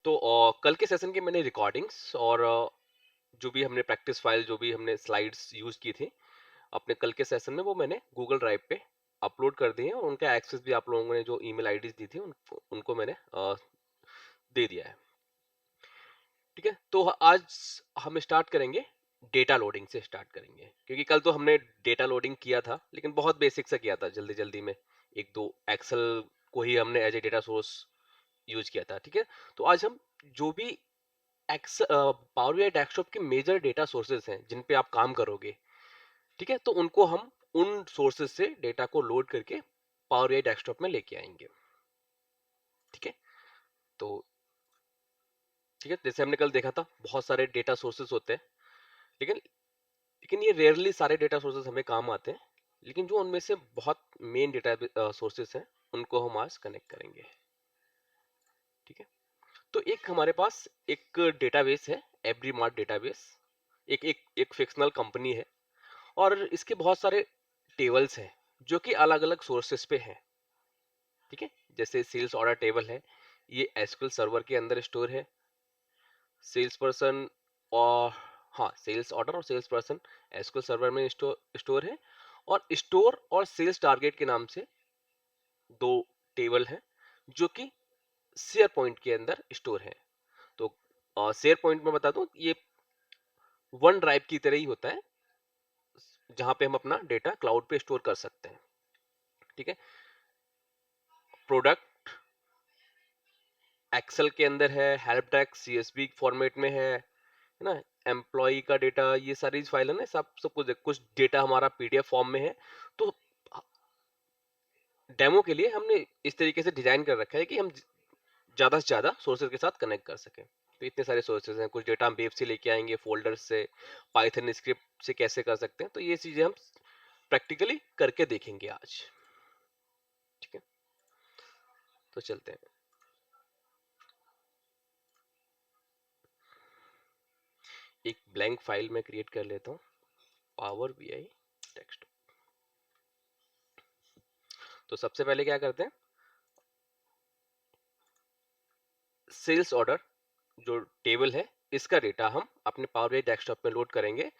तो कल के सेशन के मैंने रिकॉर्डिंग्स और जो भी हमने प्रैक्टिस फाइल, जो भी हमने स्लाइड्स यूज की थी अपने कल के सेशन में, वो मैंने गूगल ड्राइव पे अपलोड कर दिए हैं, और उनका एक्सेस भी आप लोगों ने जो ईमेल आईडीज दी थी उनको मैंने दे दिया है। ठीक है, तो आज हम स्टार्ट करेंगे, डेटा लोडिंग से स्टार्ट करेंगे, क्योंकि कल तो हमने डेटा लोडिंग किया था लेकिन बहुत बेसिक सा किया था, जल्दी जल्दी में एक दो एक्सेल को ही हमने as a data source use किया था। ठीक है, तो आज हम जो भी एक्स पावर बीआई डेस्कटॉप के मेजर डेटा सोर्सेज हैं जिन पे आप काम करोगे, ठीक है, तो उनको हम उन सोर्सेज से डेटा को लोड करके पावर बीआई डेस्कटॉप में लेके आएंगे। ठीक है, तो ठीक है, जैसे हमने कल देखा था बहुत सारे डेटा सोर्सेज होते हैं, लेकिन लेकिन ये रेयरली सारे डेटा सोर्सेज हमें काम आते हैं, लेकिन जो उनमें से बहुत मेन डेटा सोर्सेज हैं उनको हम आज कनेक्ट करेंगे। ठीक है, तो एक हमारे पास एक डेटाबेस है, एवरीमार्ट डेटाबेस। एक एक एक फिक्शनल कंपनी है, और इसके बहुत सारे टेबल्स हैं जो कि अलग अलग सोर्सेस पे हैं। ठीक है, जैसे सेल्स ऑर्डर टेबल है, ये एसक्यूएल सर्वर के अंदर स्टोर है। सेल्स पर्सन और हाँ, सेल्स ऑर्डर और सेल्स पर्सन एसक्यूएल सर्वर में स्टोर है, और स्टोर और सेल्स टारगेट के नाम से दो टेबल हैं जो कि शेयर पॉइंट के अंदर स्टोर है। तो शेयर पॉइंट में बता दूं, ये वन ड्राइव की तरह ही होता है जहां पे हम अपना डेटा क्लाउड पे स्टोर कर सकते हैं। ठीक है, प्रोडक्ट एक्सेल के अंदर है, हेल्प डेस्क सीएसवी फॉर्मेट में है ना, एम्प्लॉय का डेटा, ये सारी फाइल है ना, सब सब कुछ डेटा हमारा पीडीएफ फॉर्म में है। तो डेमो के लिए हमने इस तरीके से डिजाइन कर रखा है कि हम ज्यादा से ज्यादा सोर्सेज के साथ कनेक्ट कर सकें। तो इतने सारे सोर्सेज हैं, कुछ डेटा हम वेब से लेके आएंगे, फोल्डर से, पाइथन स्क्रिप्ट से कैसे कर सकते हैं, तो ये चीजें हम प्रैक्टिकली करके देखेंगे आज। ठीक है, तो चलते हैं। एक ब्लैंक फाइल में क्रिएट कर लेता हूँ, पावर बीआई टेक्स्ट। तो सबसे पहले क्या करते हैं, सेल्स ऑर्डर जो टेबल है, इसका डेटा हम अपने पावर बीआई डेस्कटॉप में लोड करेंगे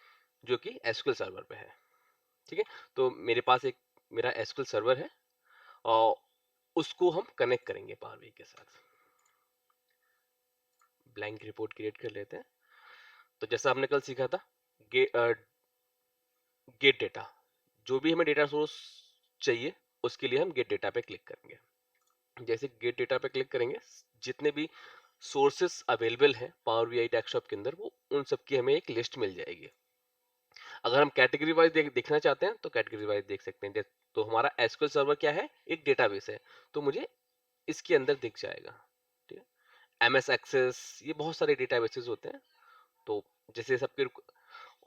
जो कि एसक्यूएल सर्वर पे है। ठीक है, तो मेरे पास एक मेरा एसक्यूएल सर्वर है, और उसको हम कनेक्ट करेंगे पावर बीआई के साथ। ब्लैंक रिपोर्ट क्रिएट कर लेते हैं। तो जैसा हमने कल सीखा था, गेट गेट डेटा, जो भी हमें डेटा सोर्स चाहिए उसके लिए हम गेट डेटा पे क्लिक करेंगे। जैसे गेट डेटा पे क्लिक करेंगे, जितने भी सोर्सेस अवेलेबल हैं पावर बीआई डेस्कटॉप के अंदर, वो उन सब की हमें एक लिस्ट मिल जाएगी। अगर हम कैटेगरी वाइज देखना चाहते हैं तो कैटेगरी वाइज देख सकते हैं। तो हमारा एसक्यूएल सर्वर क्या है, एक डेटाबेस है, तो मुझे इसके अंदर दिख जाएगा। ठीक है, एमएस एक्सेस, ये बहुत सारे डेटाबेसेस होते हैं। तो जैसे सबके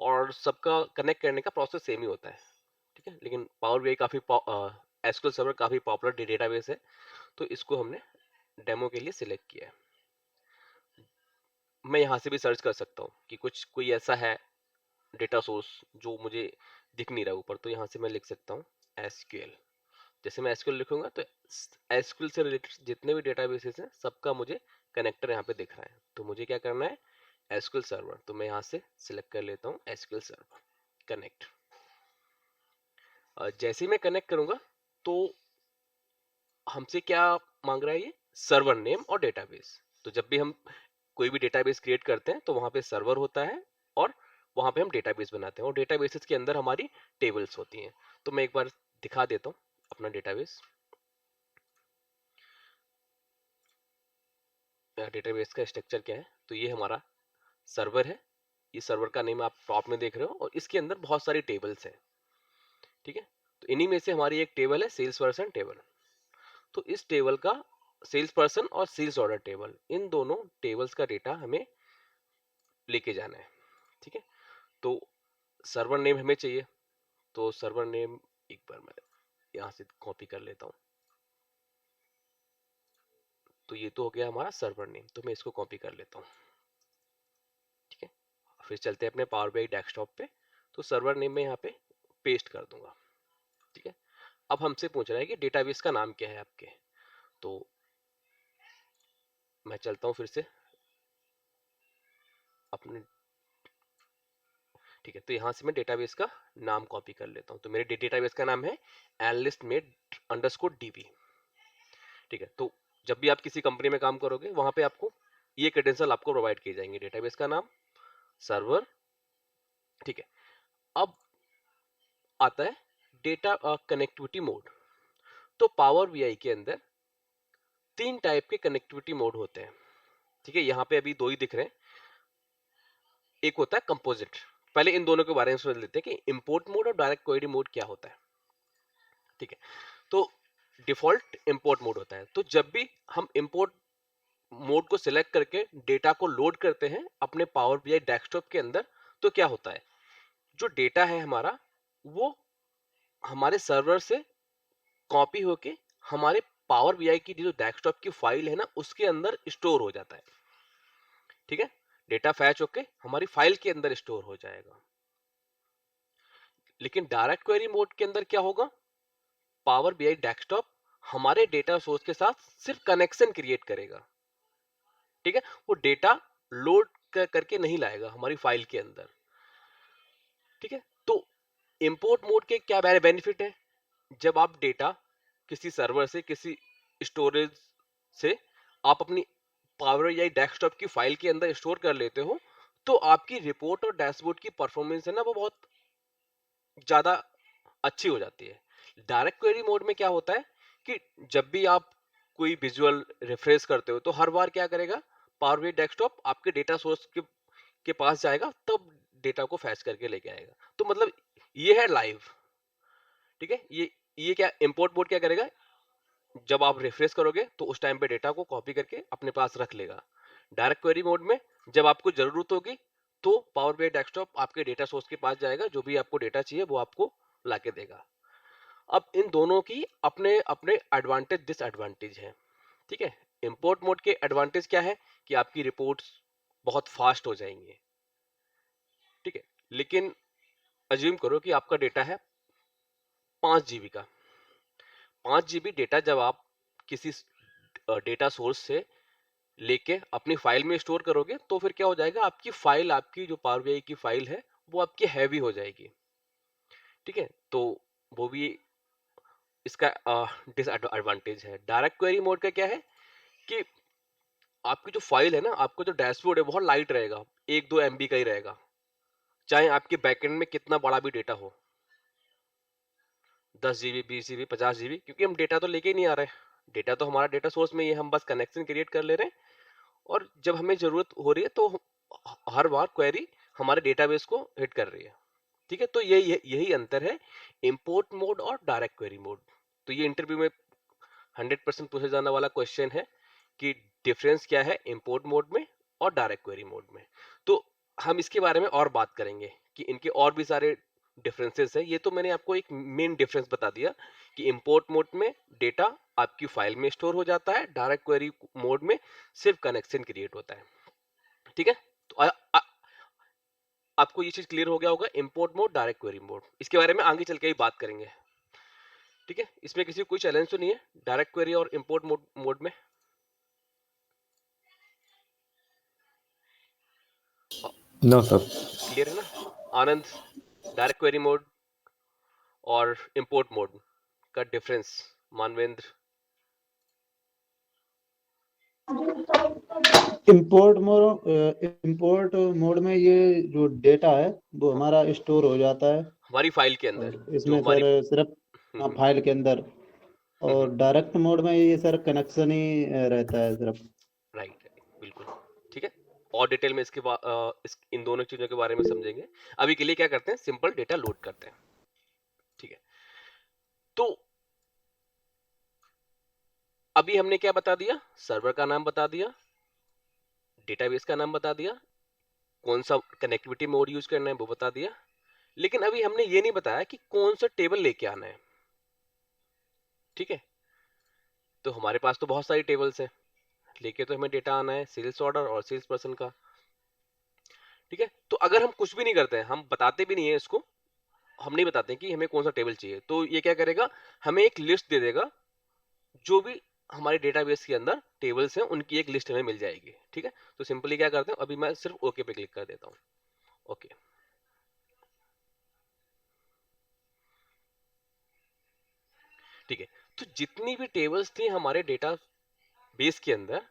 और सबका कनेक्ट करने का प्रोसेस सेम ही होता है। ठीक है, लेकिन पावर बीआई काफी एसक्यूएल सर्वर काफी पॉपुलर डेटाबेस है, तो इसको हमने डेमो के लिए सिलेक्ट किया है। मैं यहाँ से भी सर्च कर सकता हूँ कि कुछ कोई ऐसा है डेटा सोर्स जो मुझे दिख नहीं रहा ऊपर, तो यहाँ से मैं लिख सकता हूँ एसक्यूएल। जैसे मैं एसक्यूएल लिखूंगा तो एसक्यूएल से रिलेटेड जितने भी डेटाबेसेस हैं सबका मुझे कनेक्टर यहाँ पे दिख रहा है। तो मुझे क्या करना है, एसक्यूएल सर्वर, तो मैं यहाँ से सिलेक्ट कर लेता हूँ एसक्यूएल सर्वर, कनेक्ट। जैसे ही मैं कनेक्ट करूंगा तो हमसे क्या मांग रहा है, ये सर्वर नेम और डेटाबेस। तो जब भी हम कोई भी डेटाबेस क्रिएट करते हैं तो वहां पे सर्वर होता है, और वहां पे हम डेटाबेस बनाते हैं, और डेटाबेसेस के अंदर हमारी टेबल्स होती हैं। तो मैं एक बार दिखा देता हूँ अपना डेटाबेस। डेटाबेस का स्ट्रक्चर क्या है, तो ये हमारा सर्वर है, ये सर्वर का नेम आप टॉप में देख रहे हो, और इसके अंदर बहुत सारी टेबल्स हैं। ठीक है, तो इन्हीं में से हमारी एक टेबल है सेल्स पर्सन टेबल। तो इस टेबल का सेल्स पर्सन और सेल्स ऑर्डर टेबल, इन दोनों टेबल्स का डेटा हमें लेके जाना है। ठीक है, तो सर्वर नेम हमें चाहिए, तो सर्वर नेम एक बार मैं यहाँ से कॉपी कर लेता हूँ। तो ये तो हो गया हमारा सर्वर नेम, तो मैं इसको कॉपी कर लेता हूँ। ठीक है, फिर चलते हैं अपने पावर बीआई डेस्कटॉप पे। तो सर्वर नेम में यहाँ पे पेस्ट कर दूंगा। ठीक है, अब हमसे पूछ रहा है कि डेटाबेस का नाम क्या है आपके। तो मैं चलता हूँ फिर से अपने, ठीक है, तो यहाँ से मैं डेटाबेस का नाम कॉपी कर लेता हूँ। तो मेरे डेटाबेस का नाम है एनालिस्ट मेड अंडरस्कोर डीबी। ठीक है, तो जब भी आप किसी कंपनी में काम करोगे वहां पे आपको ये क्रेडेंशियल आपको प्रोवाइड किए जाएंगे, डेटाबेस का नाम, सर्वर। ठीक है, अब आता है डेटा कनेक्टिविटी मोड। तो पावर बीआई के अंदर 3 टाइप के कनेक्टिविटी मोड होते हैं। ठीक है, यहाँ पे अभी 2 ही दिख रहे हैं। एक होता है कंपोजिट। पहले इन दोनों के बारे में समझ लेते हैं कि इंपोर्ट मोड और डायरेक्ट क्वेरी मोड क्या होता है। ठीक है, तो डिफॉल्ट इंपोर्ट मोड होता है। तो जब भी हम इंपोर्ट मोड को सिलेक्ट करके डेटा को लोड करते हैं अपने पावर बीआई डेस्कटॉप के अंदर, तो क्या होता है, जो डेटा है हमारा वो हमारे सर्वर से कॉपी होके हमारे पावर बीआई की जो डेस्कटॉप की फाइल है ना उसके अंदर स्टोर हो जाता है। ठीक है, डेटा फैच होके हमारी फाइल के अंदर स्टोर हो जाएगा। लेकिन डायरेक्ट क्वेरी मोड के अंदर क्या होगा, पावर बीआई डेस्कटॉप हमारे डेटा सोर्स के साथ सिर्फ कनेक्शन क्रिएट करेगा। ठीक है, वो डेटा लोड करके नहीं लाएगा हमारी फाइल के अंदर। ठीक है, तो इंपोर्ट मोड के क्या बेनिफिट है, जब आप डेटा किसी सर्वर से, किसी स्टोरेज से आप अपनी पावर या डेस्कटॉप की फाइल के अंदर स्टोर कर लेते हो, तो आपकी रिपोर्ट और डैशबोर्ड की परफॉर्मेंस है ना वो बहुत ज्यादा अच्छी हो जाती है। डायरेक्ट क्वेरी मोड में क्या होता है कि जब भी आप कोई विजुअल रिफ्रेश करते हो तो हर बार क्या करेगा, पावर बीआई डेस्कटॉप आपके डेटा सोर्स के पास जाएगा, तब डेटा को फैच करके लेके आएगा। तो मतलब ये है लाइव। ठीक है, ये क्या इंपोर्ट मोड क्या करेगा, जब आप रिफ्रेश करोगे तो उस टाइम पे डेटा को कॉपी करके अपने पास रख लेगा। डायरेक्ट क्वेरी मोड में जब आपको जरूरत होगी तो पावर बीआई डेस्कटॉप आपके डेटा सोर्स के पास जाएगा, जो भी आपको डेटा चाहिए वो आपको लाके देगा। अब इन दोनों की अपने अपने एडवांटेज डिसएडवांटेज हैं। ठीक है, इंपोर्ट मोड के एडवांटेज क्या है कि आपकी रिपोर्ट्स बहुत फास्ट हो जाएंगी। ठीक है, लेकिन अज्यूम करो कि आपका डेटा है 5 GB का। 5 GB डेटा जब आप किसी डेटा सोर्स से लेके अपनी फाइल में स्टोर करोगे तो फिर क्या हो जाएगा, आपकी फाइल, आपकी जो पावर बीआई की फाइल है वो आपकी हैवी हो जाएगी। ठीक है, तो वो भी इसका डिसएडवांटेज है। डायरेक्ट क्वेरी मोड का क्या है कि आपकी जो फाइल है ना, आपका जो डैशबोर्ड है बहुत लाइट रहेगा, 1-2 MB का ही रहेगा, चाहे आपके बैकएंड में कितना बड़ा भी डेटा हो, 10 GB, 20 GB, 50 GB, क्योंकि हम डेटा तो लेके ही नहीं आ रहे। डेटा तो हमारा डेटा सोर्स में ही है, हम बस कनेक्शन क्रिएट कर ले रहे हैं और जब हमें जरूरत हो रही है तो हर बार क्वेरी हमारे डेटाबेस को हिट कर रही है। ठीक है, तो यही अंतर है इंपोर्ट मोड और डायरेक्ट क्वेरी मोड। तो ये इंटरव्यू में 100% पूछा जाने वाला क्वेश्चन है कि डिफरेंस क्या है इंपोर्ट मोड में और डायरेक्ट क्वेरी मोड में। तो हम इसके बारे में और बात करेंगे कि इनके और भी सारे डिफरेंसेस हैं। ये तो मैंने आपको एक मेन डिफरेंस बता दिया कि इंपोर्ट मोड में डेटा आपकी फाइल में स्टोर हो जाता है, डायरेक्ट क्वेरी मोड में सिर्फ कनेक्शन क्रिएट होता है। ठीक है, तो आपको ये चीज क्लियर हो गया होगा, import mode, direct query mode. इसके बारे में आगे चल के ही बात करेंगे। ठीक है, इसमें किसी को कोई चैलेंज तो नहीं है डायरेक्ट क्वेरी और इंपोर्ट मोड में? No sir. क्लियर है ना आनंद, डायरेक्ट क्वेरी मोड और इंपोर्ट मोड का डिफरेंस? मानवेंद्र? इंपोर्ट मोड में ये जो डेटा है वो हाँ, हमारा स्टोर हो जाता है, हमारी फाइल के अंदर और जो इसमें हमारी, सर सिर्फ फाइल के अंदर। और डायरेक्ट मोड में ये सर कनेक्शन ही रहता है सिर्फ। राइट, बिल्कुल। ठीक है, और डिटेल में इसके बाद इन दोनों चीजों के बारे में समझेंगे। अभी के लिए क्या करते हैं, सिंपल डेटा लोड करते हैं। ठीक है, तो अभी हमने क्या बता दिया, सर्वर का नाम बता दिया, डेटाबेस का नाम बता दिया, कौन सा कनेक्टिविटी मोड यूज करना है वो बता दिया। लेकिन अभी हमने ये नहीं बताया कि कौन सा टेबल लेके आना है। ठीक है, तो हमारे पास तो बहुत सारी टेबल्स हैं, लेके तो हमें डेटा आना है सेल्स ऑर्डर और सेल्स पर्सन का। ठीक है, तो अगर हम कुछ भी नहीं करते हैं, हम बताते भी नहीं है इसको, हम नहीं बताते कि हमें कौन सा टेबल चाहिए, तो ये क्या करेगा, हमें एक लिस्ट दे देगा जो भी हमारे डेटाबेस के अंदर टेबल्स हैं उनकी एक लिस्ट हमें मिल जाएगी। ठीक है, तो सिंपली क्या करते हैं, अभी मैं सिर्फ ओके पे क्लिक कर देता हूँ। ओके, ठीक है। तो जितनी भी टेबल्स थी हमारे डेटा बेस के अंदर,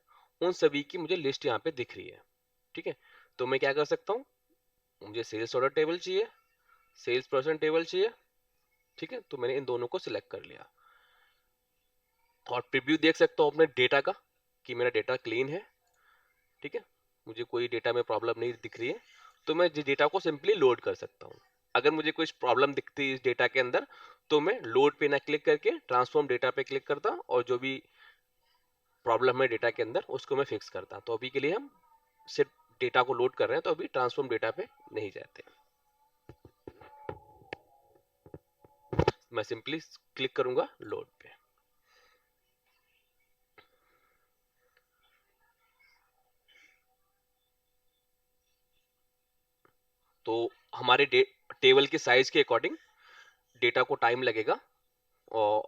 उन सभी की मुझे लिस्ट यहाँ पे दिख रही है। ठीक है, तो मैं क्या कर सकता हूँ, मुझे सेल्स ऑर्डर टेबल चाहिए, सेल्स पर्सन टेबल चाहिए। ठीक है, तो मैंने इन दोनों को सिलेक्ट कर लिया और प्रीव्यू देख सकता हूँ अपने डेटा का कि मेरा डेटा क्लीन है। ठीक है, मुझे कोई डेटा में प्रॉब्लम नहीं दिख रही है, तो मैं डेटा को सिंपली लोड कर सकता हूँ। अगर मुझे कुछ प्रॉब्लम दिखती है इस डेटा के अंदर, तो मैं लोड पे ना क्लिक करके ट्रांसफॉर्म डेटा पे क्लिक करता और जो भी प्रॉब्लम है डेटा के अंदर उसको मैं फिक्स करता। तो अभी के लिए हम सिर्फ डेटा को लोड कर रहे हैं, तो अभी ट्रांसफॉर्म डेटा पे नहीं जाते। मैं सिंपली क्लिक करूंगा लोड पे। तो हमारे टेबल के साइज के अकॉर्डिंग डेटा को टाइम लगेगा और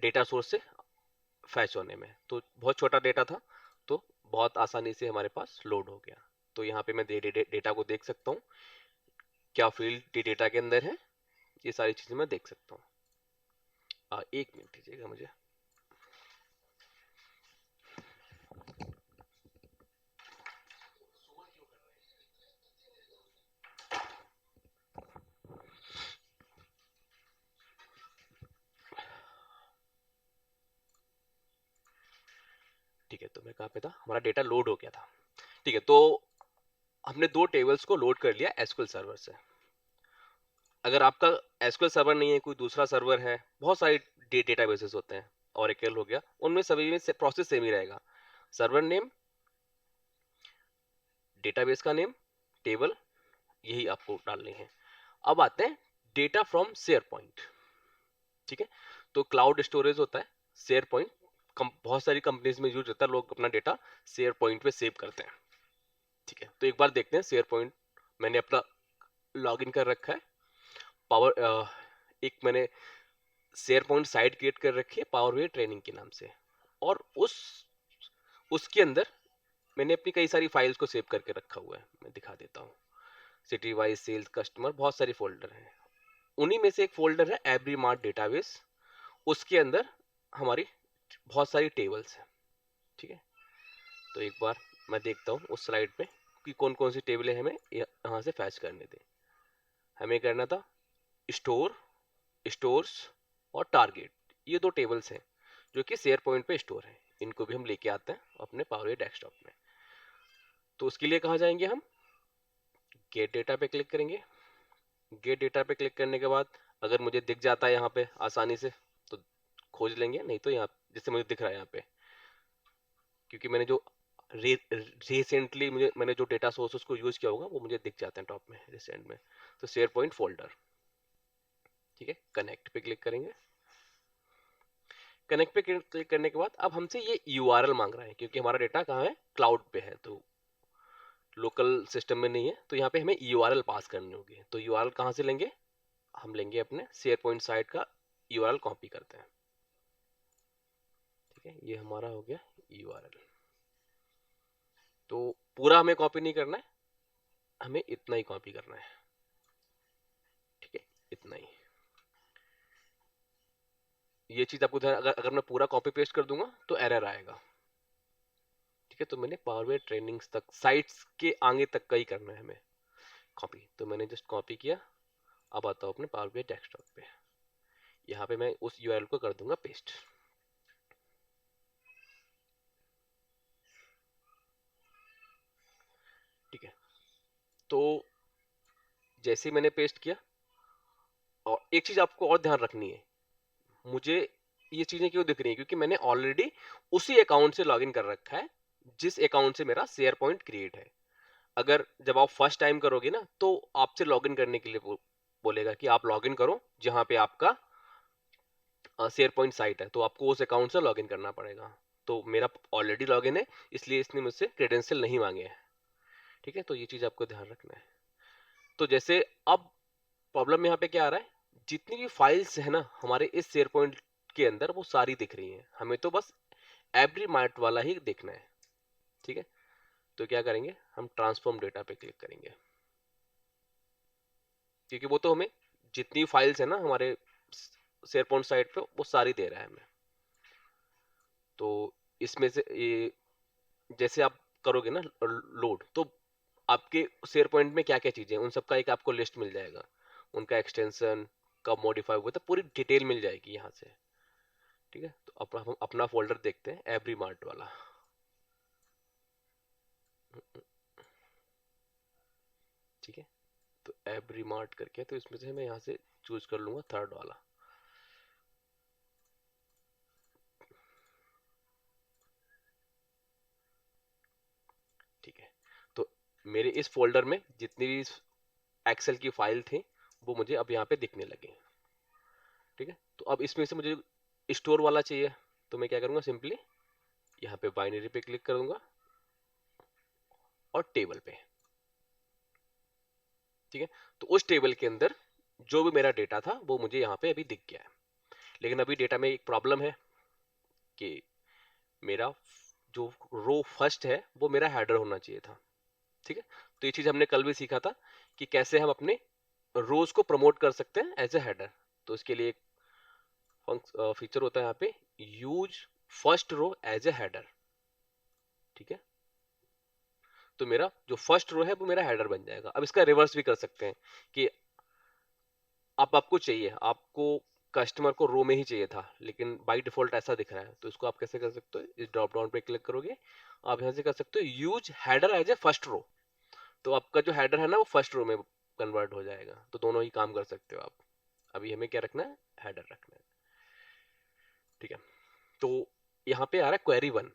डेटा सोर्स से फैच होने में। तो बहुत छोटा डेटा था, तो बहुत आसानी से हमारे पास लोड हो गया। तो यहाँ पे मैं डेटा को देख सकता हूँ, क्या फील्ड डेटा के अंदर है, ये सारी चीजें मैं देख सकता हूँ। एक मिनट दीजिएगा मुझे। ठीक है, तो मैं कहाँ पे था, हमारा डेटा लोड हो गया था। ठीक है, तो हमने दो टेबल्स को लोड कर लिया एसक्यूएल सर्वर से। अगर आपका एसक्यूएल सर्वर नहीं है, कोई दूसरा सर्वर है, बहुत सारे डेटाबेसेस होते हैं, ओरेकल हो गया, उनमें सभी में से प्रोसेस सेम ही रहेगा। सर्वर नेम, डेटाबेस का नेम, टेबल, यही आपको डालने हैं। अब आते हैं डेटा फ्रॉम शेयर पॉइंट। ठीक है, तो क्लाउड स्टोरेज होता है शेयर पॉइंट, बहुत सारी कंपनीज में यूज होता है, लोग अपना डेटा शेयर पॉइंट पे सेव करते हैं। ठीक है, तो एक बार देखते हैं शेयर पॉइंट। मैंने अपना लॉगिन कर रखा है पावर, एक मैंने शेयर पॉइंट साइट क्रिएट कर रखी है पावर वे ट्रेनिंग के नाम से, और उसके अंदर मैंने अपनी कई सारी फाइल्स को सेव करके रखा हुआ है। मैं दिखा देता हूँ, सिटी वाइज, सेल्स, कस्टमर, बहुत सारी फोल्डर हैं। उन्हीं में से एक फोल्डर है एवरी मार्ट डेटाबेस, उसके अंदर हमारी बहुत सारी टेबल्स हैं। ठीक है, तो एक बार मैं देखता हूँ उस स्लाइड पे कि कौन कौन सी टेबलें हमें यहाँ से फैच करने दें। हमें करना था स्टोर, स्टोर्स और टारगेट, ये दो टेबल्स हैं जो कि शेयर पॉइंट पे स्टोर है। इनको भी हम लेके आते हैं अपने पावर डेस्कटॉप में। तो उसके लिए कहाँ जाएंगे, हम गेट डेटा पे क्लिक करेंगे। गेट डेटा पे क्लिक करने के बाद अगर मुझे दिख जाता है यहाँ पे आसानी से तो खोज लेंगे, नहीं तो यहाँ जैसे मुझे दिख रहा है यहाँ पे, क्योंकि मैंने जो रिसेंटली मैंने जो डेटा सोर्स उसको यूज किया होगा वो मुझे दिख जाते हैं टॉप में रिसेंट में। तो शेयर पॉइंट फोल्डर, ठीक है, कनेक्ट पे क्लिक करेंगे। कनेक्ट पे क्लिक करने के बाद अब हमसे ये यूआरएल मांग रहा है, क्योंकि हमारा डेटा कहाँ है, क्लाउड पे है, तो लोकल सिस्टम में नहीं है। तो यहाँ पे हमें यूआरएल पास करनी होगी। तो यूआरएल कहाँ से लेंगे, हम लेंगे अपने शेयर पॉइंट साइट का यूआरएल, कॉपी करते हैं। ठीक है, ये हमारा हो गया यूआरएल। तो पूरा हमें कॉपी नहीं करना है, हमें इतना ही कॉपी करना है। ठीक है, इतना ही। ये चीज आपको ध्यान, अगर मैं पूरा कॉपी पेस्ट कर दूंगा तो एरर आएगा। ठीक है, तो मैंने पावर बी ट्रेनिंग्स तक, साइट्स के आगे तक का ही करना है हमें कॉपी। तो मैंने जस्ट कॉपी किया। अब आता हूँ अपने पावर बी डेस्कटॉप पे, यहाँ पे मैं उस यूआरएल को कर दूंगा पेस्ट। ठीक है, तो जैसे ही मैंने पेस्ट किया, और एक चीज आपको और ध्यान रखनी है, मुझे ये चीजें क्यों दिख रही हैं, क्योंकि मैंने ऑलरेडी उसी अकाउंट से लॉगिन कर रखा है जिस अकाउंट से मेरा शेयर पॉइंट क्रिएट है। अगर जब आप फर्स्ट टाइम करोगे ना, तो आपसे लॉगिन करने के लिए बोलेगा कि आप लॉगिन करो जहां पे आपका शेयर पॉइंट साइट है, तो आपको उस अकाउंट से लॉगिन करना पड़ेगा। तो मेरा ऑलरेडी लॉगिन है, इसलिए इसने मुझसे क्रेडेंशियल नहीं मांगे हैं। ठीक है, तो ये चीज आपको ध्यान रखना है। तो जैसे अब प्रॉब्लम यहाँ पे क्या आ रहा है, जितनी भी फाइल्स है ना हमारे इस शेयर पॉइंट के अंदर वो सारी दिख रही हैं, हमें तो बस एवरी मार्ट वाला ही देखना है। ठीक है, तो क्या करेंगे, हम ट्रांसफॉर्म डेटा पे क्लिक करेंगे, क्योंकि वो तो हमें जितनी फाइल्स है ना हमारे शेयरपॉइंट साइट पे वो सारी दे रहा है हमें। तो इसमें से ये जैसे आप करोगे ना लोड, तो आपके शेयर पॉइंट में क्या क्या चीजें हैं उन सबका एक आपको लिस्ट मिल जाएगा, उनका एक्सटेंशन कब मॉडिफाई हुआ था पूरी डिटेल मिल जाएगी यहाँ से। ठीक है, तो हम अपना फोल्डर देखते हैं एवरी मार्ट वाला। ठीक है, तो एवरी मार्ट करके, तो इसमें से मैं यहाँ से चूज कर लूंगा थर्ड वाला। ठीक है, तो मेरे इस फोल्डर में जितनी भी एक्सेल की फाइल थी वो मुझे अब यहाँ पे दिखने लगे। ठीक है, तो अब इसमें से मुझे स्टोर वाला चाहिए, तो मैं क्या करूंगा, सिंपली यहाँ पे बाइनरी पे क्लिक करूंगा और टेबल पे। ठीक है, तो उस टेबल के अंदर जो भी मेरा डेटा था वो मुझे यहाँ पे अभी दिख गया है। लेकिन अभी डेटा में एक प्रॉब्लम है कि मेरा जो रो फर्स्ट है वो मेरा हेडर होना चाहिए था। ठीक है, तो ये चीज हमने कल भी सीखा था कि कैसे हम अपने रोज को प्रमोट कर सकते हैं एज ए हेडर। तो इसके लिए एक फीचर होता है यहाँ पे, use first row as a header. ठीक है, तो मेरा जो फर्स्ट रो है वो मेरा हेडर बन जाएगा। अब इसका रिवर्स भी कर सकते हैं कि आपको चाहिए, आपको कस्टमर को रो में ही चाहिए था लेकिन बाय डिफॉल्ट ऐसा दिख रहा है, तो इसको आप कैसे कर सकते हो, इस ड्रॉप डाउन पे क्लिक करोगे, आप यहाँ से कर सकते हो use header as a first row. तो आपका जो हेडर है ना वो फर्स्ट रो में कन्वर्ट हो जाएगा, तो दोनों ही काम कर सकते हो आप। अभी हमें क्या रखना है, हेडर रखना है। ठीक है, तो यहाँ पे आ रहा है क्वेरी वन,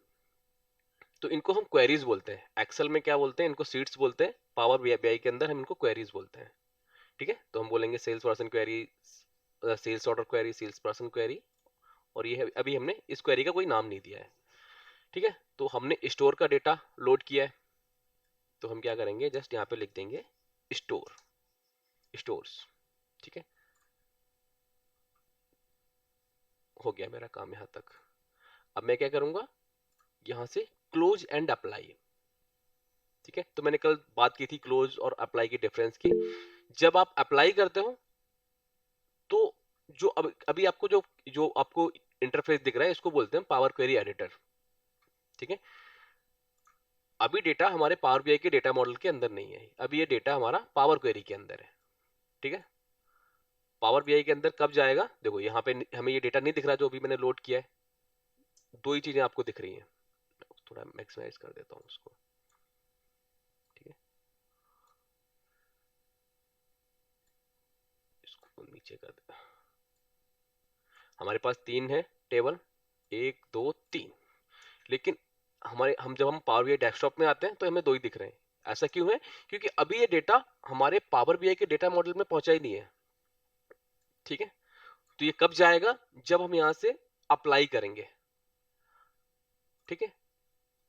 तो इनको हम क्वेरीज बोलते हैं। एक्सेल में क्या बोलते हैं, इनको सीट्स बोलते हैं, पावर बीआई के अंदर हम इनको क्वेरीज बोलते हैं। ठीक है, तो हम बोलेंगे sales person query, sales order query, sales person query, और ये है, अभी हमने इस क्वेरी का कोई नाम नहीं दिया है। ठीक है, तो हमने स्टोर का डेटा लोड किया है, तो हम क्या करेंगे, जस्ट यहाँ पे लिख देंगे स्टोर, स्टोर्स। ठीक है, हो गया मेरा काम यहाँ तक। अब मैं क्या करूंगा, यहाँ से क्लोज एंड अप्लाई। ठीक है, तो मैंने कल बात की थी क्लोज और अप्लाई की डिफरेंस की। जब आप अप्लाई करते हो तो जो अभी आपको जो जो आपको इंटरफेस दिख रहा है इसको बोलते हैं पावर क्वेरी एडिटर। ठीक है, अभी डेटा हमारे पावर बीआई के डेटा मॉडल के अंदर नहीं है, अभी ये डेटा हमारा पावर क्वेरी के अंदर है। ठीक है, पावर बीआई के अंदर कब जाएगा, देखो यहाँ पे हमें ये डेटा नहीं दिख रहा जो अभी मैंने लोड किया है, दो ही चीजें आपको दिख रही हैं। थोड़ा मैक्सिमाइज कर देता हूँ उसको। ठीक है, इसको नीचे कर दे। हमारे पास तीन है टेबल, एक दो तीन, लेकिन हम जब हम पावर बीआई डेस्कटॉप में आते हैं तो हमें दो ही दिख रहे हैं। ऐसा क्यों है, क्योंकि अभी ये डेटा हमारे पावर बीआई के डेटा मॉडल में पहुंचा ही नहीं है। ठीक है, तो ये कब जाएगा, जब हम यहां से अप्लाई करेंगे। ठीक है,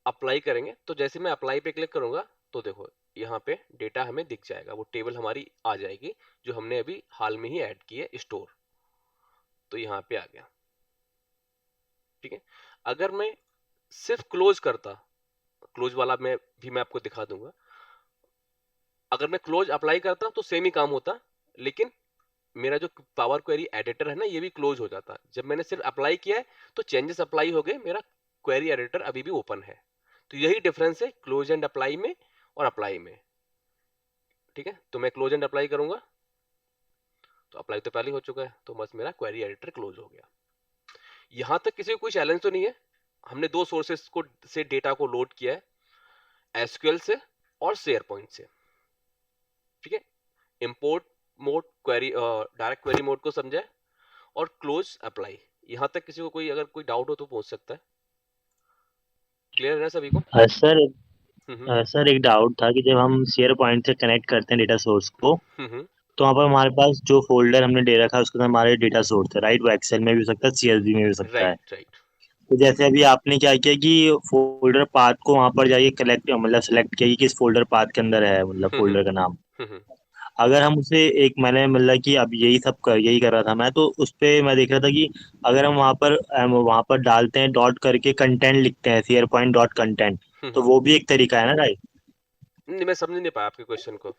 अप्लाई करेंगे, तो जैसे मैं अप्लाई पे क्लिक करूंगा तो देखो यहाँ पे डेटा हमें दिख जाएगा, वो टेबल हमारी आ जाएगी जो हमने अभी हाल में ही ऐड की है, स्टोर। तो यहाँ पे आ गया। ठीक है, अगर मैं सिर्फ क्लोज करता, क्लोज वाला मैं आपको दिखा दूंगा। अगर मैं क्लोज अप्लाई करता तो सेम ही काम होता, लेकिन मेरा जो पावर क्वेरी एडिटर है ना ये भी क्लोज हो जाता। जब मैंने सिर्फ अप्लाई किया है तो चेंजेस अप्लाई हो गए, मेरा क्वेरी एडिटर अभी भी ओपन है। तो यही डिफरेंस है क्लोज एंड अप्लाई में और अप्लाई में। ठीक है, तो मैं क्लोज एंड अप्लाई करूंगा तो अप्लाई तो पहले हो चुका है, तो बस मेरा क्वेरी एडिटर क्लोज हो गया। यहां तक किसी को कोई चैलेंज तो नहीं है। हमने दो सोर्सेस को से डेटा को लोड किया है, एसक्यूएल से और शेयर पॉइंट से। ठीक है, import mode query, direct query mode को समझा है, और क्लोज अप्लाई। यहां तक किसी को कोई अगर कोई डाउट हो तो पूछ सकता है। क्लियर है ना सभी को? सर हम्म सर एक डाउट था कि जब हम शेयर पॉइंट से कनेक्ट करते हैं डेटा सोर्स को, हम्म तो वहाँ पर हमारे पास जो फोल्डर हमने दे रखा है उसके अंदर हमारे डेटा सोर्स है, राइट? वो एक्सेल में भी हो सकता है, सीएसवी में भी हो सकता है। Right right. तो जैसे अभी आपने क्या किया कि फोल्डर पाथ को वहाँ पर जाइए कलेक्ट मतलब सेलेक्ट किया कि किस फोल्डर पाथ के अंदर है, मतलब हम्म फोल्डर का नाम। हम्म अगर हम उसे एक मैंने मतलब कि अब यही कर रहा था मैं, तो उस पे मैं देख रहा था कि अगर हम वहाँ पर डालते हैं डॉट करके कंटेंट लिखते हैं, शेयर पॉइंट डॉट कंटेंट, तो हम्म। वो भी एक तरीका है ना, राइट? नहीं, मैं समझ नहीं पाया आपके क्वेश्चन को।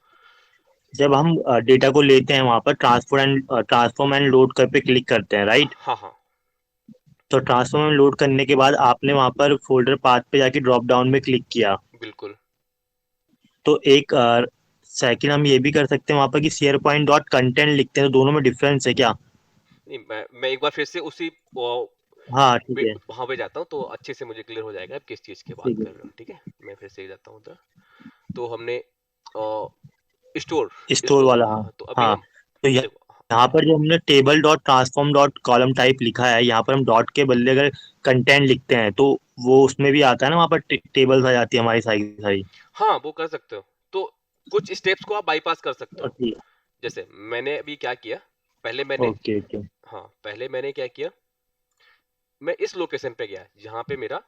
जब हम डेटा को लेते हैं वहाँ पर ट्रांसफॉर्म एंड लोड कर पे क्लिक करते हैं, राइट? हाँ हाँ। तो ट्रांसफॉर्म एंड लोड करने के बाद आपने वहाँ पर फोल्डर पाथ पे जाके ड्रॉप डाउन में क्लिक किया, बिल्कुल। तो एक सेकंड हम ये भी कर सकते हैं वहाँ पर कि शेयर पॉइंट डॉट कंटेंट लिखते हैं, तो दोनों में डिफरेंस है क्या? नहीं, मैं एक बार फिर से उसी हाँ ठीक है। वहां पे जाता हूँ तो अच्छे से मुझे क्लियर हो जाएगा आप किस चीज की बात ठीक कर रहे हो। ठीक है, मैं फिर से जाता हूँ उधर। तो हमने स्टोर है स्टोर स्टोर वाला, हाँ। हाँ, तो अभी हाँ, हम तो देखो। यहाँ पर जो हमने table dot transform dot column type लिखा है, यहाँ पर हम डॉट के बदले अगर कंटेंट लिखते हैं तो वो उसमें भी आता है ना, वहाँ पर टेबल्स आ जाती है हमारी सारी सारी। हाँ, वो कर सकते हो। तो कुछ स्टेप्स को आप बाईपास कर सकते हो। ओके जैसे मैंने अभी क्या किया, पहले मैंने ओके ओके। हाँ, पहले मैंने क्या किया, मैं इस लोकेशन पे गया जहाँ पे मेरा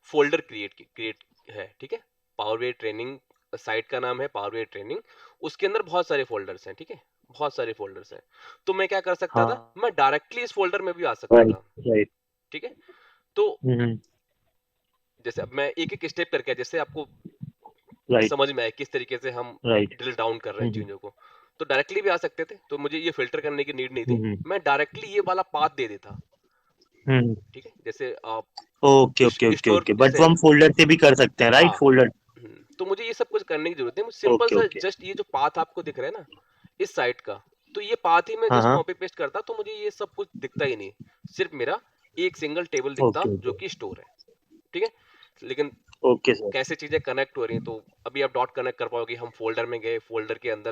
फोल्डर क्रिएट है। ठीक है, पावर बीआई ट्रेनिंग साइट का नाम है पावर बीआई ट्रेनिंग। उसके अंदर बहुत सारे फोल्डर्स हैं। ठीक है, बहुत सारे फोल्डर्स हैं। तो मैं क्या कर सकता था, हाँ, मैं डायरेक्टली इस फोल्डर में भी आ सकता राइट था। राइट। ठीक है, तो हम्म। जैसे अब मैं एक एक स्टेप करके, जैसे आपको राइट समझ में आए किस तरीके से हम राइट। ड्रिल डाउन कर रहे हैं हम्म चीजों को। तो डायरेक्टली भी आ सकते थे, तो मुझे ये फिल्टर करने की नीड नहीं थी। हम्म मैं डायरेक्टली ये वाला पाथ दे देता। हम्म। ठीक है, जैसे आप okay okay okay store okay, but वो जैसे हम फोल्डर से भी कर सकते हैं, राइट? हाँ। फोल्डर। तो मुझे ये सब कुछ करने की जरूरत नहीं, मुझे सिंपल ओके सा ओके। जस्ट ये जो पाथ आपको दिख रहा है ना इस साइट का, तो ये पाथ ही मैं हाँ जस्ट हाँ। कॉपी पेस्ट करता तो मुझे ये सब कुछ दिखता ही नहीं। सिर्फ मेरा एक सिंगल टेबल दिखता ओके जो ओके कि स्टोर है। ठीक है, लेकिन ओके सर। कैसे चीजें कनेक्ट हो रही हैं, तो अभी आप डॉट कनेक्ट कर पाओगे। हम फोल्डर में गए, फोल्डर के अंदर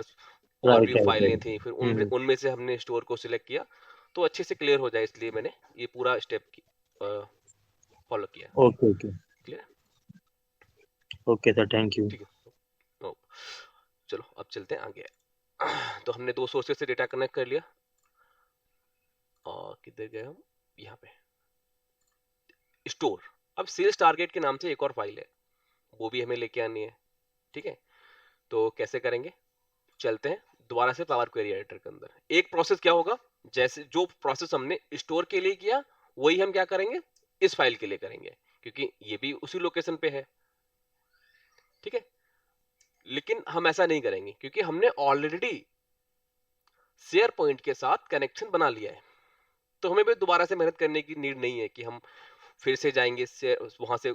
और भी राइट राइट फाइलें राइट। थी, फिर उनमें उनमें से हमने स्टोर को सिलेक्ट किया। तो अच्छे से क्लियर हो जाए इसलिए मैंने ये पूरा स्टेप फॉलो किया। Okay okay clear. Okay sir, thank you. ठीक है। ओ, चलो अब चलते हैं आगे। तो हमने दो सोर्सेज से डेटा कनेक्ट कर लिया। और किधर गए हम, यहाँ पे स्टोर। अब सेल्स टारगेट के नाम से एक और फाइल है, वो भी हमें लेके आनी है। ठीक है, तो कैसे करेंगे, चलते हैं दोबारा से पावर क्वेरी एडिटर के अंदर। एक प्रोसेस क्या होगा, जैसे जो प्रोसेस हमने स्टोर के लिए किया वही हम क्या करेंगे इस फाइल के लिए करेंगे, क्योंकि ये भी उसी लोकेशन पे है। ठीक है, लेकिन हम ऐसा नहीं करेंगे क्योंकि हमने ऑलरेडी शेयर पॉइंट के साथ कनेक्शन बना लिया है। तो हमें भी दोबारा से मेहनत करने की नीड नहीं है कि हम फिर से जाएंगे से वहां से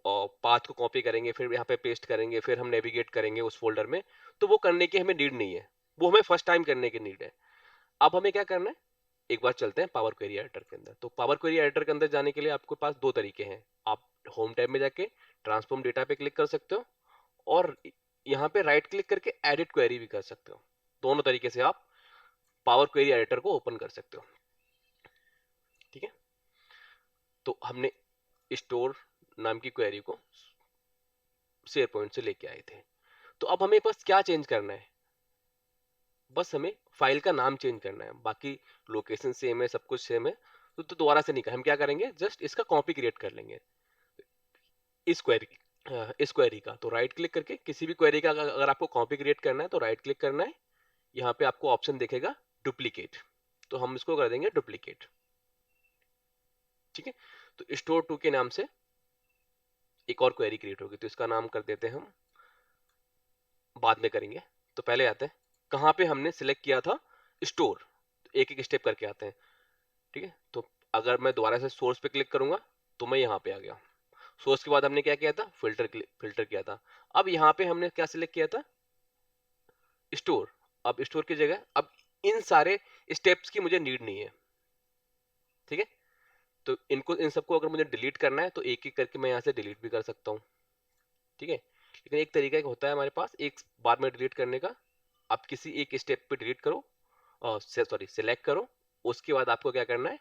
पाथ को कॉपी करेंगे, फिर यहाँ पे पेस्ट करेंगे, फिर हम नेविगेट करेंगे उस फोल्डर में। तो वो करने की हमें नीड नहीं है, वो हमें फर्स्ट टाइम करने की नीड है। अब हमें क्या करना है, एक बार चलते हैं पावर क्वेरी एडिटर के अंदर। तो पावर क्वेरी एडिटर के अंदर जाने के लिए आपके पास दो तरीके हैं। आप होम टैब में जाके ट्रांसफॉर्म डेटा पे क्लिक कर सकते हो, और यहाँ पे राइट क्लिक करके एडिट क्वेरी भी कर सकते हो। दोनों तरीके से आप पावर क्वेरी एडिटर को ओपन कर सकते हो। ठीक है, तो हमने स्टोर नाम की क्वेरी को शेयर पॉइंट से लेके आए थे। तो अब हमें बस क्या चेंज करना है, बस हमें फाइल का नाम चेंज करना है, बाकी लोकेशन सेम है, सब कुछ सेम है। तो दोबारा से नहीं कर, हम क्या करेंगे जस्ट इसका कॉपी क्रिएट कर लेंगे इस क्वेरी का। तो राइट क्लिक करके किसी भी क्वेरी का अगर आपको कॉपी क्रिएट करना है तो राइट क्लिक करना है। यहाँ पे आपको ऑप्शन दिखेगा डुप्लीकेट, तो हम इसको कर देंगे डुप्लीकेट। ठीक है, तो स्टोर टू के नाम से एक और क्वेरी क्रिएट होगी, तो इसका नाम कर देते हैं हम, बाद में करेंगे। तो पहले आते हैं कहाँ पे हमने सिलेक्ट किया था स्टोर, एक एक स्टेप करके आते हैं। ठीक है, तो अगर मैं दोबारा से सोर्स पे क्लिक करूंगा तो मैं यहाँ पे आ गया। सोर्स के बाद हमने क्या किया था, फिल्टर किया था। अब यहाँ पे हमने क्या सिलेक्ट किया था, स्टोर। अब स्टोर की जगह अब इन सारे स्टेप्स की मुझे नीड नहीं है। ठीक है, तो इनको इन सबको अगर मुझे डिलीट करना है तो एक एक करके मैं यहाँ से डिलीट भी कर सकता हूँ। ठीक है, लेकिन एक तरीका होता है हमारे पास एक बार में डिलीट करने का। आप किसी एक स्टेप पे डिलीट करो, सॉरी सिलेक्ट करो, उसके बाद आपको क्या करना है,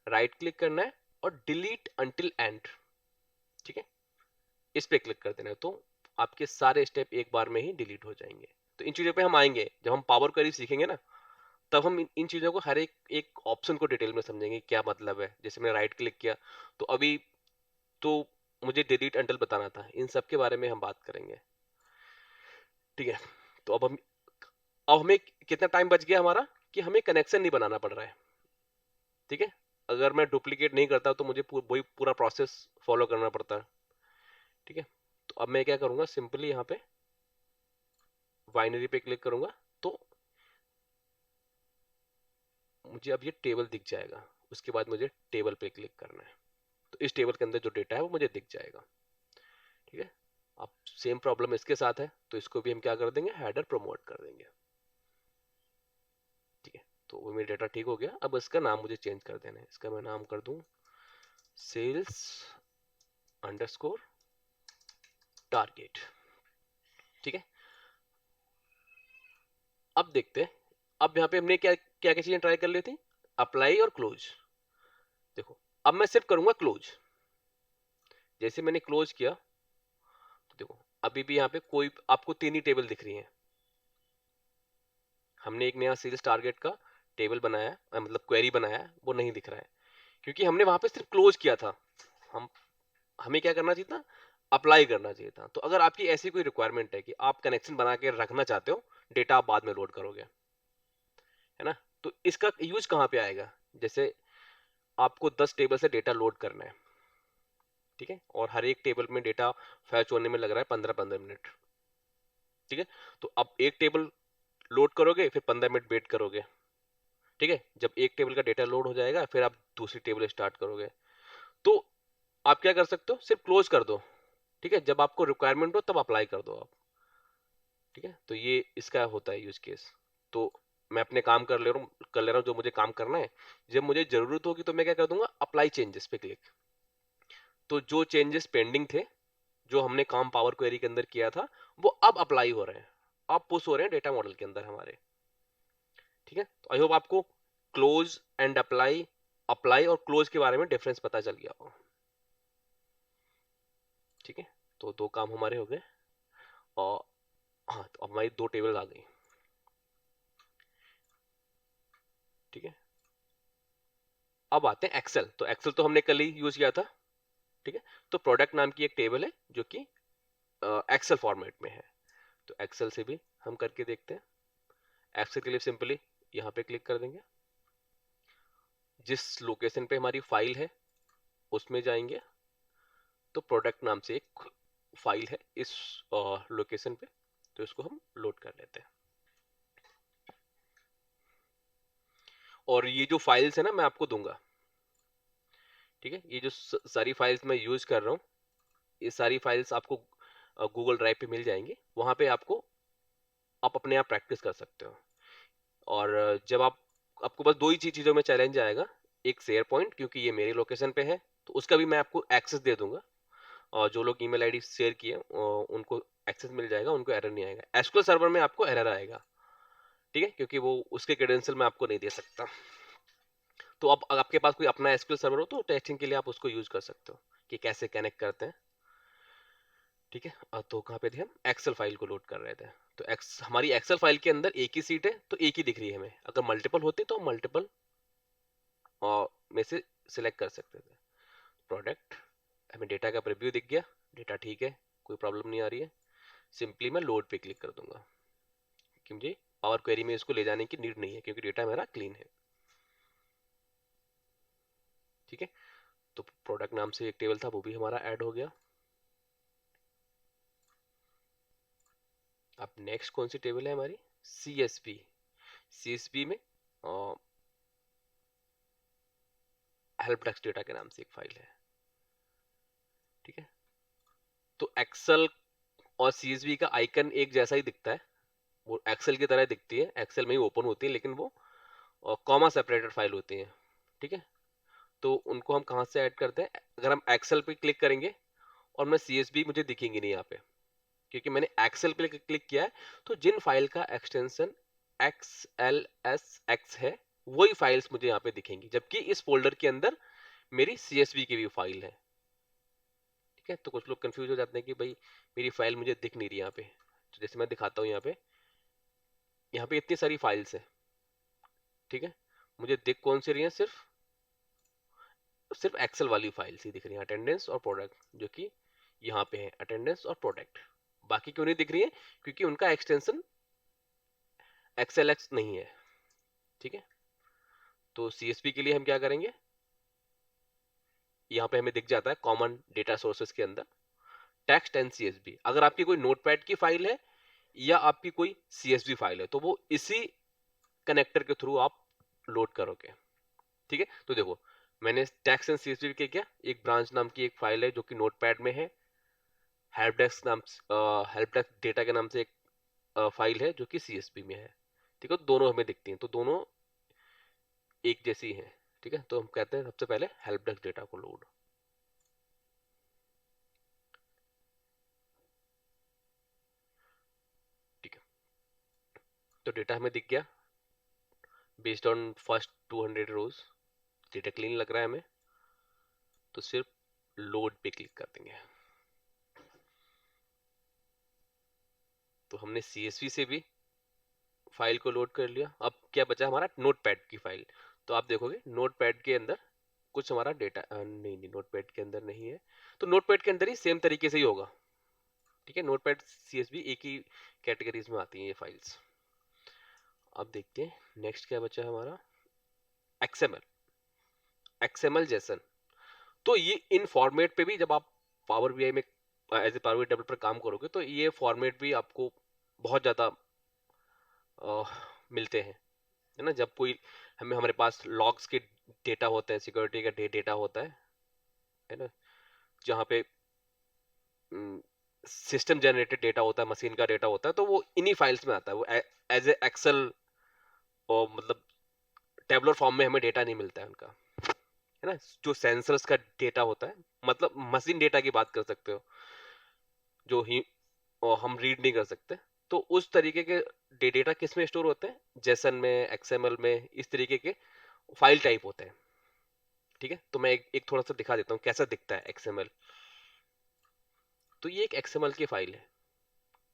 राइट क्लिक करना है और डिलीट अंटिल एंड। ठीक है, इस पे क्लिक कर देना है, तो आपके सारे स्टेप एक बार में ही डिलीट हो जाएंगे। तो इन चीजों पे हम आएंगे जब हम पावर क्वेरी सीखेंगे ना, तब हम इन चीजों को हर एक एक ऑप्शन को डिटेल में समझेंगे क्या मतलब है। जैसे मैंने राइट क्लिक किया तो अभी तो मुझे डिलीट अंटिल बताना था, इन सब के बारे में हम बात करेंगे। ठीक है, तो अब हमें कितना टाइम बच गया हमारा कि हमें कनेक्शन नहीं बनाना पड़ रहा है, ठीक है। अगर मैं डुप्लीकेट नहीं करता तो मुझे वही पूरा प्रोसेस फॉलो करना पड़ता है, ठीक है। तो अब मैं क्या करूंगा, सिंपली यहाँ पे बाइनरी पे क्लिक करूंगा तो मुझे अब ये टेबल दिख जाएगा। उसके बाद मुझे टेबल पे क्लिक करना है, तो इस टेबल के अंदर जो डेटा है वो मुझे दिख जाएगा, ठीक है। अब सेम प्रॉब्लम इसके साथ है, तो इसको भी हम क्या कर देंगे, हेडर प्रमोट कर देंगे, ठीक है। तो वो मेरा डेटा ठीक हो गया। अब इसका नाम मुझे चेंज कर देना है। इसका मैं नाम कर दूं सेल्स अंडरस्कोर टारगेट, ठीक है। अब देखते हैं, अब यहाँ पे हमने क्या क्या क्या चीजें ट्राई कर ली थी, अप्लाई और क्लोज। देखो अब मैं सिर्फ करूंगा क्लोज। जैसे मैंने क्लोज किया तो देखो अभी भी यहाँ पे कोई आपको 3 ही टेबल दिख रही हैं। हमने एक नया सेल्स टारगेट का टेबल बनाया है, मतलब क्वेरी बनाया है, वो नहीं दिख रहा है क्योंकि हमने वहां पे सिर्फ क्लोज किया था। हम हमें क्या करना चाहिए था, अप्लाई करना चाहिए था। तो अगर आपकी ऐसी कोई रिक्वायरमेंट है कि आप कनेक्शन बना के रखना चाहते हो, डेटा आप बाद में लोड करोगे, है ना, तो इसका यूज कहाँ पे आएगा। जैसे आपको 10 टेबल से डेटा लोड करना है, ठीक है, और हर एक टेबल में डेटा फैच होने में लग रहा है 15-15 मिनट, ठीक है। तो अब एक टेबल लोड करोगे, फिर 15 मिनट वेट करोगे, ठीक है। जब एक टेबल का डेटा लोड हो जाएगा, फिर आप दूसरी टेबल स्टार्ट करोगे। तो आप क्या कर सकते हो, सिर्फ क्लोज कर दो, ठीक है। जब आपको रिक्वायरमेंट हो तब अप्लाई कर दो आप, ठीक है। तो ये इसका होता है यूज केस। तो मैं अपने काम कर ले रहा हूँ जो मुझे काम करना है। जब मुझे जरूरत होगी तो मैं क्या कर दूंगा, अप्लाई चेंजेस पे क्लिक। तो जो चेंजेस पेंडिंग थे, जो हमने काम पावर क्वेरी के अंदर किया था, वो अब अप्लाई हो रहे हैं, अब पुश हो रहे हैं डेटा मॉडल के अंदर हमारे, ठीक है। तो आई होप आपको क्लोज एंड अप्लाई, अप्लाई और क्लोज के बारे में डिफरेंस पता चल गया होगा, ठीक है। तो 2 काम हमारे हो गए। और हाँ, तो अब हमारी 2 टेबल आ गई, ठीक है। अब आते हैं एक्सेल। तो एक्सेल तो हमने कल ही यूज किया था, ठीक है। तो प्रोडक्ट नाम की एक टेबल है जो कि एक्सेल फॉर्मेट में है। तो एक्सेल से भी हम करके देखते हैं। एक्सेल के लिए सिंपली यहाँ पे क्लिक कर देंगे, जिस लोकेशन पे हमारी फाइल है उसमें जाएंगे। तो प्रोडक्ट नाम से एक फाइल है इस लोकेशन पे, तो इसको हम लोड कर लेते हैं। और ये जो फाइल्स है ना, मैं आपको दूंगा, ठीक है। ये जो सारी फाइल्स मैं यूज कर रहा हूँ, ये सारी फाइल्स आपको गूगल ड्राइव पे मिल जाएंगी। वहां पे आप अपने आप प्रैक्टिस कर सकते हो। और जब आपको बस 2 ही चीजों में चैलेंज आएगा। एक शेयर पॉइंट, क्योंकि ये मेरी लोकेशन पे है, तो उसका भी मैं आपको एक्सेस दे दूंगा। और जो लोग ईमेल आईडी शेयर किए उनको एक्सेस मिल जाएगा, उनको एरर नहीं आएगा। एसक्यूएल सर्वर में आपको एरर आएगा, ठीक है, क्योंकि वो उसके क्रेडेंशियल मैं आपको नहीं दे सकता। तो अब अगर आपके पास कोई अपना एसक्यूएल सर्वर हो तो टेस्टिंग के लिए आप उसको यूज कर सकते हो कि कैसे कनेक्ट करते हैं, ठीक है। तो कहाँ पे थे हम, एक्सेल फाइल को लोड कर रहे थे। तो हमारी एक्सेल फाइल के अंदर एक ही सीट है, तो एक ही दिख रही है हमें। अगर मल्टीपल होती तो हम मल्टीपल में से सिलेक्ट कर सकते थे। प्रोडक्ट, हमें डेटा का प्रीव्यू दिख गया, डेटा ठीक है, कोई प्रॉब्लम नहीं आ रही है। सिंपली मैं लोड पे क्लिक कर दूंगा कि मुझे पावर क्वेरी में इसको ले जाने की नीड नहीं है, क्योंकि डेटा मेरा क्लीन है, ठीक है। तो प्रोडक्ट नाम से एक टेबल था, वो भी हमारा ऐड हो गया। अब नेक्स्ट कौन सी टेबल है हमारी, CSV। CSV में हेल्प डेस्क डेटा के नाम से एक फाइल है, ठीक है। तो एक्सेल और CSV का आइकन एक जैसा ही दिखता है, वो एक्सेल की तरह दिखती है, एक्सेल में ही ओपन होती है, लेकिन वो कॉमा सेपरेटेड फाइल होती है, ठीक है। तो उनको हम कहाँ से ऐड करते हैं, अगर हम एक्सेल पे क्लिक करेंगे और मैं CSV मुझे दिखेंगी नहीं यहाँ पे, क्योंकि मैंने एक्सेल पे क्लिक किया है। तो जिन फाइल का एक्सटेंशन XLSX है, वही फाइल्स मुझे यहाँ पे दिखेंगी, जबकि इस फोल्डर के अंदर मेरी CSV की भी फाइल है, ठीक है। तो कुछ लोग कंफ्यूज हो जाते हैं कि भाई मेरी फाइल मुझे दिख नहीं रही यहाँ पे। तो जैसे मैं दिखाता हूँ यहाँ पे इतनी सारी फाइल्स है, ठीक है। मुझे दिख कौन सी रही है, सिर्फ एक्सेल वाली फाइल्स ही दिख रही है, अटेंडेंस और प्रोडक्ट, जो कि यहाँ पे है अटेंडेंस और प्रोडक्ट। बाकी क्यों नहीं दिख रही है, क्योंकि उनका एक्सटेंशन XLX नहीं है, ठीक है। तो CSV के लिए हम क्या करेंगे, यहाँ पे हमें दिख जाता है कॉमन डेटा सोर्सेस के अंदर टेक्स्ट एंड CSV। अगर आपकी कोई नोटपैड की फाइल है या आपकी कोई CSV फाइल है तो वो इसी कनेक्टर के थ्रू आप लोड करोगे, ठीक है। तो देखो मैंने टेक्स्ट एंड CSV के क्या, एक ब्रांच नाम की एक फाइल है जो कि नोटपैड में है, हेल्प डेस्क डेटा के नाम से एक फाइल है जो कि CSV में है, ठीक है। तो दोनों हमें दिखती हैं, तो दोनों एक जैसी हैं, ठीक है। तो हम कहते हैं सबसे पहले हेल्प डेस्क डेटा को लोड, ठीक है। तो डेटा हमें दिख गया based on first 200 rows, data clean लग रहा है हमें, तो सिर्फ लोड पे क्लिक कर देंगे। तो हमने CSV से भी फाइल को लोड कर लिया। अब क्या बचा हमारा, नोटपैड की फाइल। तो आप देखोगे नोटपैड के अंदर कुछ हमारा डेटा नहीं नहीं, नोटपैड के अंदर नहीं है, तो नोटपैड के अंदर ही सेम तरीके से ही होगा, ठीक है। नोटपैड CSV एक ही कैटेगरीज में आती हैं ये फाइल्स। अब देखते हैं नेक्स्ट क्या बचा हमारा, XML जैसन। तो ये इन फॉर्मेट पे भी जब आप पावर बीआई में as a power BI developer काम करोगे तो ये फॉर्मेट भी आपको बहुत ज़्यादा मिलते हैं, है ना। जब कोई हमारे पास लॉग्स के डेटा होते हैं, सिक्योरिटी का डेटा होता है ना, जहाँ पे सिस्टम जनरेटेड डेटा होता है, मशीन का डेटा होता है, तो वो इन्हीं फाइल्स में आता है। वो एज ए एक्सेल और मतलब टेबलर फॉर्म में हमें डेटा नहीं मिलता है उनका, है ना। जो सेंसर्स का डेटा होता है, मतलब मशीन डेटा की बात कर सकते हो, जो ही हम रीड नहीं कर सकते, तो उस तरीके के डेटा किस में स्टोर होते हैं, जेसन में, XML में, इस तरीके के फाइल टाइप होते हैं, ठीक है। तो मैं एक थोड़ा सा दिखा देता हूँ कैसा दिखता है XML। तो ये एक XML की फाइल है,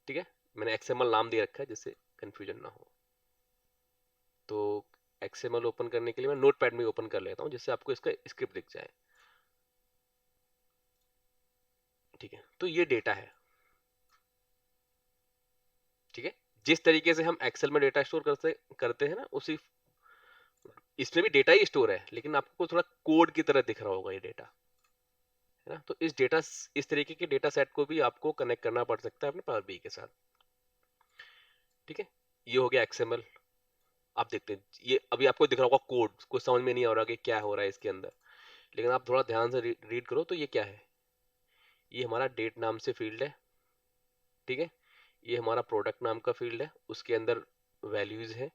ठीक है। मैंने XML नाम दे रखा है जिससे कंफ्यूजन ना हो। तो XML ओपन करने के लिए मैं नोटपैड में ओपन कर लेता हूँ जिससे आपको इसका स्क्रिप्ट दिख जाए, ठीक है। तो ये डेटा है, ठीक है। जिस तरीके से हम एक्सेल में डेटा स्टोर करते हैं ना, उसी इसमें भी डेटा ही स्टोर है, लेकिन आपको थोड़ा कोड की तरह दिख रहा होगा ये डेटा, है ना। तो इस तरीके के डेटा सेट को भी आपको कनेक्ट करना पड़ सकता है अपने पावर बीआई के साथ, ठीक है। ये हो गया XML। आप देखते हैं ये अभी आपको दिख रहा होगा कोड, कुछ समझ में नहीं आ रहा कि क्या हो रहा है इसके अंदर, लेकिन आप थोड़ा ध्यान से रीड करो तो ये क्या है, ये हमारा डेट नाम से फील्ड है, ठीक है। ये हमारा प्रोडक्ट नाम का फील्ड है, उसके अंदर वैल्यूज है,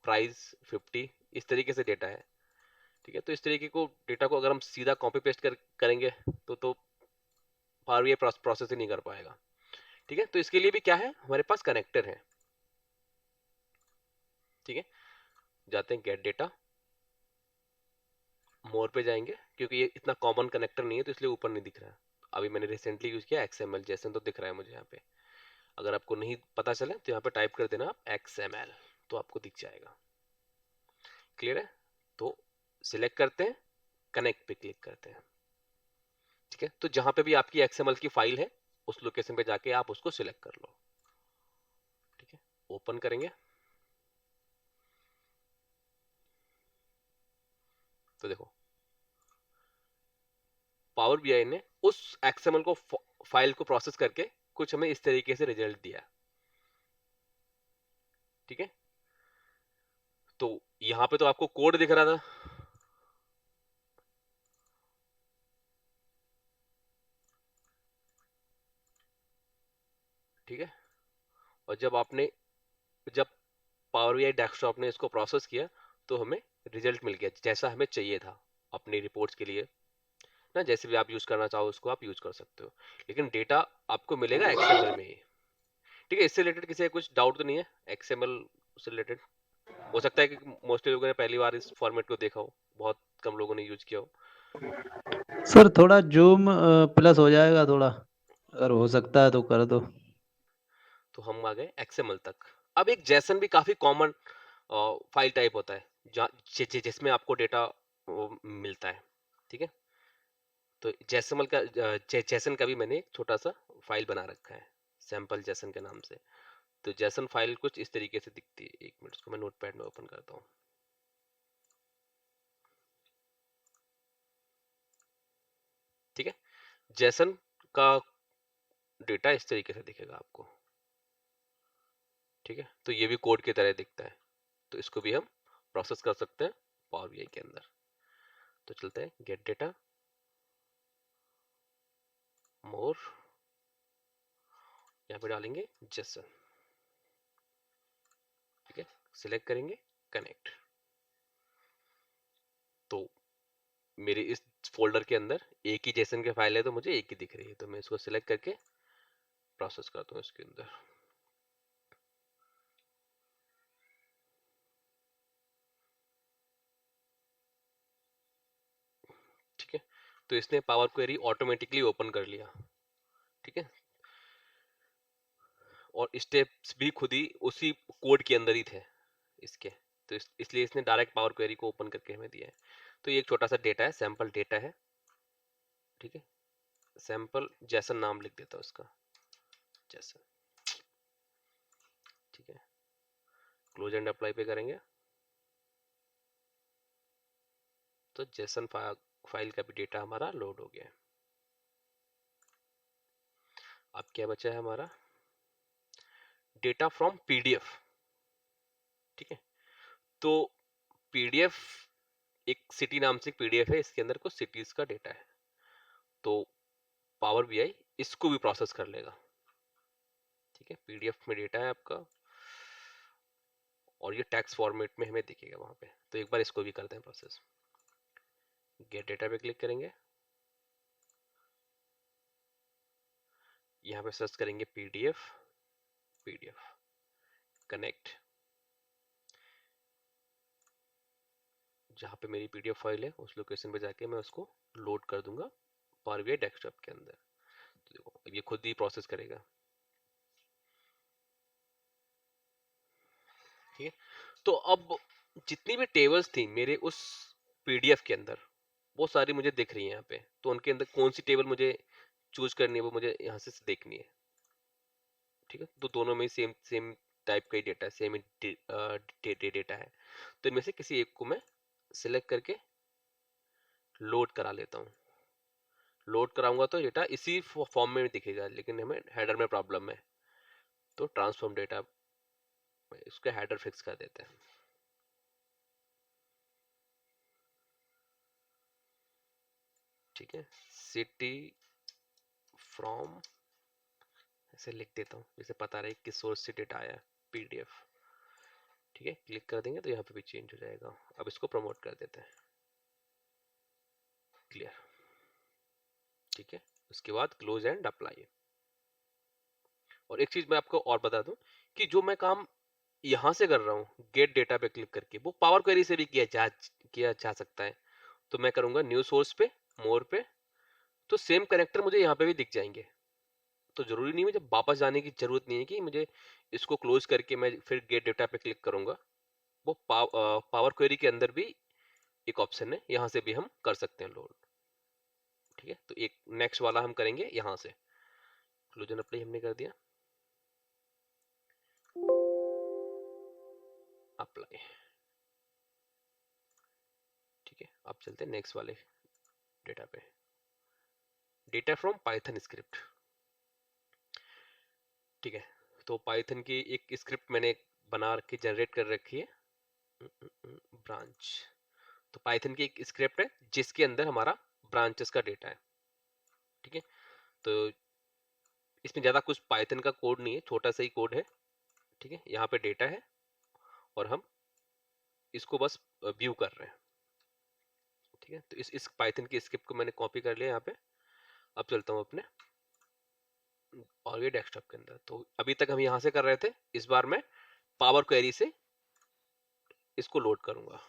प्राइस 50, इस तरीके से डेटा है, ठीक है। तो इस तरीके को डेटा को अगर हम सीधा कॉपी पेस्ट करेंगे तो पावर बीआई प्रोसेस ही नहीं कर पाएगा, ठीक है। तो इसके लिए भी क्या है, हमारे पास कनेक्टर है, ठीक है। जाते हैं गेट डेटा, मोर पे जाएंगे, क्योंकि ये इतना कॉमन कनेक्टर नहीं है तो इसलिए ऊपर नहीं दिख रहा है। अभी मैंने रिसेंटली यूज किया XML जैसे, तो दिख रहा है मुझे यहाँ पे। अगर आपको नहीं पता चले तो यहाँ पे टाइप कर देना आप XML, तो आपको दिख जाएगा। क्लियर है। तो सिलेक्ट करते हैं, कनेक्ट पे क्लिक करते हैं, ठीक है। तो जहां पे भी आपकी XML की फाइल है उस लोकेशन पे जाके आप उसको सिलेक्ट कर लो, ठीक है। ओपन करेंगे तो देखो पावर बीआई ने उस XML को फाइल को प्रोसेस करके कुछ हमें इस तरीके से रिजल्ट दिया, ठीक है। तो यहाँ पे तो आपको कोड दिख रहा था, ठीक है। और जब पावर बीआई डेस्कटॉप ने इसको प्रोसेस किया तो हमें रिजल्ट मिल गया जैसा हमें चाहिए था अपनी रिपोर्ट्स के लिए ना। जैसे भी आप यूज करना चाहो उसको आप यूज कर सकते हो, लेकिन डेटा आपको मिलेगा XML में ही, ठीक है। इससे रिलेटेड किसी का कुछ डाउट तो नहीं है XML से रिलेटेड? हो सकता है कि मोस्टली लोगों ने पहली बार इस फॉर्मेट को देखा हो, बहुत कम लोगों ने यूज किया हो। सर थोड़ा जूम प्लस हो जाएगा थोड़ा, अगर हो सकता है तो कर दो। तो हम आ गए XML तक। अब एक जैसन भी काफी कॉमन फाइल टाइप होता है जिसमें आपको डेटा मिलता है, ठीक है। तो जैसन का भी मैंने एक छोटा सा फाइल बना रखा है, सैंपल जैसन के नाम से। तो जेसन फाइल कुछ इस तरीके से दिखती है। एक मिनट, इसको मैं नोटपैड में ओपन करता हूँ। ठीक है, जेसन का डेटा इस तरीके से दिखेगा आपको। ठीक है, तो ये भी कोड की तरह दिखता है, तो इसको भी हम प्रोसेस कर सकते हैं पावर बीआई के अंदर। तो चलते हैं गेट डेटा, मोर, यहाँ पे डालेंगे जेसन। ठीक है, सिलेक्ट करेंगे कनेक्ट। तो मेरे इस फोल्डर के अंदर एक ही जेसन की फाइल है, तो मुझे एक ही दिख रही है, तो मैं इसको सिलेक्ट करके प्रोसेस करता हूँ इसके अंदर। ठीक है, तो इसने पावर क्वेरी ऑटोमेटिकली ओपन कर लिया। ठीक है, और स्टेप्स भी खुद ही उसी कोड के अंदर ही थे इसके, तो इसलिए इसने डायरेक्ट पावर क्वेरी को ओपन करके हमें दिया है। तो ये एक छोटा सा डेटा है, सैंपल डेटा है। ठीक है, सैंपल जैसन नाम लिख देता हूँ इसका, जैसन। ठीक है, क्लोज एंड अप्लाई पे करेंगे तो जेसन फाइल का भी डेटा हमारा लोड हो गया है। अब क्या बचा है हमारा, डेटा फ्रॉम पीडीएफ। ठीक है, तो पीडीएफ एक सिटी नाम से पीडीएफ है, इसके अंदर कुछ सिटीज का डेटा है, तो पावर बीआई इसको भी प्रोसेस कर लेगा। ठीक है, पीडीएफ में डेटा है आपका, और ये टेक्स्ट फॉर्मेट में हमें दिखेगा वहां पे, तो एक बार इसको भी करते हैं प्रोसेस। गेट डेटा पे क्लिक करेंगे, यहाँ पे सर्च करेंगे पीडीएफ, पीडीएफ कनेक्ट। जहाँ पे मेरी पीडीएफ फाइल है उस लोकेशन पे जाके मैं उसको लोड कर दूंगा पावर बीआई डेस्कटॉप के अंदर। तो देखो ये खुद ही प्रोसेस करेगा। ठीक है, तो अब जितनी भी टेबल्स थी मेरे उस पीडीएफ के अंदर, वो सारी मुझे दिख रही है यहाँ पे, तो उनके अंदर कौन सी टेबल मुझे चूज करनी है वो मुझे यहाँ से देखनी है। ठीक है, तो दोनों में सेम सेम टाइप का ही डेटा है, सेम डेटा है, तो इनमें से किसी एक को मैं सिलेक्ट करके लोड करा लेता हूँ। लोड कराऊंगा तो डेटा इसी फॉर्म में दिखेगा, लेकिन हमें हेडर में प्रॉब्लम है, तो ट्रांसफॉर्म डेटा इसका हेडर फिक्स कर देते हैं। ठीक है, सिटी फ्रॉम ऐसे लिख देता हूँ जैसे पता रहे किस सोर्स से डेटा आया, पीडीएफ। ठीक है, क्लिक कर देंगे तो यहाँ पे भी चेंज हो जाएगा। अब इसको प्रमोट कर देते हैं, क्लियर। ठीक है, उसके बाद क्लोज एंड अप्लाई। और एक चीज मैं आपको और बता दूं कि जो मैं काम यहां से कर रहा हूँ गेट डेटा पे क्लिक करके, वो पावर क्वेरी से भी किया जा सकता है। तो मैं करूंगा न्यू सोर्स पे, मोर पे, तो सेम कनेक्टर मुझे यहाँ पे भी दिख जाएंगे। तो जरूरी नहीं मुझे वापस जाने की जरूरत नहीं है कि मुझे इसको क्लोज करके मैं फिर गेट डेटा पे क्लिक करूंगा। वो पावर क्वेरी के अंदर भी एक ऑप्शन है, यहाँ से भी हम कर सकते हैं लोड। ठीक है, तो एक नेक्स्ट वाला हम करेंगे यहाँ से। क्लोज एंड अप्लाई हमने कर दिया, अप्लाई। ठीक है, अब चलते हैं नेक्स्ट वाले डेटा पे, डेटा फ्रॉम पाइथन स्क्रिप्ट। ठीक है, तो पाइथन की एक स्क्रिप्ट मैंने बना के जनरेट कर रखी है, ब्रांच। तो पाइथन की एक स्क्रिप्ट है जिसके अंदर हमारा ब्रांचेस का डेटा है। ठीक है, तो इसमें ज़्यादा कुछ पाइथन का कोड नहीं है, छोटा सा ही कोड है। ठीक है, यहाँ पे डेटा है और हम इसको बस व्यू कर रहे हैं। ठीक है, तो इस पाइथन की स्क्रिप्ट को मैंने कॉपी कर लिया यहाँ पे। अब चलता हूँ अपने और ये डेस्कटॉप के अंदर। तो अभी तक हम यहाँ से कर रहे थे, इस बार मैं पावर क्वेरी से इसको लोड करूंगा।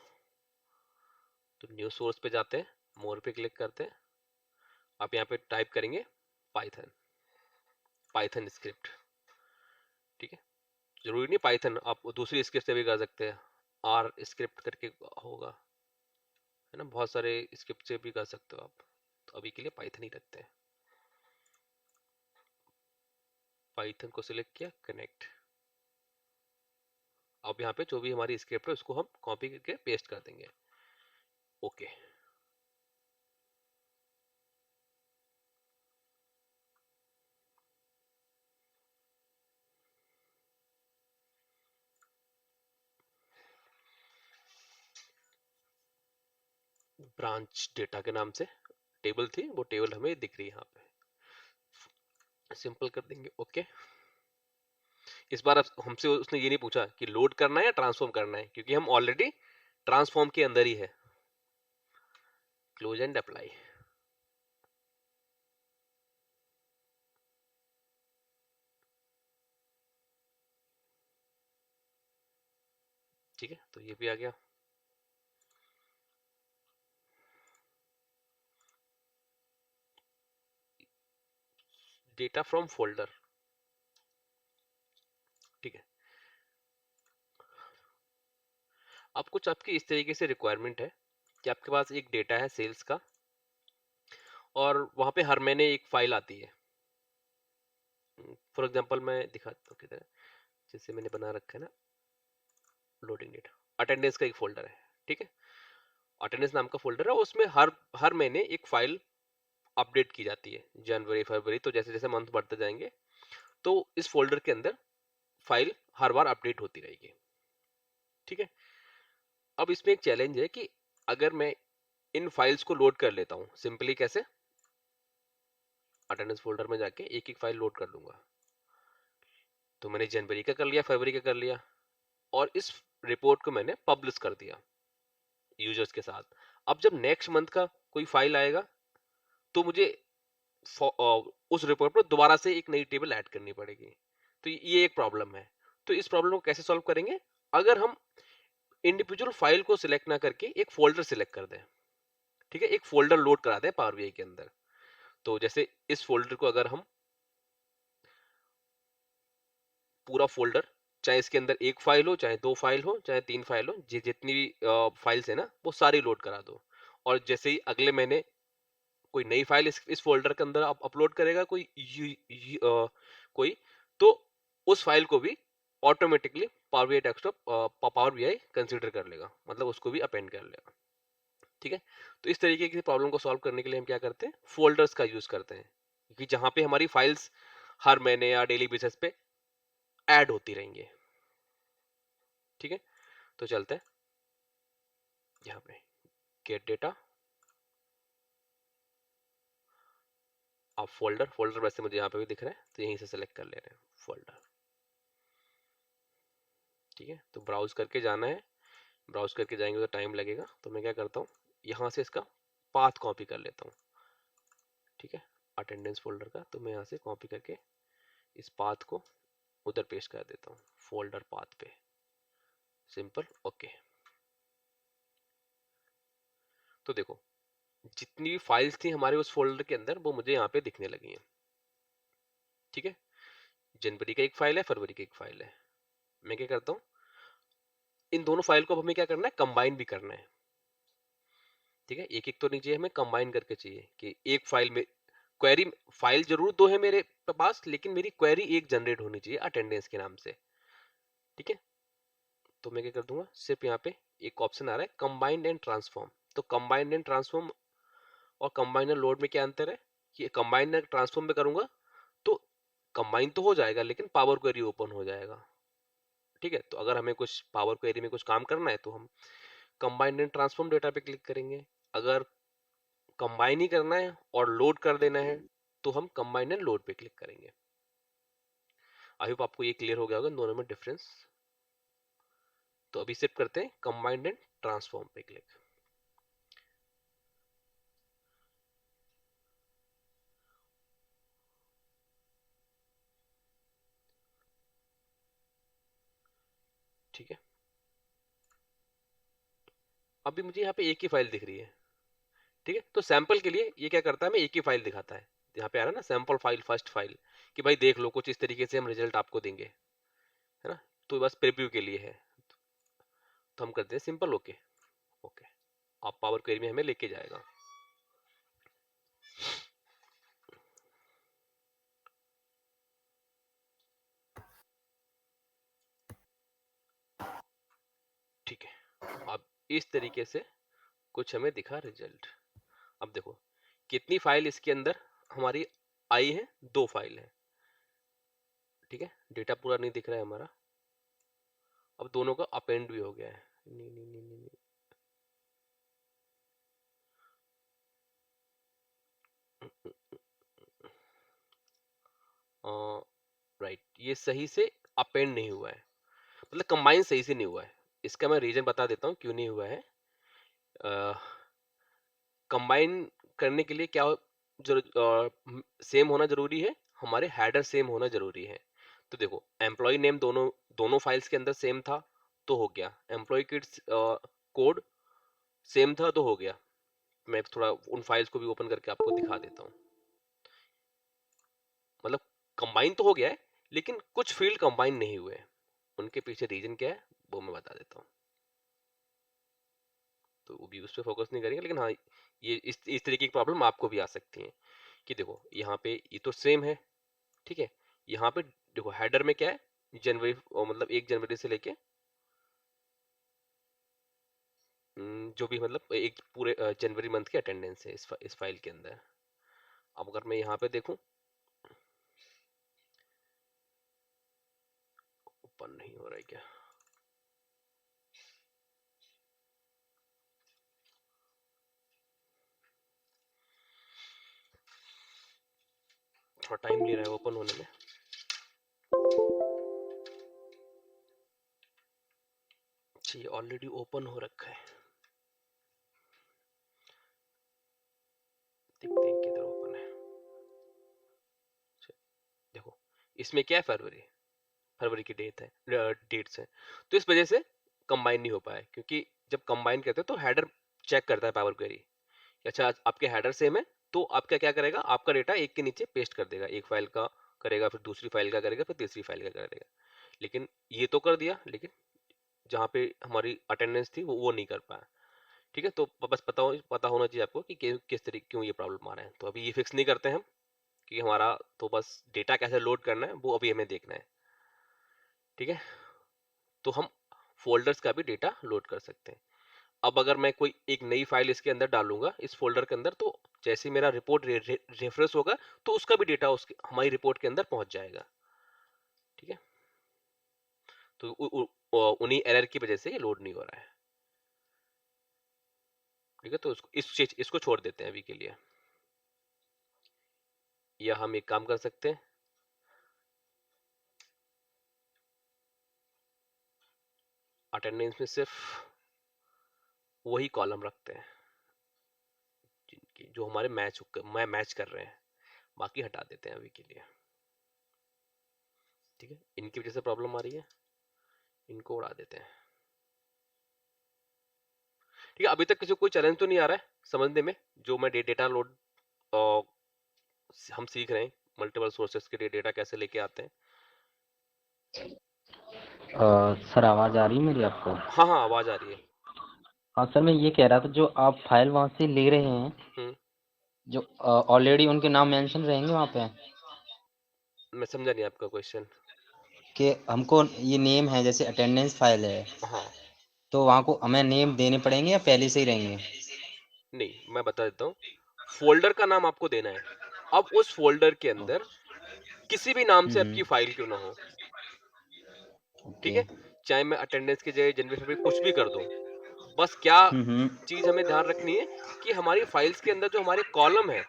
तो न्यू सोर्स पे जाते हैं, मोर पे क्लिक करते हैं। आप यहाँ पे टाइप करेंगे पाइथन, पाइथन स्क्रिप्ट। ठीक है, जरूरी नहीं पाइथन, आप दूसरी स्क्रिप्ट से भी कर सकते हैं, आर स्क्रिप्ट करके होगा, है ना, बहुत सारे स्क्रिप्ट से भी कर सकते हो आप। तो अभी के लिए पाइथन ही रखते हैं। पाइथन को सिलेक्ट किया, कनेक्ट। अब यहाँ पे जो भी हमारी स्क्रिप्ट है उसको हम कॉपी करके पेस्ट कर देंगे। ओके, ब्रांच डेटा के नाम से टेबल थी, वो टेबल हमें दिख रही है यहाँ पे। सिंपल कर देंगे। ओके, इस बार अब हमसे उसने ये नहीं पूछा कि लोड करना है या ट्रांसफॉर्म करना है, क्योंकि हम ऑलरेडी ट्रांसफॉर्म के अंदर ही है। Close and apply. ठीक है, तो ये भी आ गया। डेटा फ्रॉम फोल्डर, ठीक है। अब कुछ आपकी इस तरीके से रिक्वायरमेंट है कि आपके पास एक डेटा है सेल्स का, और वहां पे हर महीने एक फाइल आती है। फॉर एग्जांपल मैं दिखाता हूँ किधर है, जैसे मैंने बना रखा है ना, लोडिंग डेटा, अटेंडेंस का एक फोल्डर है, ठीक है। अटेंडेंस नाम का फोल्डर है, उसमें हर हर महीने एक फाइल अपडेट की जाती है, जनवरी फरवरी, तो जैसे जैसे मंथ बढ़ते जाएंगे तो इस फोल्डर के अंदर फाइल हर बार अपडेट होती रहेगी, ठीक है। अब इसमें एक चैलेंज है कि अगर मैं इन फाइल्स को लोड कर लेता हूं, सिंपली कैसे, अटेंडेंस फोल्डर में जाके एक एक फाइल लोड कर लूंगा। तो मैंने जनवरी का कर लिया, फरवरी का कर लिया, और इस रिपोर्ट को मैंने पब्लिश कर दिया यूजर्स के साथ। अब जब नेक्स्ट मंथ का कोई फाइल आएगा तो मुझे उस रिपोर्ट में दोबारा से एक नई टेबल ऐड करनी पड़ेगी। तो ये एक प्रॉब्लम है। तो इस प्रॉब्लम को कैसे सॉल्व करेंगे, अगर हम इंडिविजुअल फाइल को सिलेक्ट ना करके एक फोल्डर सिलेक्ट कर दें, ठीक है, एक फोल्डर लोड करा दें पावर बीआई के अंदर। तो जैसे इस फोल्डर को अगर हम पूरा फोल्डर, चाहे इसके अंदर एक फाइल हो, चाहे दो फाइल हो, चाहे तीन फाइल हो, जितनी भी फाइल्स है ना वो सारी लोड करा दो। और जैसे ही अगले महीने कोई नई फाइल इस फोल्डर के अंदर अपलोड करेगा कोई, तो उस फाइल को भी automatically power BI desktop power BI consider कर लेगा, मतलब उसको भी अपेंड कर लेगा, ठीक है। तो इस तरीके की प्रॉब्लम को सॉल्व करने के लिए हम क्या करते हैं, फोल्डर्स का यूज करते हैं, कि जहां पे हमारी फाइल्स हर महीने या डेली बेसिस पे ऐड होती रहेंगी, ठीक है। तो चलते हैं यहाँ पे गेट डेटा। अब फोल्डर फोल्डर वैसे मुझे यहाँ पे भी दिख रहा है, तो यहीं से सेलेक्ट कर ले रहे हैं फोल्डर, ठीक है। तो ब्राउज करके जाना है, ब्राउज करके जाएंगे तो टाइम लगेगा, तो मैं क्या करता हूँ, यहाँ से इसका पाथ कॉपी कर लेता हूँ, ठीक है, अटेंडेंस फोल्डर का। तो मैं यहाँ से कॉपी करके इस पाथ को उधर पेस्ट कर देता हूँ, फोल्डर पाथ पे, सिंपल। ओके, तो देखो जितनी भी फाइल्स थी हमारे उस फोल्डर के अंदर वो मुझे यहाँ पे दिखने लगी हैं, ठीक है। जनवरी का एक फाइल है, फरवरी की एक फाइल है। मैं क्या करता हूँ, इन दोनों फाइल को अब हमें क्या करना है, कंबाइन भी करना है, ठीक है। एक एक तो नहीं चाहिए, हमें कंबाइन करके चाहिए कि एक फाइल में क्वेरी, फाइल जरूर दो है मेरे पास, लेकिन मेरी क्वेरी एक जनरेट होनी चाहिए अटेंडेंस के नाम से, ठीक है। तो मैं क्या कर दूंगा, सिर्फ यहाँ पे एक ऑप्शन आ रहा है कंबाइंड एंड ट्रांसफॉर्म। तो कंबाइंड एंड ट्रांसफॉर्म और कंबाइन एंड लोड में क्या अंतर है, कि कंबाइन एंड ट्रांसफॉर्म में करूंगा तो कंबाइन तो हो जाएगा लेकिन पावर क्वेरी ओपन हो जाएगा, ठीक है। तो अगर हमें कुछ पावर क्वेरी में कुछ काम करना है तो हम कंबाइंड एंड ट्रांसफॉर्म डेटा पे क्लिक करेंगे। अगर कंबाइन ही करना है और लोड कर देना है तो हम कंबाइन एंड लोड पे क्लिक करेंगे। आई होप आपको ये क्लियर हो गया होगा दोनों में डिफरेंस। तो अभी सिर्फ करते हैं कंबाइंड एंड ट्रांसफॉर्म पे क्लिक। ठीक है, अभी मुझे यहाँ पे एक ही फाइल दिख रही है, ठीक है। तो सैंपल के लिए ये क्या करता है, हमें एक ही फाइल दिखाता है, यहाँ पे आ रहा है ना सैंपल फाइल, फर्स्ट फाइल, कि भाई देख लो कुछ इस तरीके से हम रिजल्ट आपको देंगे, है ना। तो बस प्रीव्यू के लिए है, तो हम करते हैं सिंपल ओके। ओके, आप पावर क्वेरी में हमें लेके जाएगा। इस तरीके से कुछ हमें दिखा रिजल्ट। अब देखो कितनी फाइल इसके अंदर हमारी आई है, 2 फाइल है, ठीक है, डेटा पूरा नहीं दिख रहा है हमारा। अब दोनों का अपेंड भी हो गया है। नहीं नहीं नहीं नहीं, नहीं। राइट, ये सही से अपेंड नहीं हुआ है, मतलब कंबाइन सही से नहीं हुआ है। इसका मैं रीजन बता देता हूँ क्यों नहीं हुआ है। कंबाइन करने के लिए क्या सेम होना जरूरी है, हमारे हेडर सेम होना जरूरी है। तो देखो एम्प्लॉय नेम दोनों दोनों फाइल्स के अंदर सेम था तो हो गया, एम्प्लॉय किट्स कोड सेम था तो हो गया। मैं थोड़ा उन फाइल्स को भी ओपन करके आपको दिखा देता हूँ। मतलब कंबाइन तो हो गया है लेकिन कुछ फील्ड कंबाइन नहीं हुए हैं। उनके पीछे रीजन क्या है वो मैं बता देता हूँ, तो वो भी उस पर फोकस नहीं करेंगे, लेकिन हाँ ये इस तरीके की प्रॉब्लम आपको भी आ सकती है कि देखो यहाँ पे ये तो सेम है, ठीक है, यहाँ पे देखो हेडर में क्या है, जनवरी मतलब 1 जनवरी से लेके जो भी मतलब एक पूरे जनवरी मंथ की अटेंडेंस है इस फाइल के अंदर। अब अगर मैं यहाँ पे देखूं, ओपन नहीं हो रहा है क्या, थोड़ा टाइम ले रहा है ओपन होने में। अच्छा ये ऑलरेडी ओपन हो रखा है, देखते हैं किधर ओपन है। अच्छा, देखो इसमें क्या है, फरवरी की डेट्स है, तो इस वजह से कंबाइन नहीं हो पाया, क्योंकि जब कंबाइन करते हैं तो हेडर चेक करता है पावर क्वेरी। अच्छा आपके हेडर सेम है तो आपका क्या करेगा, आपका डेटा एक के नीचे पेस्ट कर देगा, एक फाइल का करेगा, फिर दूसरी फाइल का करेगा, फिर तीसरी फाइल का करेगा। लेकिन ये तो कर दिया, लेकिन जहाँ पे हमारी अटेंडेंस थी वो नहीं कर पाया। ठीक है, तो बस पता होना चाहिए आपको कि किस तरीके क्यों ये प्रॉब्लम आ रहा है। तो अभी ये फिक्स नहीं करते हैं हम, कि हमारा तो बस डेटा कैसे लोड करना है वो अभी हमें देखना है। ठीक है, तो हम फोल्डर्स का भी डेटा लोड कर सकते हैं। अब अगर मैं कोई एक नई फाइल इसके अंदर डालूंगा इस फोल्डर के अंदर, तो जैसे मेरा रिपोर्ट रेफरेंस होगा तो उसका भी डेटा उसके हमारी रिपोर्ट के अंदर पहुंच जाएगा। ठीक है, तो उन्हीं एरर की वजह से ये लोड नहीं हो रहा है। ठीक है, तो इसको छोड़ देते हैं अभी के लिए, या हम एक काम कर सकते हैं, अटेंडेंस में सिर्फ वही कॉलम रखते हैं जिनकी जो हमारे मैच कर रहे हैं, बाकी हटा देते हैं अभी के लिए। ठीक है, इनकी वजह से प्रॉब्लम आ रही है, इनको उड़ा देते हैं। ठीक है, अभी तक किसी को कोई चैलेंज तो नहीं आ रहा है समझने में, जो मैं डेटा लोड हम सीख रहे हैं, मल्टीपल सोर्सेस के लिए डेटा कैसे लेके आते हैं। सर आवाज़ आ रही है मेरी आपको? हाँ हाँ आवाज आ रही है। हाँ सर, मैं ये कह रहा था जो आप फाइल वहाँ से ले रहे हैं, हम्म, जो ऑलरेडी उनके नाम मेंशन रहेंगे वहाँ पे, मैं समझा नहीं आपका क्वेश्चन। कि हमको ये नेम है, जैसे अटेंडेंस फाइल है, हाँ, तो वहाँ को हमें नेम देने पड़ेंगे या पहले से ही रहेंगे? नहीं मैं बता देता हूँ, फोल्डर का नाम आपको देना है। अब उस फोल्डर के अंदर किसी भी नाम से आपकी फाइल क्यों ना हो, ठीक ओके। है, चाहे मैं अटेंडेंस की जगह जनवरी फरवरी कुछ भी कर दूं, बस क्या हम्म। चीज हमें ध्यान रखनी है कि हमारी फाइल्स के अंदर जो हमारे कॉलम है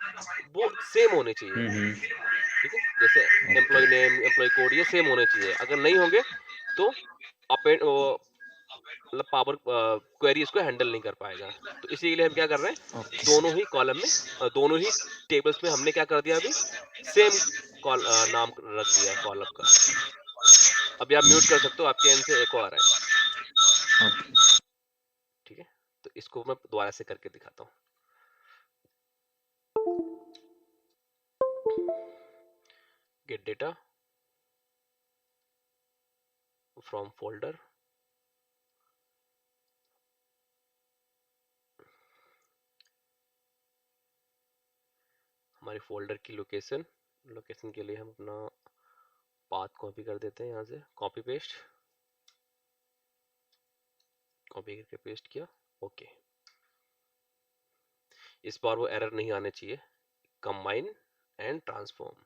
वो सेम होने चाहिए। हम्म। ठीक है, जैसे okay. Employee name employee code ये सेम होने चाहिए, अगर नहीं होंगे तो अपेंड मतलब पावर क्वेरी इसको हैंडल नहीं कर पाएगा। तो इसी के लिए हम क्या कर रहे हैं, ओके। दोनों ही कॉलम में दोनों ही टेबल्स में हमने क्या कर दिया, अभी सेम नाम रख दिया है कॉलम का। अभी आप म्यूट कर सकते हो, आपके एंड से एको आ रहा है। ओके। ठीक है, तो इसको मैं दोबारा से करके दिखाता हूँ। गेट डेटा फ्रॉम फोल्डर, हमारे फोल्डर की लोकेशन के लिए हम अपना पाथ कॉपी कर देते हैं, यहाँ से कॉपी करके पेस्ट किया। ओके, इस बार वो एरर नहीं आने चाहिए। Combine and transform.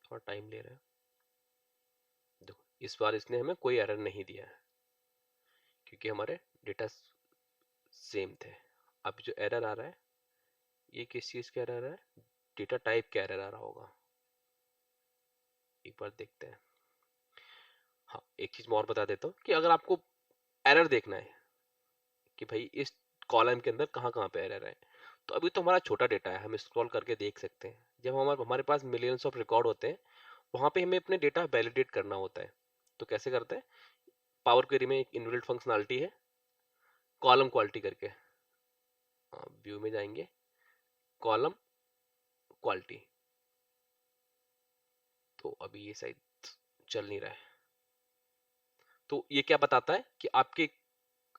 थोड़ा टाइम ले रहा है। देखो इस बार इसने हमें कोई एरर नहीं दिया है क्योंकि हमारे डेटा सेम थे। अब जो एरर आ रहा है ये किस चीज का एरर है? डेटा टाइप का एरर आ रहा होगा। एक बार देखते हैं। हाँ, एक चीज मैं और बता देता हूँ कि अगर आपको एरर देखना है कि भाई इस कॉलम के अंदर कहाँ कहाँ पे एरर है, तो अभी तो हमारा छोटा डेटा है, हम स्क्रॉल करके देख सकते हैं। जब हमारे पास मिलियंस ऑफ रिकॉर्ड होते हैं, वहां पे हमें अपने डेटा वैलिडेट करना होता है। तो कैसे करते हैं? पावर क्वेरी में एक इनबिल्ट फंक्शनलिटी है कॉलम क्वालिटी करके। व्यू में जाएंगे, कॉलम क्वालिटी। तो अभी ये शायद चल नहीं रहा है। तो ये क्या बताता है कि आपके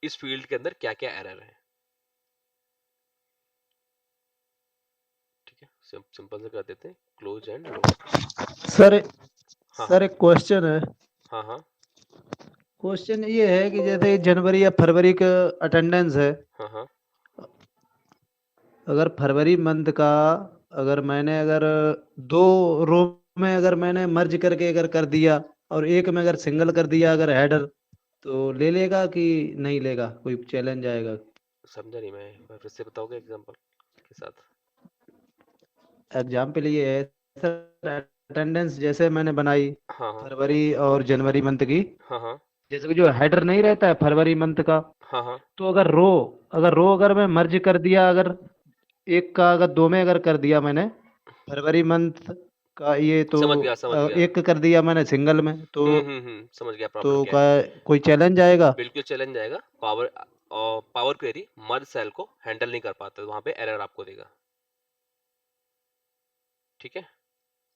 इस फील्ड के अंदर क्या क्या एरर है। ठीक है, सिंपल से कर देते हैं, क्लोज एंड लोड। सर हाँ सर हाँ एक क्वेश्चन है। हाँ हाँ क्वेश्चन ये है कि जैसे जनवरी या फरवरी का अटेंडेंस है, हाँ हाँ अगर फरवरी मंथ का अगर मैंने अगर 2 रो में अगर मैंने मर्ज करके अगर कर दिया और एक में अगर सिंगल कर दिया अगर हेडर, तो ले लेगा कि नहीं लेगा? कोई चैलेंज आएगा? समझा नहीं मैं फिर से बताओगे एग्जांपल के साथ? एग्जाम्पल ये है सर, अटेंडेंस जैसे मैंने बनाई हाँ हाँ फरवरी और जनवरी मंथ की, हाँ हाँ जैसे कि जो हेडर नहीं रहता है फरवरी मंथ का, हाँ हाँ तो अगर मैं मर्ज कर दिया, अगर एक का अगर 2 में अगर कर दिया मैंने फरवरी मंथ का ये, तो समझ गया। एक कर दिया मैंने सिंगल में, समझ गया तो प्रॉब्लम क्या का है। कोई चैलेंज आएगा? बिल्कुल चैलेंज आएगा। पावर क्वेरी मर्ज सेल को हैंडल नहीं कर पाता, तो वहां पे एरर आपको देगा। ठीक है,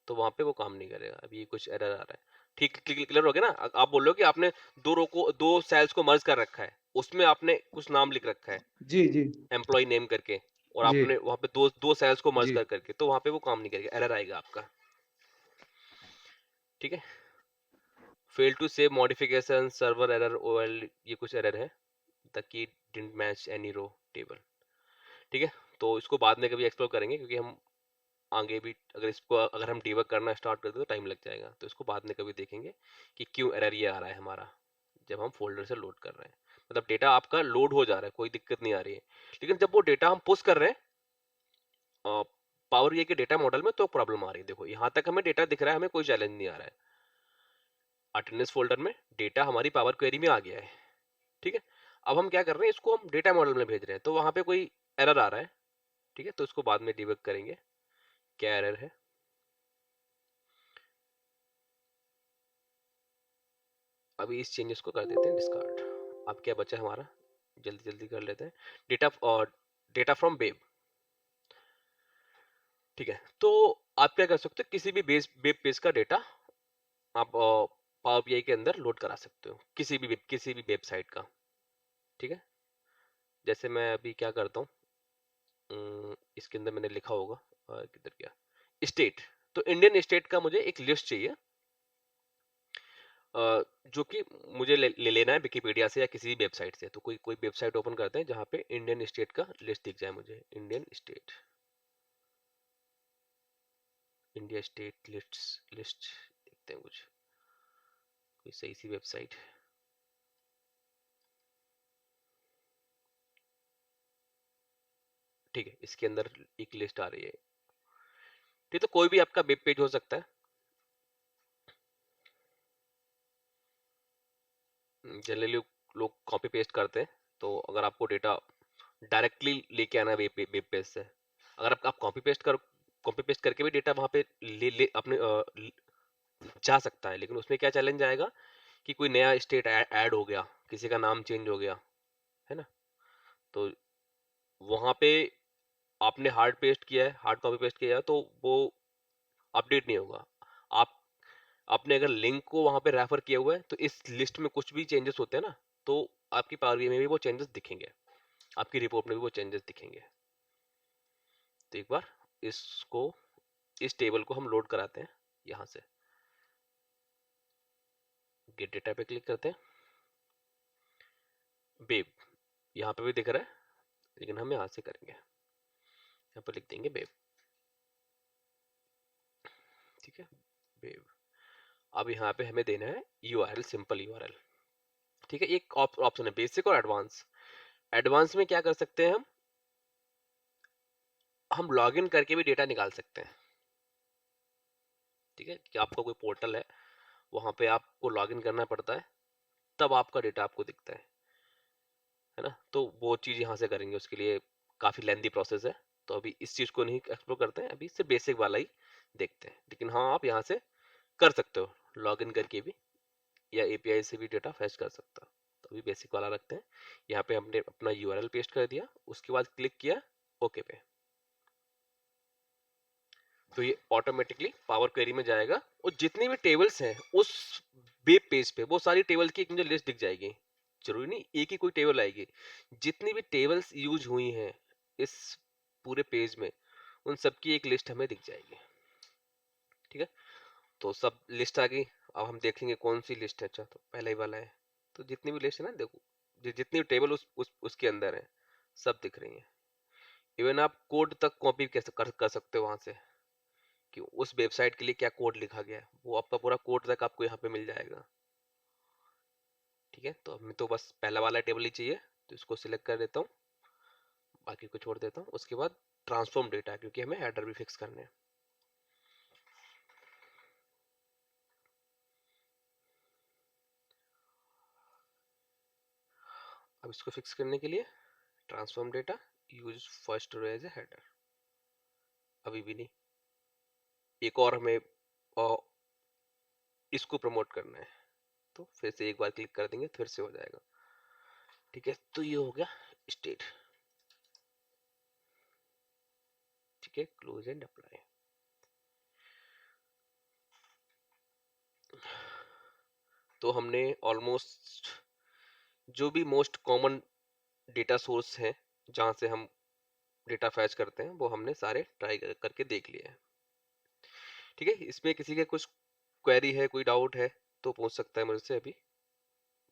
तो वहां पे वो काम नहीं करेगा। अभी ये कुछ एरर आ रहा है। ठीक, क्लियर हो गया ना? आप बोल रहे हो कि आपने दो सेल्स को मर्ज कर रखा है, उसमें आपने कुछ नाम लिख रखा है जी जी एम्प्लॉय नेम करके, और जी आपने वहां पे दो सेल्स को मर्ज जी। करके, तो वहां पे वो काम नहीं करेगा, एरर आएगा आपका। ठीक है, fail to save modification, server error, ओएल, ये कुछ एरर है। The key didn't match any row table. ठीक है, तो इसको बाद में कभी एक्सप्लोर करेंगे, क्योंकि हम आगे भी अगर हम डिबग करना स्टार्ट करते तो टाइम लग जाएगा। तो इसको बाद में कभी देखेंगे कि क्यों एरर ये आ रहा है हमारा जब हम फोल्डर से लोड कर रहे हैं। मतलब डेटा आपका लोड हो जा रहा है, कोई दिक्कत नहीं आ रही है, लेकिन जब वो डेटा हम पुश कर रहे हैं पावर ये के डेटा मॉडल में, तो प्रॉब्लम आ रही है। देखो यहाँ तक हमें डेटा दिख रहा है, हमें कोई चैलेंज नहीं आ रहा है। अटेंडेंस फोल्डर में डेटा हमारी पावर क्वेरी में आ गया है। ठीक है, अब हम क्या कर रहे हैं, इसको हम डेटा मॉडल में भेज रहे हैं, तो वहां पे कोई एरर आ रहा है। ठीक है, तो इसको बाद में डिबग करेंगे क्या एरर है। अभी इस चेंजेस को कर देते हैं डिस्कार्ड। अब क्या बचा हमारा, जल्दी जल्दी कर लेते हैं। डेटा और डेटा फ्रॉम वेब। ठीक है, तो आप क्या कर सकते हो, किसी भी वेब पेज का डेटा आप पावर बीआई के अंदर लोड करा सकते हो, किसी भी वेबसाइट का। ठीक है, जैसे मैं अभी क्या करता हूँ, इसके अंदर मैंने लिखा होगा किधर गया, स्टेट। तो इंडियन स्टेट का मुझे एक लिस्ट चाहिए, जो कि मुझे ले लेना है विकिपीडिया से या किसी भी वेबसाइट से। तो कोई कोई वेबसाइट ओपन करते हैं जहाँ पे इंडियन स्टेट का लिस्ट दिख जाए मुझे। Indian state, India state list देखते हैं कुछ, कोई सही सी वेबसाइट। ठीक है, इसके अंदर एक लिस्ट आ रही है। ठीक, तो कोई भी आपका वेब पेज हो सकता है। जनरली लोग कॉपी पेस्ट करते हैं, तो अगर आपको डेटा डायरेक्टली लेके आना है वेब पेज से, अगर आप कॉपी पेस्ट करके भी डेटा वहां पे ले अपने जा सकता है, लेकिन उसमें क्या चैलेंज आएगा कि कोई नया स्टेट ऐड हो गया, किसी का नाम चेंज हो गया, है ना? तो वहां पे आपने हार्ड कॉपी पेस्ट किया है, तो वो अपडेट नहीं होगा। आप आपने अगर लिंक को वहां पे रेफर किया हुआ है तो इस लिस्ट में कुछ भी चेंजेस होते हैं ना, तो आपकी पावर BI में भी वो चेंजेस दिखेंगे, आपकी रिपोर्ट में भी वो चेंजेस दिखेंगे। तो एक बार इसको, इस टेबल को हम लोड कराते हैं यहाँ से, गेट डेटा पे क्लिक करते हैं, बेब यहाँ पे भी दिख रहा है, लेकिन हम यहाँ से करेंगे, यहाँ पर लिख देंगे बेब। ठीक है, बेब। अब यहाँ पे हमें देना है URL, सिंपल URL। ठीक है, एक ऑप्शन है बेसिक और एडवांस। एडवांस में क्या कर सकते हैं हम लॉगिन करके भी डेटा निकाल सकते हैं। ठीक है, कि आपका कोई पोर्टल है, वहां पे आपको लॉगिन करना पड़ता है, तब आपका डेटा आपको दिखता है ना। तो वो चीज यहाँ से करेंगे, उसके लिए काफी लेंदी प्रोसेस है, तो अभी इस चीज को नहीं एक्सप्लोर करते हैं, अभी सिर्फ बेसिक वाला ही देखते हैं। लेकिन हाँ, आप यहाँ से कर सकते हो लॉगिन करके भी, या API से भी डेटा फैच कर सकते हो। तो अभी बेसिक वाला रखते हैं। यहाँ पे हमने अपना URL पेस्ट कर दिया, उसके बाद क्लिक किया ओके पे, तो ये ऑटोमेटिकली पावर क्वेरी में जाएगा, और जितनी भी टेबल्स हैं उस वेब पेज पे, वो सारी टेबल की एक मुझे लिस्ट दिख जाएगी। जरूरी नहीं एक ही कोई टेबल आएगी, जितनी भी टेबल्स यूज हुई हैं इस पूरे पेज में, उन सब की एक लिस्ट हमें दिख जाएगी। ठीक है, तो सब लिस्ट आ गई। अब हम देखेंगे कौन सी लिस्ट है। अच्छा, तो पहला ही वाला है, तो जितनी भी लिस्ट है ना, देखो जितनी टेबल उसके अंदर है, सब दिख रही है। इवन आप कोड तक कॉपी कैसे कर सकते हो वहां से, कि उस वेबसाइट के लिए क्या कोड लिखा गया है, वो आपका पूरा कोड तक आपको यहाँ पे मिल जाएगा। ठीक है, तो हमें तो बस पहला वाला टेबल ही चाहिए, तो इसको सिलेक्ट कर देता हूँ, बाकी को छोड़ देता हूँ। उसके बाद ट्रांसफॉर्म डेटा, क्योंकि हमें हेडर भी फिक्स करने हैं। अब इसको फिक्स करने के लिए transform data, use first row as a header, अभी भी नहीं। एक और हमें इसको प्रमोट करना है, तो फिर से एक बार क्लिक कर देंगे, फिर से हो जाएगा। ठीक है, तो ये हो गया स्टेट। ठीक है, क्लोज एंड अप्लाई। तो हमने ऑलमोस्ट जो भी मोस्ट कॉमन डेटा सोर्स हैं जहां से हम डेटा फैच करते हैं, वो हमने सारे ट्राई करके देख लिए हैं। ठीक है, इसमें किसी के कुछ क्वेरी है, कोई डाउट है, तो पूछ सकता है मुझसे अभी,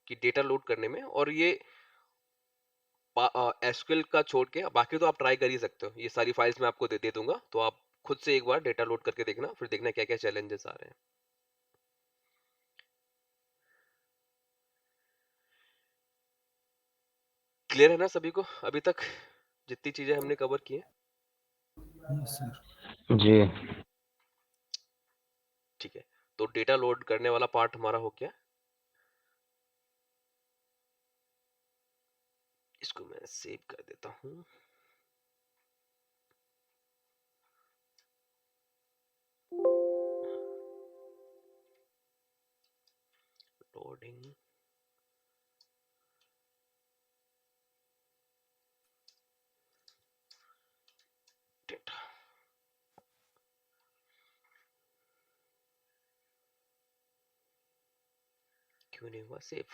कि डेटा लोड करने में। और ये SQL का छोड़ के बाकी तो आप ट्राई कर ही सकते हो, ये सारी फाइल्स मैं आपको दे दूंगा, तो आप खुद से एक बार डेटा लोड करके देखना, फिर देखना क्या क्या चैलेंजेस आ रहे हैं। क्लियर है ना सभी को अभी तक, जितनी चीजें हमने कवर की हैं? जी। ठीक है, तो डेटा लोड करने वाला पार्ट हमारा हो गया। इसको मैं सेव कर देता हूँ। लोडिंग डेटा, क्यों नहीं हुआ सेव?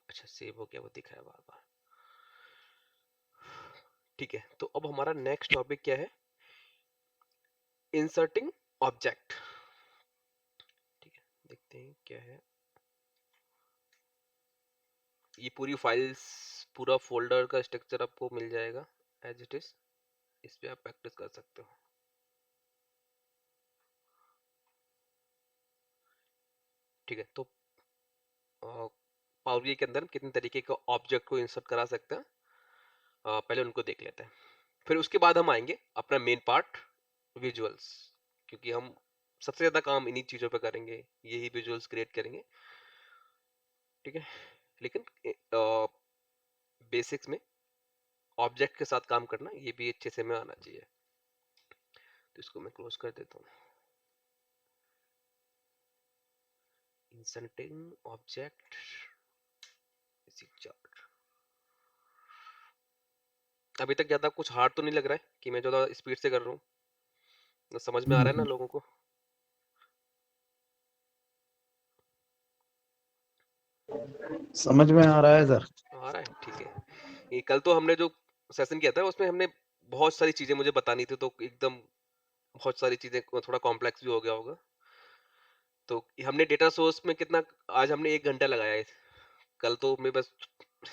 अच्छा, सेव हो गया, वो दिख रहा है बार बार। ठीक है, तो अब हमारा नेक्स्ट टॉपिक क्या है? Inserting object. ठीक है, देखते हैं क्या है। ये पूरी फाइल्स, पूरा फोल्डर का स्ट्रक्चर आपको मिल जाएगा एज इट इज, इस पे आप प्रैक्टिस कर सकते हो। ठीक है, तो पावर BI के अंदर हम कितने तरीके के ऑब्जेक्ट को इंसर्ट करा सकते हैं, पहले उनको देख लेते हैं। फिर उसके बाद हम आएंगे अपना मेन पार्ट, विजुअल्स, क्योंकि हम सबसे ज्यादा काम इन्हीं चीजों पे करेंगे, यही विजुअल्स क्रिएट करेंगे। ठीक है, लेकिन बेसिक्स में ऑब्जेक्ट के साथ काम करना ये भी अच्छे से में आना चाहिए। तो इसको मैं क्लोज कर देता हूँ। Inserting object, basic chart. अभी तक ज्यादा कुछ हार्ड तो नहीं लग रहा है कि मैं ज्यादा स्पीड से कर रहा हूँ? तो समझ में आ रहा है ना लोगों को? समझ में आ रहा है सर। आ रहा है, ठीक है। ये कल तो हमने जो सेशन किया था उसमें हमने बहुत सारी चीजें मुझे बतानी थी, तो एकदम बहुत सारी चीजें थोड़ा कॉम्प्लेक्स भी हो गया होगा। तो हमने डेटा सोर्स में कितना, आज हमने 1 घंटा लगाया है। कल तो मैं बस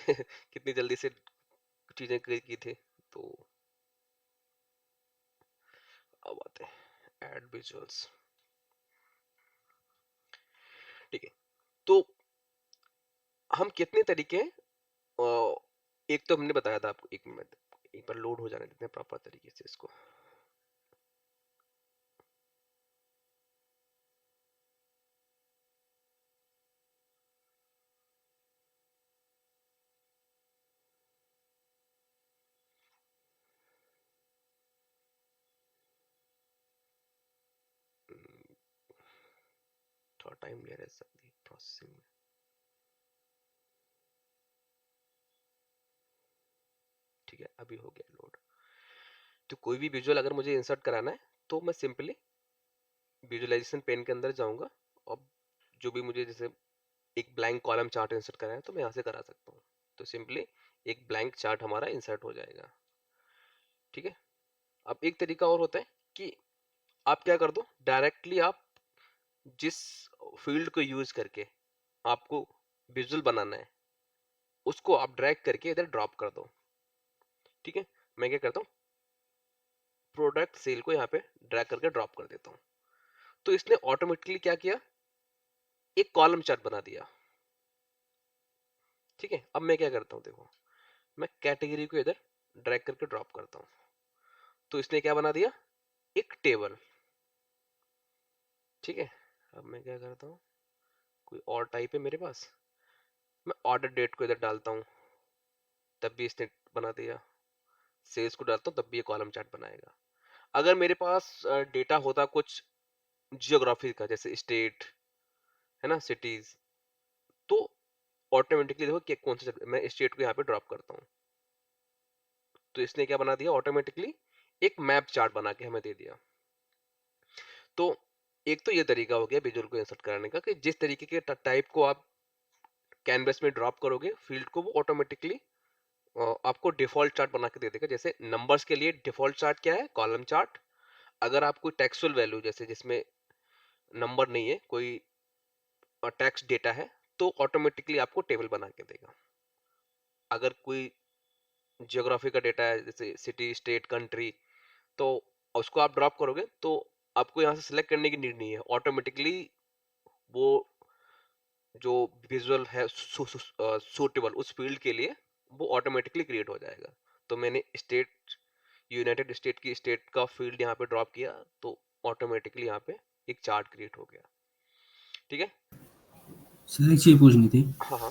कितनी जल्दी से चीजें की थी। तो अब आते हैं ऐड विजुअल्स। ठीक है, तो हम कितने तरीके एक तो हमने बताया था आपको, एक मिनट एक बार लोड हो जाने देते हैं प्रॉपर तरीके से इसको। थोड़ा टाइम ले रहा है सब प्रोसेसिंग में। ठीक है, अभी हो गया लोड। तो कोई भी विजुअल अगर मुझे इंसर्ट कराना है तो मैं सिंपली विजुअलाइजेशन पेन के अंदर जाऊंगा, और जो भी मुझे जैसे एक ब्लैंक कॉलम चार्ट इंसर्ट कराना है तो मैं यहाँ से करा सकता हूँ। तो सिंपली एक ब्लैंक चार्ट हमारा इंसर्ट हो जाएगा। ठीक है, अब एक तरीका और होता है कि आप क्या कर दो, डायरेक्टली आप जिस फील्ड को यूज करके आपको विजुअल बनाना है उसको आप ड्रैग करके इधर ड्रॉप कर दो। ठीक है, मैं क्या करता हूँ, प्रोडक्ट सेल को यहाँ पे ड्रैग करके ड्रॉप कर देता हूँ। तो इसने ऑटोमेटिकली क्या किया, एक कॉलम चार्ट बना दिया। ठीक है, अब मैं क्या करता हूँ, देखो मैं कैटेगरी को इधर ड्रैग करके ड्रॉप करता हूँ, तो इसने क्या बना दिया, एक टेबल। ठीक है, अब मैं क्या करता हूँ, कोई और टाइप है मेरे पास, मैं ऑर्डर डेट को इधर डालता हूँ, तब भी इसने बना दिया। सेल्स को डालता हूँ तब भी ये कॉलम चार्ट बनाएगा। अगर मेरे पास डेटा होता कुछ जियोग्राफी का, जैसे स्टेट है ना, सिटीज, तो ऑटोमेटिकली देखो कि कौन सा, मैं स्टेट को यहाँ पे ड्रॉप करता हूँ तो इसने क्या बना दिया, ऑटोमेटिकली एक मैप चार्ट बना के हमें दे दिया। तो एक तो ये तरीका हो गया विजुअल को इंसर्ट कराने का, कि जिस तरीके के टाइप को आप कैनवस में ड्रॉप करोगे फील्ड को, वो ऑटोमेटिकली आपको डिफॉल्ट चार्ट बना के दे देगा। जैसे नंबर्स के लिए डिफॉल्ट चार्ट क्या है, कॉलम चार्ट। अगर आप कोई टेक्सुअल वैल्यू, जैसे जिसमें नंबर नहीं है, कोई टेक्स्ट डेटा है, तो ऑटोमेटिकली आपको टेबल बना के देगा। अगर कोई जियोग्राफी का डेटा है, जैसे सिटी, स्टेट, कंट्री, तो उसको आप ड्रॉप करोगे तो आपको यहाँ से सिलेक्ट करने की नीड नहीं है, ऑटोमेटिकली वो जो विजुअल है सूटेबल उस फील्ड के लिए, वो ऑटोमेटिकली क्रिएट हो जाएगा। तो मैंने स्टेट, यूनाइटेड स्टेट की स्टेट का फील्ड यहाँ पे ड्रॉप किया, तो ऑटोमेटिकली यहाँ पे एक चार्ट क्रिएट हो गया। ठीक है, सर एक चीज़ पूछनी थी। हाँ हाँ।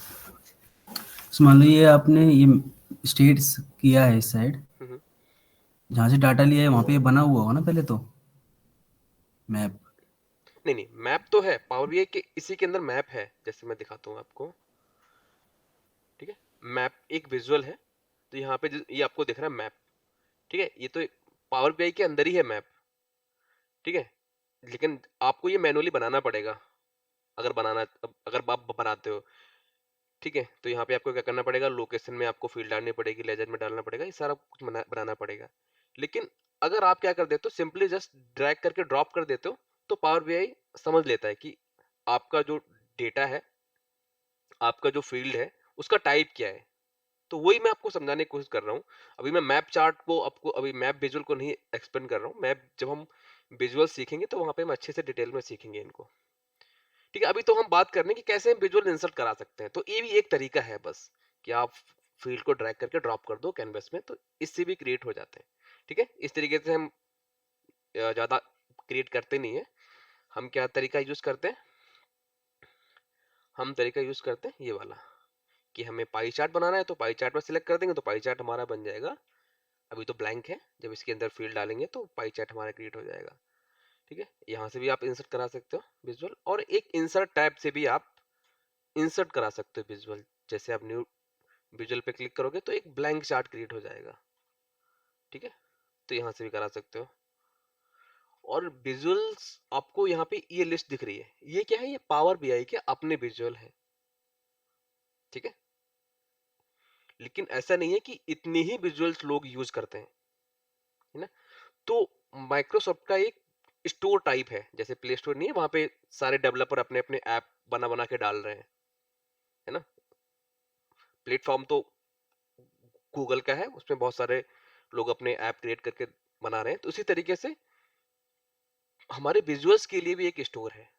तो मान लो ये आपने ये स्टेट्स किया है इस साइड, हम्म। जहाँ से डाटा लिया है वहाँ पे ये बना हुआ होगा ना पहले तो मैप। नहीं नहीं, मैप तो है पावर बीआई के, इसी के अंदर मैप है, जैसे मैं दिखाता हूँ आपको। ठीक है, मैप एक विजुअल है, तो यहाँ पे ये आपको दिख रहा है मैप। ठीक है, ये तो पावर बीआई के अंदर ही है मैप। ठीक है, लेकिन आपको ये मैनुअली बनाना पड़ेगा, अगर बनाना, अगर आप बनाते हो। ठीक है, तो यहाँ पे आपको क्या करना पड़ेगा, लोकेशन में आपको फील्ड डालनी पड़ेगी, लेजर में डालना पड़ेगा, ये सारा कुछ बनाना पड़ेगा। लेकिन अगर आप क्या कर देते हो, सिंपली जस्ट ड्रैग करके ड्रॉप कर देते हो, तो पावर बीआई समझ लेता है कि आपका जो डेटा है, आपका जो फील्ड है, उसका टाइप क्या है। तो वही मैं आपको समझाने की कोशिश कर रहा हूँ। अभी मैं मैप चार्ट को आपको, अभी मैप विजुअल को नहीं एक्सप्लेन कर रहा हूँ। मैप जब हम विजुअल सीखेंगे तो वहां पे हम अच्छे से डिटेल में सीखेंगे इनको। ठीक है, अभी तो हम बात कर रहे हैं कि कैसे हम विजुअल इंसर्ट करा सकते हैं। तो ये भी एक तरीका है बस, कि आप फील्ड को ड्रैग करके ड्रॉप कर दो कैनवस में, तो इससे भी क्रिएट हो जाते हैं। ठीक है, इस तरीके से हम ज्यादा क्रिएट करते नहीं है। हम क्या तरीका यूज करते हैं, हम तरीका यूज करते हैं ये वाला, कि हमें पाई चार्ट बनाना है तो पाई चार्ट पर सिलेक्ट कर देंगे तो पाई चार्ट हमारा बन जाएगा। अभी तो ब्लैंक है, जब इसके अंदर फील्ड डालेंगे तो पाई चार्ट हमारा क्रिएट हो जाएगा। ठीक है, यहाँ से भी आप इंसर्ट करा सकते हो विजुअल, और एक इंसर्ट टैब से भी आप इंसर्ट करा सकते हो विजुअल। जैसे आप न्यू विजुअल पे क्लिक करोगे तो एक ब्लैंक चार्ट क्रिएट हो जाएगा। ठीक है, तो यहाँ से भी करा सकते हो। और विजुअल्स आपको यहाँ पे ये लिस्ट दिख रही है, ये क्या है, ये पावर बीआई के अपने विजुअल है, ठीक है। लेकिन ऐसा नहीं है कि इतनी ही विजुअल्स लोग यूज करते हैं, है ना। तो माइक्रोसॉफ्ट का एक स्टोर टाइप है, जैसे प्ले स्टोर नहीं है, वहां पे सारे डेवलपर अपने अपने ऐप बना बना के डाल रहे हैं, है ना। प्लेटफॉर्म तो गूगल का है, उसमें बहुत सारे लोग अपने ऐप क्रिएट करके बना रहे हैं, तो उसी तरीके से हमारे विजुअल्स के लिए भी एक स्टोर है,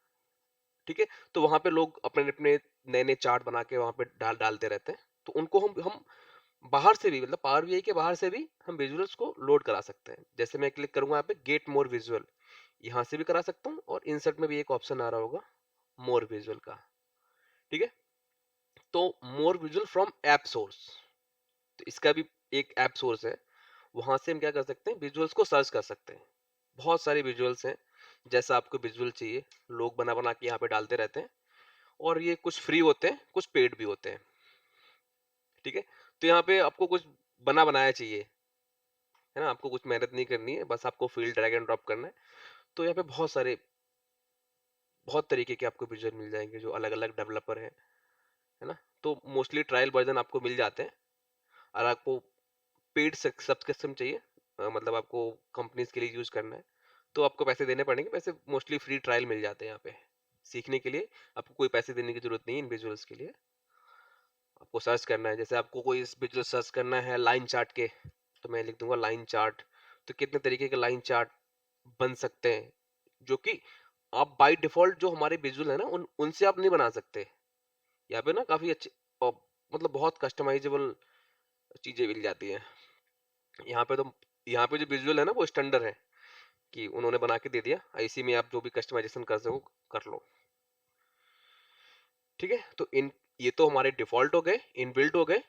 ठीक है। तो वहां पे लोग अपने अपने नए नए चार्ट बना के वहां पे डालते रहते हैं, तो उनको हम बाहर से भी, मतलब पावर बीआई के बाहर से भी हम विजुअल्स को लोड करा सकते हैं। जैसे मैं क्लिक करूंगा यहाँ पे गेट मोर विजुअल, यहाँ से भी करा सकता हूँ, और इंसर्ट में भी एक ऑप्शन आ रहा होगा मोर विजुअल का, ठीक है। तो मोर विजुअल फ्रॉम ऐप सोर्स, तो इसका भी एक ऐप सोर्स है, वहां से हम क्या कर सकते हैं, विजुअल्स को सर्च कर सकते हैं। बहुत सारे विजुअल्स हैं, जैसा आपको विजुअल चाहिए लोग बना बना के यहाँ पे डालते रहते हैं, और ये कुछ फ्री होते हैं, कुछ पेड भी होते हैं, ठीक है। तो यहाँ पे आपको कुछ बना बनाया चाहिए, है ना, आपको कुछ मेहनत नहीं करनी है, बस आपको फील्ड ड्रैग एंड ड्रॉप करना है। तो यहाँ पे बहुत तरीके के आपको विजुअल मिल जाएंगे, जो अलग अलग डेवलपर हैं, है ना। तो मोस्टली ट्रायल वर्जन आपको मिल जाते हैं, और आपको पेड सब्सक्रिप्शन चाहिए, मतलब आपको कंपनीज के लिए यूज करना है, तो आपको पैसे देने पड़ेंगे। वैसे मोस्टली फ्री ट्रायल मिल जाते हैं यहाँ पे, सीखने के लिए आपको कोई पैसे देने की जरूरत नहीं है इन विजुअल्स के लिए। आपको सर्च करना है, जैसे आपको कोई विजुअल सर्च करना है लाइन चार्ट के, तो मैं लिख दूंगा लाइन चार्ट। तो कितने तरीके के लाइन चार्ट बन सकते हैं, जो कि आप बाय डिफॉल्ट जो हमारे विजुअल है ना, उनसे आप नहीं बना सकते। यहाँ पे ना काफी अच्छे और मतलब बहुत कस्टमाइजेबल चीजें मिल जाती हैं यहाँ पे। तो यहाँ पे जो विजुअल है ना, वो स्टैंडर्ड है, कि उन्होंने बना के दे दिया, इसी में आप जो भी कस्टमाइजेशन कर सको कर लो, ठीक है। तो इन ये तो हमारे डिफॉल्ट हो गए, इनबिल्ट हो गए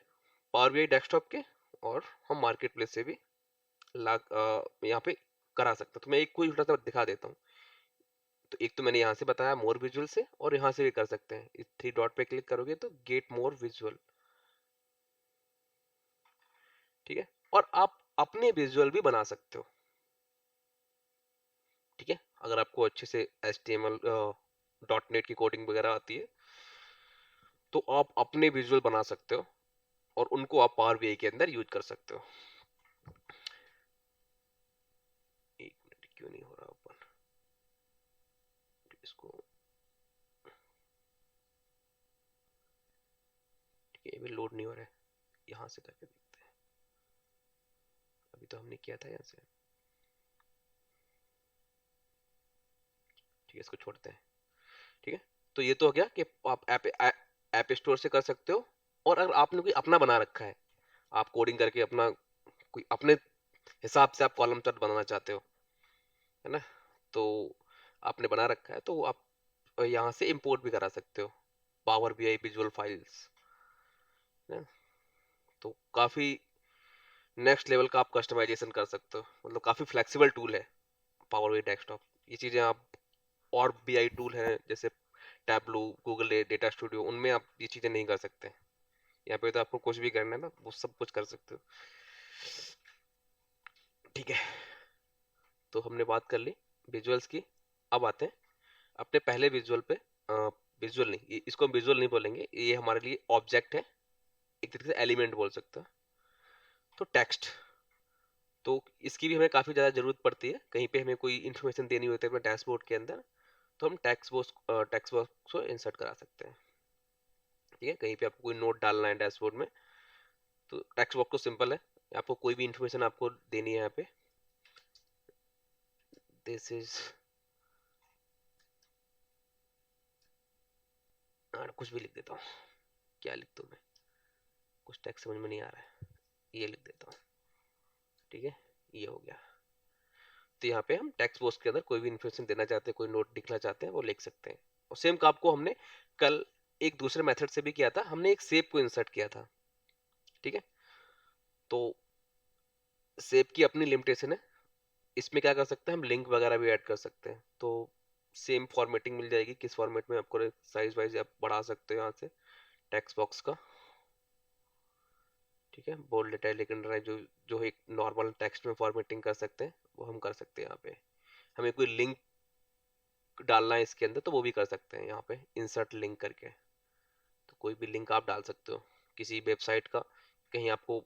पावर बीआई डेस्कटॉप के, और हम मार्केट प्लेस से भी यहाँ पे करा सकते हैं। तो मैं एक कोई छोटा सा दिखा देता हूँ। तो एक तो मैंने यहाँ से बताया मोर विजुअल से, और यहाँ से भी कर सकते हैं। इस थ्री डॉट पे क्लिक करोगे तो गेट मोर विजुअल, ठीक है। और आप अपने विजुअल भी बना सकते हो, ठीक है। अगर आपको अच्छे से HTML .NET की कोडिंग वगैरह आती है, तो आप अपने विजुअल बना सकते हो, और उनको आप पावर बीआई के अंदर यूज कर सकते हो। एक मिनट, क्यों नहीं हो रहा ओपन इसको, ठीक है, ये भी लोड नहीं हो रहा है। यहाँ से करके देखते हैं, अभी तो हमने किया था यहाँ से, ठीक है, इसको छोड़ते हैं, ठीक है। तो ये तो हो गया कि आप ऐप स्टोर से कर सकते हो, और अगर आपने कोई अपना बना रखा है, आप कोडिंग करके अपना कोई अपने हिसाब से आप कॉलम चार्ट बनाना चाहते हो, है ना, तो आपने बना रखा है, तो आप यहाँ से इंपोर्ट भी करा सकते हो पावर बीआई विजुअल फाइल्स, है ना। तो काफी नेक्स्ट लेवल का आप कस्टमाइजेशन कर सकते हो, मतलब काफी फ्लेक्सिबल टूल है पावर बीआई डेस्कटॉप। ये चीजें आप और बीआई टूल है जैसे टैबलू, गूगल डेटा स्टूडियो, उनमें आप ये चीजें नहीं कर सकते। यहाँ पे तो आपको कुछ भी करना है ना, वो सब कुछ कर सकते हो, ठीक है। तो हमने बात कर ली विजुअल्स की। अब आते हैं अपने पहले विजुअल पे। विजुअल नहीं, इसको हम विजुअल नहीं बोलेंगे, ये हमारे लिए ऑब्जेक्ट है, एक तरीके से एलिमेंट बोल सकते हो। तो टेक्स्ट, तो इसकी भी हमें काफी ज्यादा जरूरत पड़ती है, कहीं पे हमें कोई इन्फॉर्मेशन देनी होती है अपने डैशबोर्ड के अंदर, तो हम टेक्स्ट बॉक्स को इंसर्ट करा सकते हैं, ठीक है। कहीं पे आपको कोई नोट डालना है डैशबोर्ड में, तो टेक्स्ट बॉक्स तो सिंपल है, आपको कोई भी इन्फॉर्मेशन आपको देनी है यहाँ पे, दिस इज कुछ भी लिख देता हूँ, क्या लिख दूँ मैं, कुछ टेक्स्ट समझ में नहीं आ रहा है, ये लिख देता हूँ, ठीक है, ये हो गया। तो यहाँ पे हम टेक्स्ट बॉक्स के अंदर कोई भी इन्फॉर्मेशन देना चाहते हैं, कोई नोट लिखना चाहते हैं, वो लिख सकते हैं। और सेम काम को हमने कल एक दूसरे मेथड से भी किया था, हमने एक सेव को इंसर्ट किया था, ठीक है। तो सेव की अपनी लिमिटेशन है, इसमें क्या कर सकते हैं, हम लिंक वगैरह भी ऐड कर सकते हैं। तो सेम फॉर्मेटिंग मिल जाएगी, किस फॉर्मेट में आपको साइज वाइज आप बढ़ा सकते हो यहाँ से टेक्स्ट बॉक्स का, ठीक है, बोल्ड इटैलिक अंडरलाइन जो जो एक नॉर्मल टेक्स्ट में फॉर्मेटिंग कर सकते हैं वो हम कर सकते हैं यहाँ पे। हमें कोई लिंक डालना है इसके अंदर तो वो भी कर सकते हैं यहाँ पे इंसर्ट लिंक करके। तो कोई भी लिंक आप डाल सकते हो किसी वेबसाइट का, कहीं आपको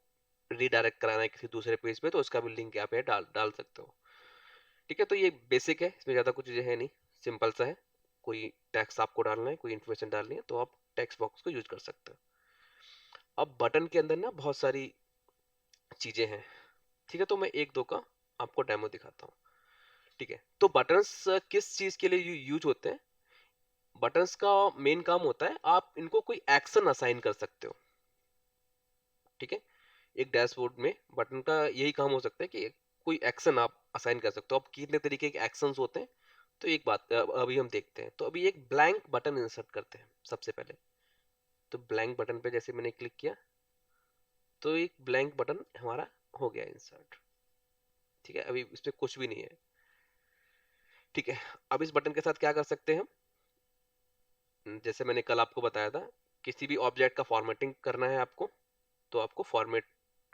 रीडायरेक्ट कराना है किसी दूसरे पेज पे तो उसका भी लिंक यहाँ पे डाल डाल सकते हो। ठीक है, तो ये बेसिक है, इसमें ज़्यादा कुछ चीज़ें है नहीं, सिंपल सा है। कोई टेक्स्ट आपको डालना है, कोई इन्फॉर्मेशन डालनी है तो आप टेक्स्ट बॉक्स को यूज कर सकते हो। अब बटन के अंदर ना बहुत सारी चीज़ें हैं। ठीक है, तो मैं एक दो का आपको डेमो दिखाता हूँ। ठीक है, तो बटन्स किस चीज़ के लिए यूज होते हैं? बटन्स का मेन काम होता है आप इनको कोई एक्शन असाइन कर सकते हो। ठीक है, एक डैशबोर्ड में बटन का यही काम हो सकता है कि कोई एक्शन आप असाइन कर सकते हो। अब कितने तरीके के एक्शंस होते हैं तो एक बात अभी हम देखते हैं। तो अभी एक ब्लैंक बटन इंसर्ट करते हैं सबसे पहले। तो ब्लैंक बटन पे जैसे मैंने क्लिक किया तो एक ब्लैंक बटन हमारा हो गया इंसर्ट। ठीक है, अभी इस पे कुछ भी नहीं है। ठीक है, अब इस बटन के साथ क्या कर सकते हैं हम? जैसे मैंने कल आपको बताया था, किसी भी ऑब्जेक्ट का फॉर्मेटिंग करना है आपको तो आपको फॉर्मेट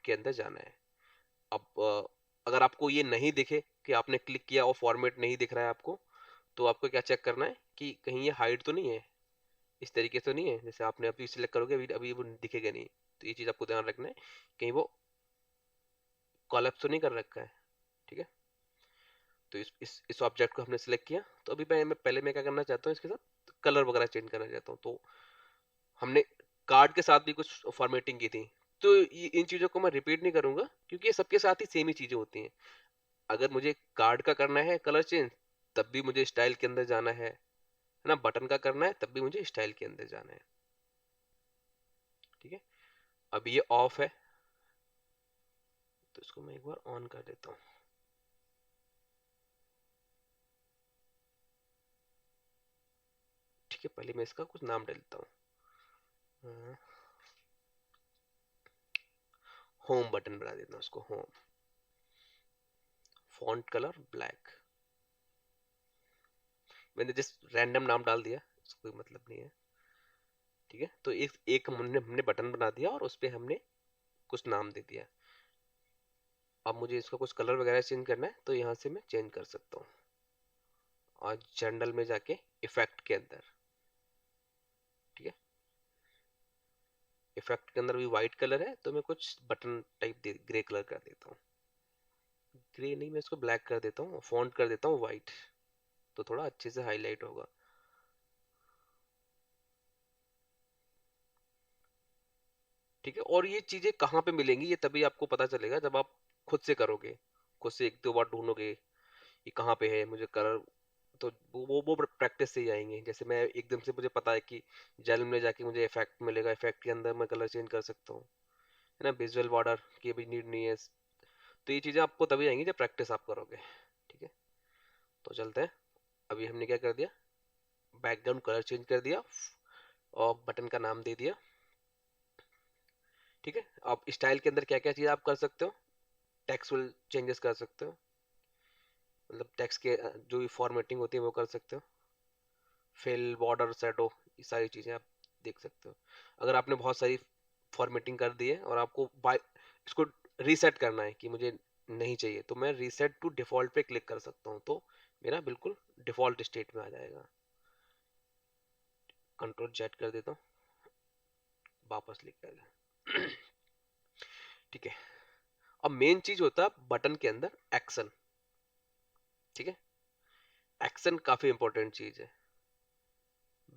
के अंदर जाना है। अब अगर आपको ये नहीं दिखे कि आपने क्लिक किया और फॉर्मेट नहीं दिख रहा है आपको, तो आपको क्या चेक करना है कि कहीं ये हाइड तो नहीं है, इस तरीके से तो नहीं है। जैसे आपने अभी सिलेक्ट करोगे अभी अभी वो दिखेगा नहीं, तो ये चीज़ आपको ध्यान रखना है कहीं वो कॉलअप तो नहीं कर रखा है। ठीक है, तो इस ऑब्जेक्ट को हमने सिलेक्ट किया। तो अभी मैं क्या करना चाहता हूँ, इसके साथ कलर वगैरह चेंज करना चाहता हूँ। तो हमने कार्ड के साथ भी कुछ फॉर्मेटिंग की थी, तो इन चीज़ों को मैं रिपीट नहीं करूंगा क्योंकि ये सबके साथ ही सेम ही चीज़ें होती हैं। अगर मुझे कार्ड का करना है कलर चेंज तब भी मुझे स्टाइल के अंदर जाना है ना, बटन का करना है तब भी मुझे स्टाइल के अंदर जाना है। ठीक है, अब ये ऑफ है तो इसको मैं एक बार ऑन कर देता हूँ। ठीक है, पहले मैं इसका कुछ नाम डालता हूँ, होम बटन बना देता हूँ उसको, होम। फॉन्ट कलर ब्लैक, मैंने जस्ट रैंडम नाम डाल दिया, इसका कोई मतलब नहीं है। ठीक है, तो एक हमने बटन बना दिया और उस पर हमने कुछ नाम दे दिया। अब मुझे इसका कुछ कलर वगैरह चेंज करना है तो यहाँ से मैं चेंज कर सकता हूँ। और जनरल में जाके इफेक्ट के अंदर, ठीक है, इफेक्ट के अंदर भी वाइट कलर है तो मैं कुछ बटन टाइप ग्रे कलर कर देता हूँ। ग्रे नहीं, मैं इसको ब्लैक कर देता हूँ, फॉन्ट कर देता हूँ वाइट, तो थोड़ा अच्छे से हाईलाइट होगा। ठीक है, और ये चीजें कहाँ पे मिलेंगी ये तभी आपको पता चलेगा जब आप खुद से करोगे, खुद से एक दो बार ढूंढोगे ये कहाँ पे है मुझे कलर। तो वो प्रैक्टिस से ही आएंगे। जैसे मैं एकदम से मुझे पता है कि जेल में जाके मुझे इफेक्ट मिलेगा, इफेक्ट के अंदर मैं कलर चेंज कर सकता हूँ, है ना, विजुअल बॉर्डर की अभी नीड नहीं है। तो ये चीजें आपको तभी आएंगी जब प्रैक्टिस आप करोगे। ठीक है, तो चलते हैं। अभी हमने क्या कर दिया, बैकग्राउंड कलर चेंज कर दिया और बटन का नाम दे दिया। ठीक है, अब स्टाइल के अंदर क्या क्या चीज आप कर सकते हो, टेक्सुअल चेंजेस कर सकते हो, मतलब टेक्स्ट के जो भी फॉर्मेटिंग होती है वो कर सकते हो, फिल बॉर्डर शैडो ये सारी चीजें आप देख सकते हो। अगर आपने बहुत सारी फॉर्मेटिंग कर दी है और आपको बाय इसको रीसेट करना है कि मुझे नहीं चाहिए, तो मैं रीसेट टू डिफॉल्ट पे क्लिक कर सकता हूँ, तो मेरा बिल्कुल डिफॉल्ट स्टेट में आ जाएगा। कंट्रोल जेड कर देता हूँ, वापस लिख कर। ठीक है, अब मेन चीज होता है बटन के अंदर एक्शन। ठीक है, एक्शन काफी इंपॉर्टेंट चीज है।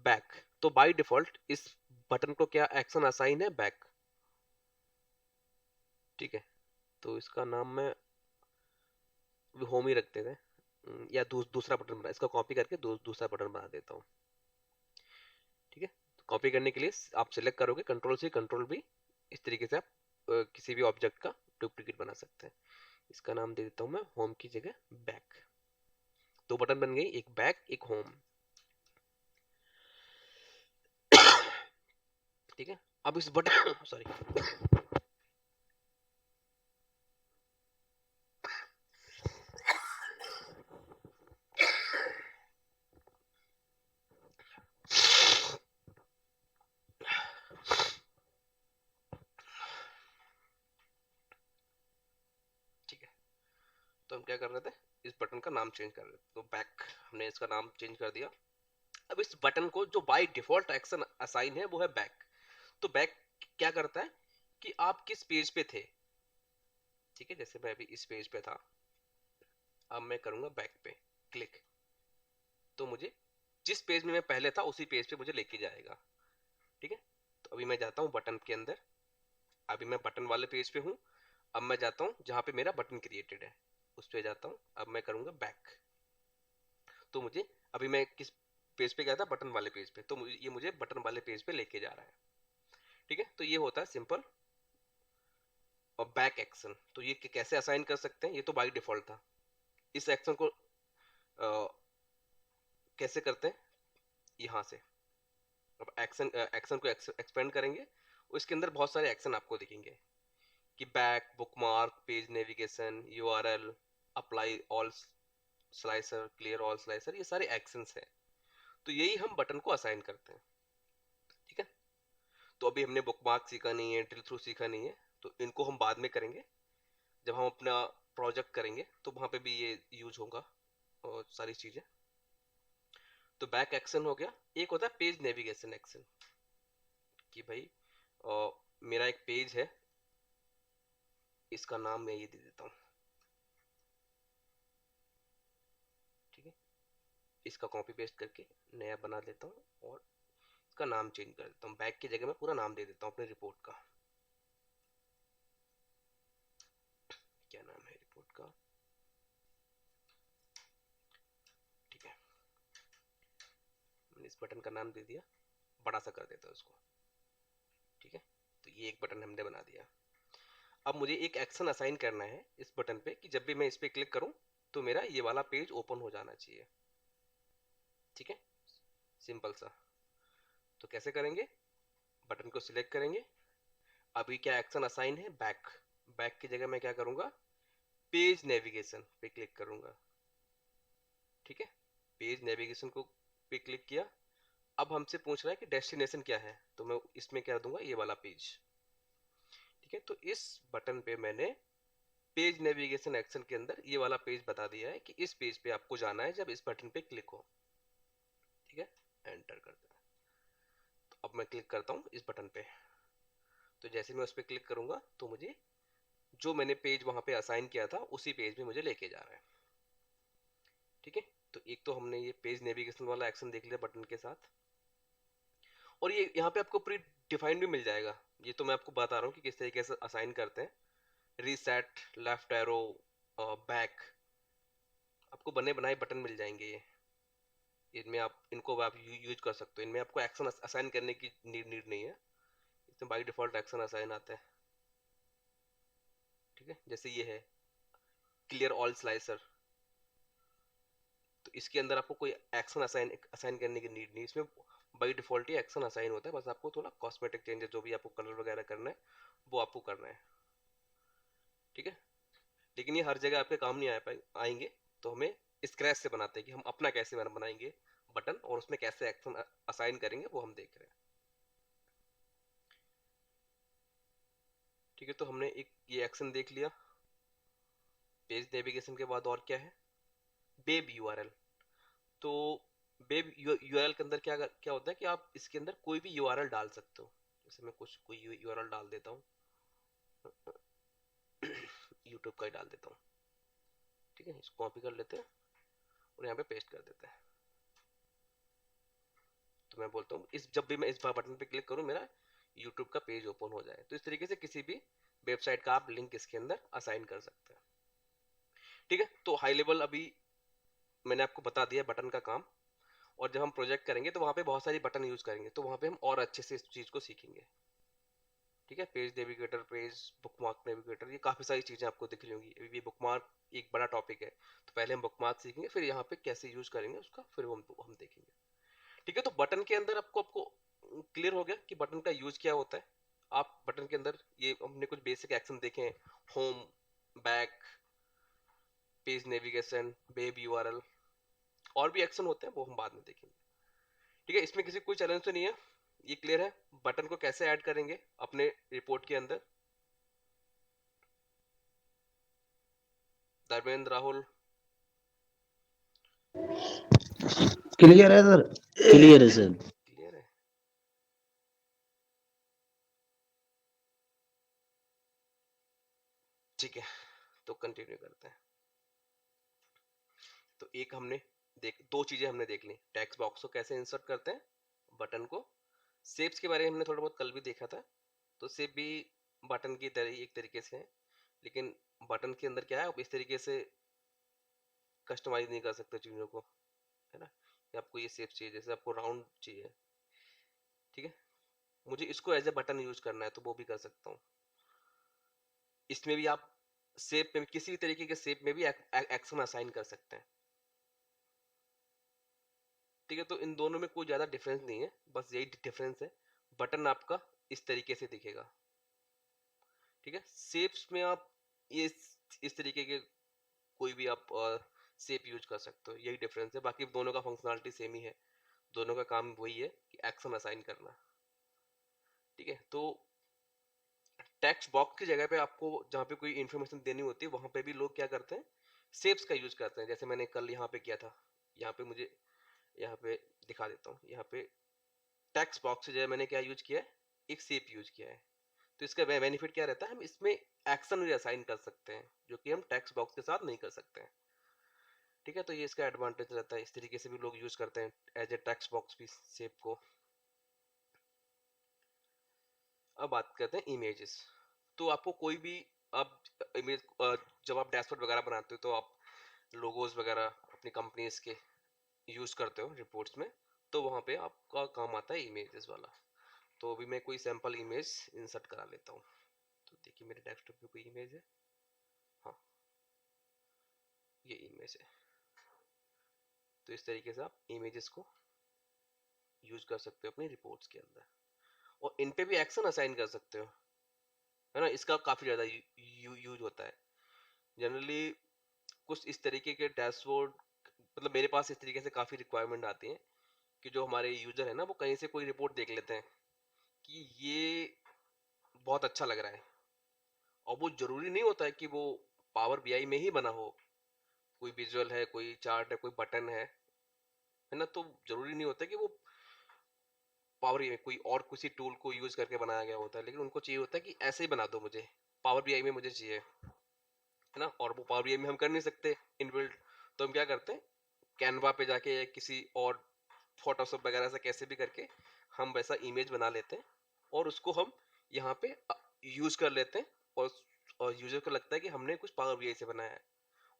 बैक, तो बाय डिफॉल्ट इस बटन को क्या एक्शन असाइन है, बैक। ठीक है, तो इसका नाम मैं होम ही रखते थे, या दूसरा बटन बना, इसका कॉपी करके दूसरा बटन बना देता हूँ। ठीक है, तो कॉपी करने के लिए आप सिलेक्ट करोगे कंट्रोल से, कंट्रोल भी, इस तरीके से आप किसी भी ऑब्जेक्ट का डुप्लीकेट बना सकते हैं। इसका नाम दे देता हूँ मैं होम की जगह बैक। दो बटन बन गई, एक बैक एक होम। ठीक है, अब इस बटन सॉरी हम क्या कर रहे थे, इस बटन का नाम चेंज कर रहे थे, तो बैक हमने इसका नाम चेंज कर दिया। अब इस बटन को जो बाय डिफॉल्ट एक्शन असाइन है वो है बैक। तो बैक क्या करता है कि आप किस पेज पे थे, ठीक है, जैसे मैं अभी इस पेज पे था, अब मैं करूंगा बैक पे क्लिक, तो मुझे जिस पेज में मैं पहले था उसी पेज पे मुझे लेके जाएगा। ठीक है, तो अभी मैं जाता हूँ बटन के अंदर, अभी मैं बटन वाले पेज पे हूँ। अब मैं जाता हूँ जहाँ पे मेरा बटन क्रिएटेड है, उस पे जाता हूँ। अब मैं करूंगा बैक, तो मुझे अभी मैं किस पेज पे गया था, बटन वाले पेज पे, तो ये मुझे बटन वाले पेज पे लेके जा रहा है। ठीक है, तो ये होता है सिंपल और बैक एक्शन। तो ये कैसे असाइन कर सकते हैं, ये तो बाय डिफॉल्ट था। इस एक्शन को कैसे करते हैं, यहाँ से। अब एक्शन को एक्सपेंड करेंगे, उसके अंदर बहुत सारे एक्शन आपको दिखेंगे कि back, bookmark, page navigation, URL, apply all slicer, clear all slicer, ये सारे एक्शंस हैं। तो यही हम बटन को असाइन करते हैं। ठीक है, तो अभी हमने बुकमार्क सीखा नहीं है, ड्रिल थ्रू सीखा नहीं है, तो इनको हम बाद में करेंगे जब हम अपना प्रोजेक्ट करेंगे, तो वहां पे भी ये यूज होगा और सारी चीजें। तो बैक एक्शन हो गया। एक होता है पेज नेविगेशन एक्शन, कि भाई मेरा एक पेज है, इसका नाम मैं ये दे देता हूँ। ठीक है, इसका कॉपी पेस्ट करके नया बना लेता हूँ और इसका नाम चेंज कर देता हूँ। बैक की जगह मैं पूरा नाम दे देता हूँ अपने रिपोर्ट का। क्या नाम है रिपोर्ट का, ठीक है, मैंने इस बटन का नाम दे दिया, बड़ा सा कर देता हूँ उसको। ठीक है, तो ये एक बटन हमने बना दिया। अब मुझे एक एक्शन असाइन करना है इस बटन पे कि जब भी मैं इस पे क्लिक करूं तो मेरा ये वाला पेज ओपन हो जाना चाहिए। ठीक है, सिंपल सा। तो कैसे करेंगे, बटन को सिलेक्ट करेंगे। अभी क्या एक्शन असाइन है, बैक। बैक की जगह मैं क्या करूंगा, पेज नेविगेशन पे क्लिक करूंगा। ठीक है, पेज नेविगेशन को पे क्लिक किया। अब हमसे पूछ रहा है कि डेस्टिनेशन क्या है, तो मैं इसमें क्या दूंगा, ये वाला पेज। ठीक है, तो इस बटन पे मैंने पेज नेविगेशन एक्शन के अंदर ये वाला पेज बता दिया है कि इस पेज पे आपको जाना है जब इस बटन पे क्लिक हो। ठीक है, एंटर कर देना। तो अब मैं क्लिक करता हूँ इस बटन पे, तो जैसे मैं उस पर क्लिक करूंगा तो मुझे जो मैंने पेज वहां पे असाइन किया था उसी पेज में मुझे लेके जा रहा है। ठीक है, तो एक तो हमने ये पेज नेविगेशन वाला एक्शन देख लिया बटन के साथ, और ये यहाँ पे आपको प्री डिफाइंड भी मिल जाएगा। ये तो मैं आपको बता रहा हूँ कि किस तरीके से असाइन करते हैं। रीसेट, लेफ्ट एरो, बैक, आपको बने बनाए बटन मिल जाएंगे ये। इनमें आप इनको आप यूज कर सकते हो। इनमें आपको एक्शन असाइन करने की नीड नहीं है, इसमें बाय डिफॉल्ट एक्शन असाइन आता है। ठीक है, जैसे ये है क्लियर ऑल स्लाइसर, तो इसके अंदर आपको कोई एक्शन असाइन करने की नीड नहीं, इसमें by default he action assign होता है। बस आपको थोड़ा कॉस्मेटिक चेंजेस, जो भी आपको कलर वगैरह करना है वो आपको करना है। ठीक है, लेकिन ये हर जगह आपके काम नहीं आएंगे, तो हमें स्क्रैच से बनाते हैं कि हम अपना कैसे बनाएंगे बटन और उसमें कैसे एक्शन असाइन करेंगे, वो हम देख रहे हैं। ठीक है, तो हमने एक ये एक्शन देख लिया। पेज नेविगेशन के बाद और क्या है, वेब यूआरएल। तो वेब यूआरएल के अंदर क्या क्या होता है कि आप इसके अंदर कोई भी यूआरएल डाल सकते हो। जैसे मैं कोई यूआरएल डाल देता हूँ, यूट्यूब का ही डाल देता हूँ। ठीक है, इसको कॉपी कर लेते हैं और यहाँ पे पेस्ट कर देते हैं। तो मैं बोलता हूँ इस जब भी मैं इस बटन पे क्लिक करूँ मेरा यूट्यूब का पेज ओपन हो जाए। तो इस तरीके से किसी भी वेबसाइट का आप लिंक इसके अंदर असाइन कर सकते हैं। ठीक है, तो हाई लेवल अभी मैंने आपको बता दिया बटन का काम, और जब हम प्रोजेक्ट करेंगे तो वहाँ पे बहुत सारी बटन यूज करेंगे, तो वहाँ पे हम और अच्छे से इस चीज को सीखेंगे। ठीक है, page navigator, page bookmark navigator, ये काफी सारी चीजें आपको दिख रही होंगी। अभी भी बुकमार्क एक बड़ा टॉपिक है, तो पहले हम बुकमार्क सीखेंगे, फिर यहाँ पे कैसे यूज करेंगे उसका, फिर हम देखेंगे। ठीक है, तो बटन के अंदर आपको आपको क्लियर हो गया कि बटन का यूज क्या होता है। आप बटन के अंदर ये हमने कुछ बेसिक एक्शन देखे हैं, home, back, page navigation, web URL, और भी एक्शन होते हैं वो हम बाद में देखेंगे। ठीक है, इसमें किसी कोई चैलेंज तो नहीं है, ये क्लियर है। बटन को कैसे ऐड करेंगे अपने रिपोर्ट के अंदर, धर्मेंद्र, राहुल, क्लियर है सर? क्लियर है सर। क्लियर है? ठीक है, तो कंटिन्यू करते हैं। तो एक हमने दो चीजें हमने देख ली, टेक्स्ट बॉक्स को कैसे इंसर्ट करते हैं, बटन को। शेप्स के बारे में हमने थोड़ा बहुत कल भी देखा था, तो शेप भी बटन की तरह एक तरीके से है, लेकिन बटन के अंदर क्या है, आप इस तरीके से कस्टमाइज नहीं कर सकते चीजों को, है ना। कि आपको ये शेप चाहिए, जैसे आपको राउंड चाहिए, ठीक है, मुझे इसको एज ए बटन यूज करना है तो वो भी कर सकता हूँ। इसमें भी आप शेप में किसी भी तरीके के शेप में भी एक्शन असाइन कर सकते हैं, ठीक है। तो इन दोनों में कोई ज्यादा डिफरेंस नहीं है, बस यही डिफरेंस है, बटन आपका इस तरीके से दिखेगा, ठीक है। शेप्स में आप ये इस तरीके के कोई भी आप शेप यूज कर सकते हो, यही डिफरेंस है। बाकी दोनों का फंक्शनलिटी सेम ही है, दोनों का काम वही है कि एक्शन असाइन करना, ठीक है। तो टेक्स्ट बॉक्स की जगह पे आपको जहाँ पे कोई इन्फॉर्मेशन देनी होती है, वहां पे भी लोग क्या करते हैं, शेप्स का यूज करते हैं। जैसे मैंने कल यहाँ पे किया था, यहाँ पे मुझे यहाँ पे दिखा देता हूँ। यहाँ पे टेक्स्ट बॉक्स की जगह मैंने क्या यूज किया है, एक शेप यूज किया है। तो इसका बेनिफिट क्या रहता है, हम इसमें एक्शन भी असाइन कर सकते हैं, जो कि हम टेक्स्ट बॉक्स के साथ नहीं कर सकते हैं, ठीक है। तो ये इसका एडवांटेज रहता है, इस तरीके से भी लोग यूज करते हैं एज ए टेक्स्ट बॉक्स भी शेप को। अब बात करते हैं इमेजेस। तो आपको कोई भी अब इमेज, जब आप डैशबोर्ड वगैरह बनाते हो तो आप लोगोस वगैरह अपनी कंपनीज के यूज करते हो रिपोर्ट्स में, तो वहां पे आपका काम आता है इमेजेस वाला। तो अभी मैं कोई सैंपल इमेज इंसर्ट करा लेता हूँ। तो देखिए मेरे डेस्कटॉप पे कोई इमेज है, हाँ ये इमेज है। तो इस तरीके से आप इमेजेस को यूज कर सकते हो अपनी रिपोर्ट्स के अंदर, और इन पे भी एक्शन असाइन कर सकते हो, है ना। इसका काफी ज्यादा यूज होता है जनरली। कुछ इस तरीके के डैशबोर्ड, मतलब मेरे पास इस तरीके से काफी रिक्वायरमेंट आती है कि जो हमारे यूजर है ना, वो कहीं से कोई रिपोर्ट देख लेते हैं कि ये बहुत अच्छा लग रहा है, और वो जरूरी नहीं होता है कि वो पावर बीआई में ही बना हो। कोई विजुअल है, कोई चार्ट है, कोई बटन है ना। तो जरूरी नहीं होता कि वो पावर में कोई और किसी टूल को यूज करके बनाया गया होता है, लेकिन उनको चाहिए होता है कि ऐसे ही बना दो, मुझे पावर बीआई में मुझे चाहिए, है ना। और वो पावर बीआई में हम कर नहीं सकते इनबिल्ट, तो हम क्या करते हैं, कैनवा पे जाके या किसी और फोटोशॉप वगैरह से कैसे भी करके हम वैसा इमेज बना लेते हैं, और उसको हम यहाँ पे यूज कर लेते हैं, और यूजर को लगता है कि हमने कुछ पावर बीआई से बनाया है,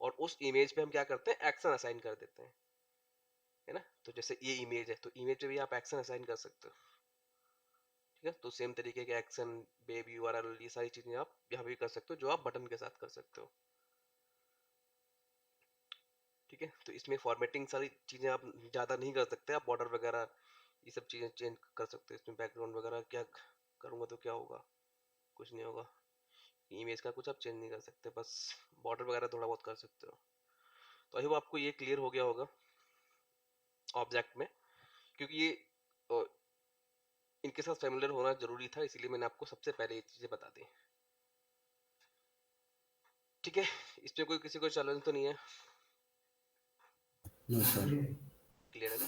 और उस इमेज पे हम क्या करते हैं, एक्शन असाइन कर देते हैं, है ना। तो जैसे ये इमेज है, तो इमेज पे भी आप एक्शन असाइन कर सकते हो, ठीक है। तो सेम तरीके के एक्शन, वेब यूआरएल, ये सारी चीजें आप यहाँ भी कर सकते हो, जो आप बटन के साथ कर सकते हो, ठीक है। तो इसमें फॉर्मेटिंग सारी चीजें आप ज्यादा नहीं कर सकते, आप बॉर्डर वगैरह ये सब चीजें चेंज कर सकते हो। इसमें बैकग्राउंड वगैरह क्या करूंगा तो क्या होगा, कुछ नहीं होगा। इमेज का कुछ आप चेंज नहीं कर सकते, बस बॉर्डर वगैरह थोड़ा बहुत कर सकते हो। तो आई होप आपको ये क्लियर हो गया होगा ऑब्जेक्ट में, क्योंकि ये इनके साथ फेमिलियर होना जरूरी था, इसीलिए मैंने आपको सबसे पहले ये चीजें बता दी, ठीक है। इसमें कोई किसी को चैलेंज तो नहीं है, नो सर। क्लियर है ना।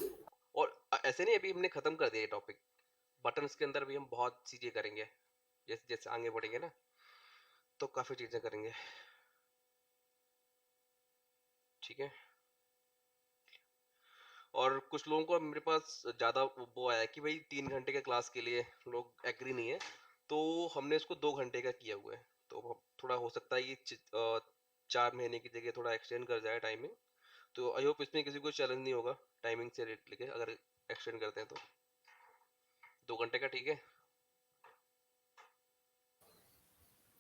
और ऐसे नहीं अभी हमने खत्म कर दिया ये टॉपिक, बटन्स के अंदर भी हम बहुत चीजें करेंगे, जैसे जैसे आगे बढ़ेंगे ना, तो काफी चीजें करेंगे, ठीक है। और कुछ लोगों को मेरे पास ज्यादा वो आया कि भाई 3 घंटे के क्लास के लिए लोग एग्री नहीं है, तो हमने इसको 2 घंटे का किया हुआ है। तो थोड़ा हो सकता है कि 4 महीने की जगह थोड़ा एक्सटेंड कर जाए टाइमिंग। तो आई होप इसमें किसी को चैलेंज नहीं होगा टाइमिंग से रेट लेके, अगर एक्सटेंड करते हैं तो 2 घंटे का, ठीक है।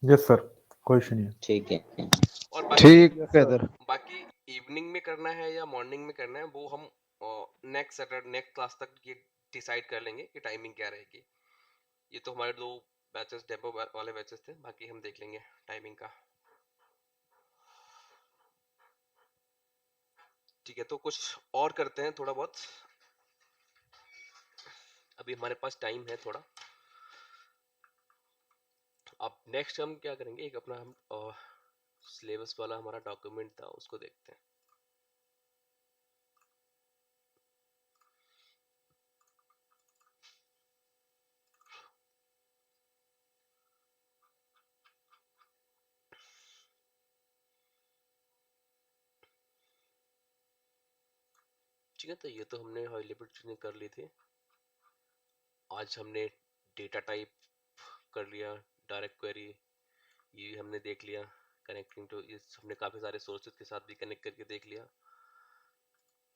यस सर, कोई इशू नहीं है। ठीक है। और बाकी ठीक है सर। बाकी इवनिंग में करना है या मॉर्निंग में करना है, वो हम नेक्स्ट सैटरडे नेक्स्ट क्लास तक ये डिसाइड कर लेंगे कि टाइमिंग क्या रहेगी। ये तो हमारे 2 बैचेस डेमो वाले बैचेस थे, बाकी हम देख लेंगे टाइमिंग का, ठीक है। तो कुछ और करते हैं थोड़ा बहुत, अभी हमारे पास टाइम है थोड़ा। अब नेक्स्ट हम क्या करेंगे, एक अपना हम सिलेबस वाला हमारा डॉक्यूमेंट था, उसको देखते हैं। ठीक है, तो ये तो हमने हाई लेवल चीजें कर ली थी। आज हमने डेटा टाइप कर लिया, डायरेक्ट क्वेरी ये हमने देख लिया, कनेक्टिंग टू इस हमने काफी सारे सोर्सेज के साथ भी कनेक्ट करके देख लिया।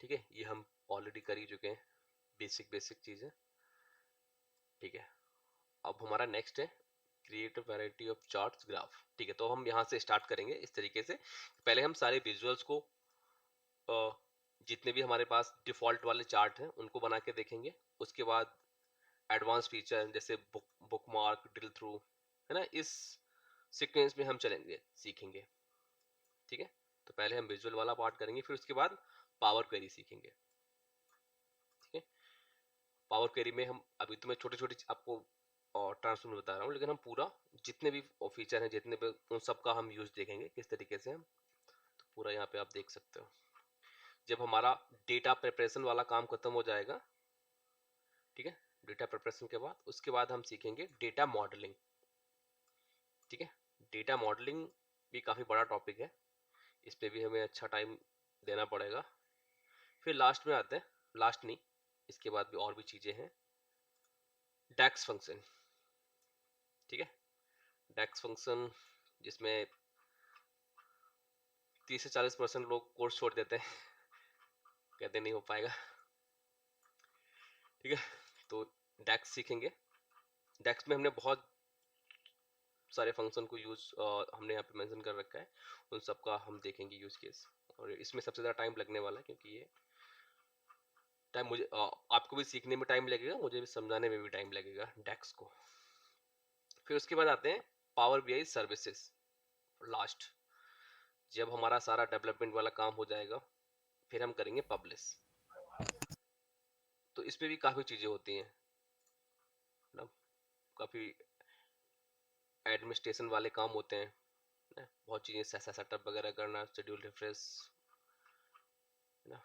ठीक है, ये हम ऑलरेडी कर ही चुके हैं, बेसिक बेसिक चीजें। ठीक है, अब हमारा नेक्स्ट है create a variety of charts graph. ठीक है, तो हम यहाँ से स्टार्ट करेंगे इस तरीके से। पहले हम सारे विजुअल्स को जितने भी हमारे पास डिफॉल्ट वाले चार्ट हैं उनको बना के देखेंगे। उसके बाद एडवांस फीचर जैसे बुकमार्क, ड्रिल थ्रू, है ना, इस सीक्वेंस में हम चलेंगे, सीखेंगे। ठीक है, तो पहले हम विजुअल वाला पार्ट करेंगे, फिर उसके बाद पावर क्वेरी सीखेंगे। ठीक है, पावर क्वेरी में हम अभी तो मैं छोटे छोटे आपको और ट्रांसफॉर्म बता रहा हूँ, लेकिन हम पूरा जितने भी फीचर हैं, जितने भी उन सब का हम यूज देखेंगे किस तरीके से हम। तो पूरा यहाँ पे आप देख सकते हो। जब हमारा डेटा प्रिपरेशन वाला काम खत्म हो जाएगा, ठीक है, डेटा प्रिपरेशन के बाद उसके बाद हम सीखेंगे डेटा मॉडलिंग। ठीक है, डेटा मॉडलिंग भी काफी बड़ा टॉपिक है, इस पे भी हमें अच्छा टाइम देना पड़ेगा। फिर लास्ट में आते हैं, लास्ट नहीं, इसके बाद भी और भी चीजें हैं, डैक्स फंक्शन। ठीक है, डैक्स फंक्शन जिसमें 30 से 40% लोग कोर्स छोड़ देते हैं, कहते नहीं हो पाएगा। ठीक है, तो डैक्स सीखेंगे। डैक्स में हमने बहुत सारे फंक्शन को यूज हमने यहाँ पे मेंशन कर रखा है, उन सब का हम देखेंगे यूज केस। और इसमें सबसे ज़्यादा टाइम लगने वाला है, क्योंकि ये टाइम मुझे आपको भी सीखने में टाइम लगेगा, मुझे भी समझाने में भी टाइम लगेगा डैक्स को। फिर उसके बाद आते हैं पावर बीआई सर्विसेज। लास्ट, जब हमारा सारा डेवलपमेंट वाला काम हो जाएगा, फिर हम करेंगे पब्लिश। तो इसमें भी काफ़ी चीज़ें होती हैं ना, काफ़ी एडमिनिस्ट्रेशन वाले काम होते हैं ना, बहुत चीज़ें सेटअप वगैरह करना, शेड्यूल रिफ्रेश ना।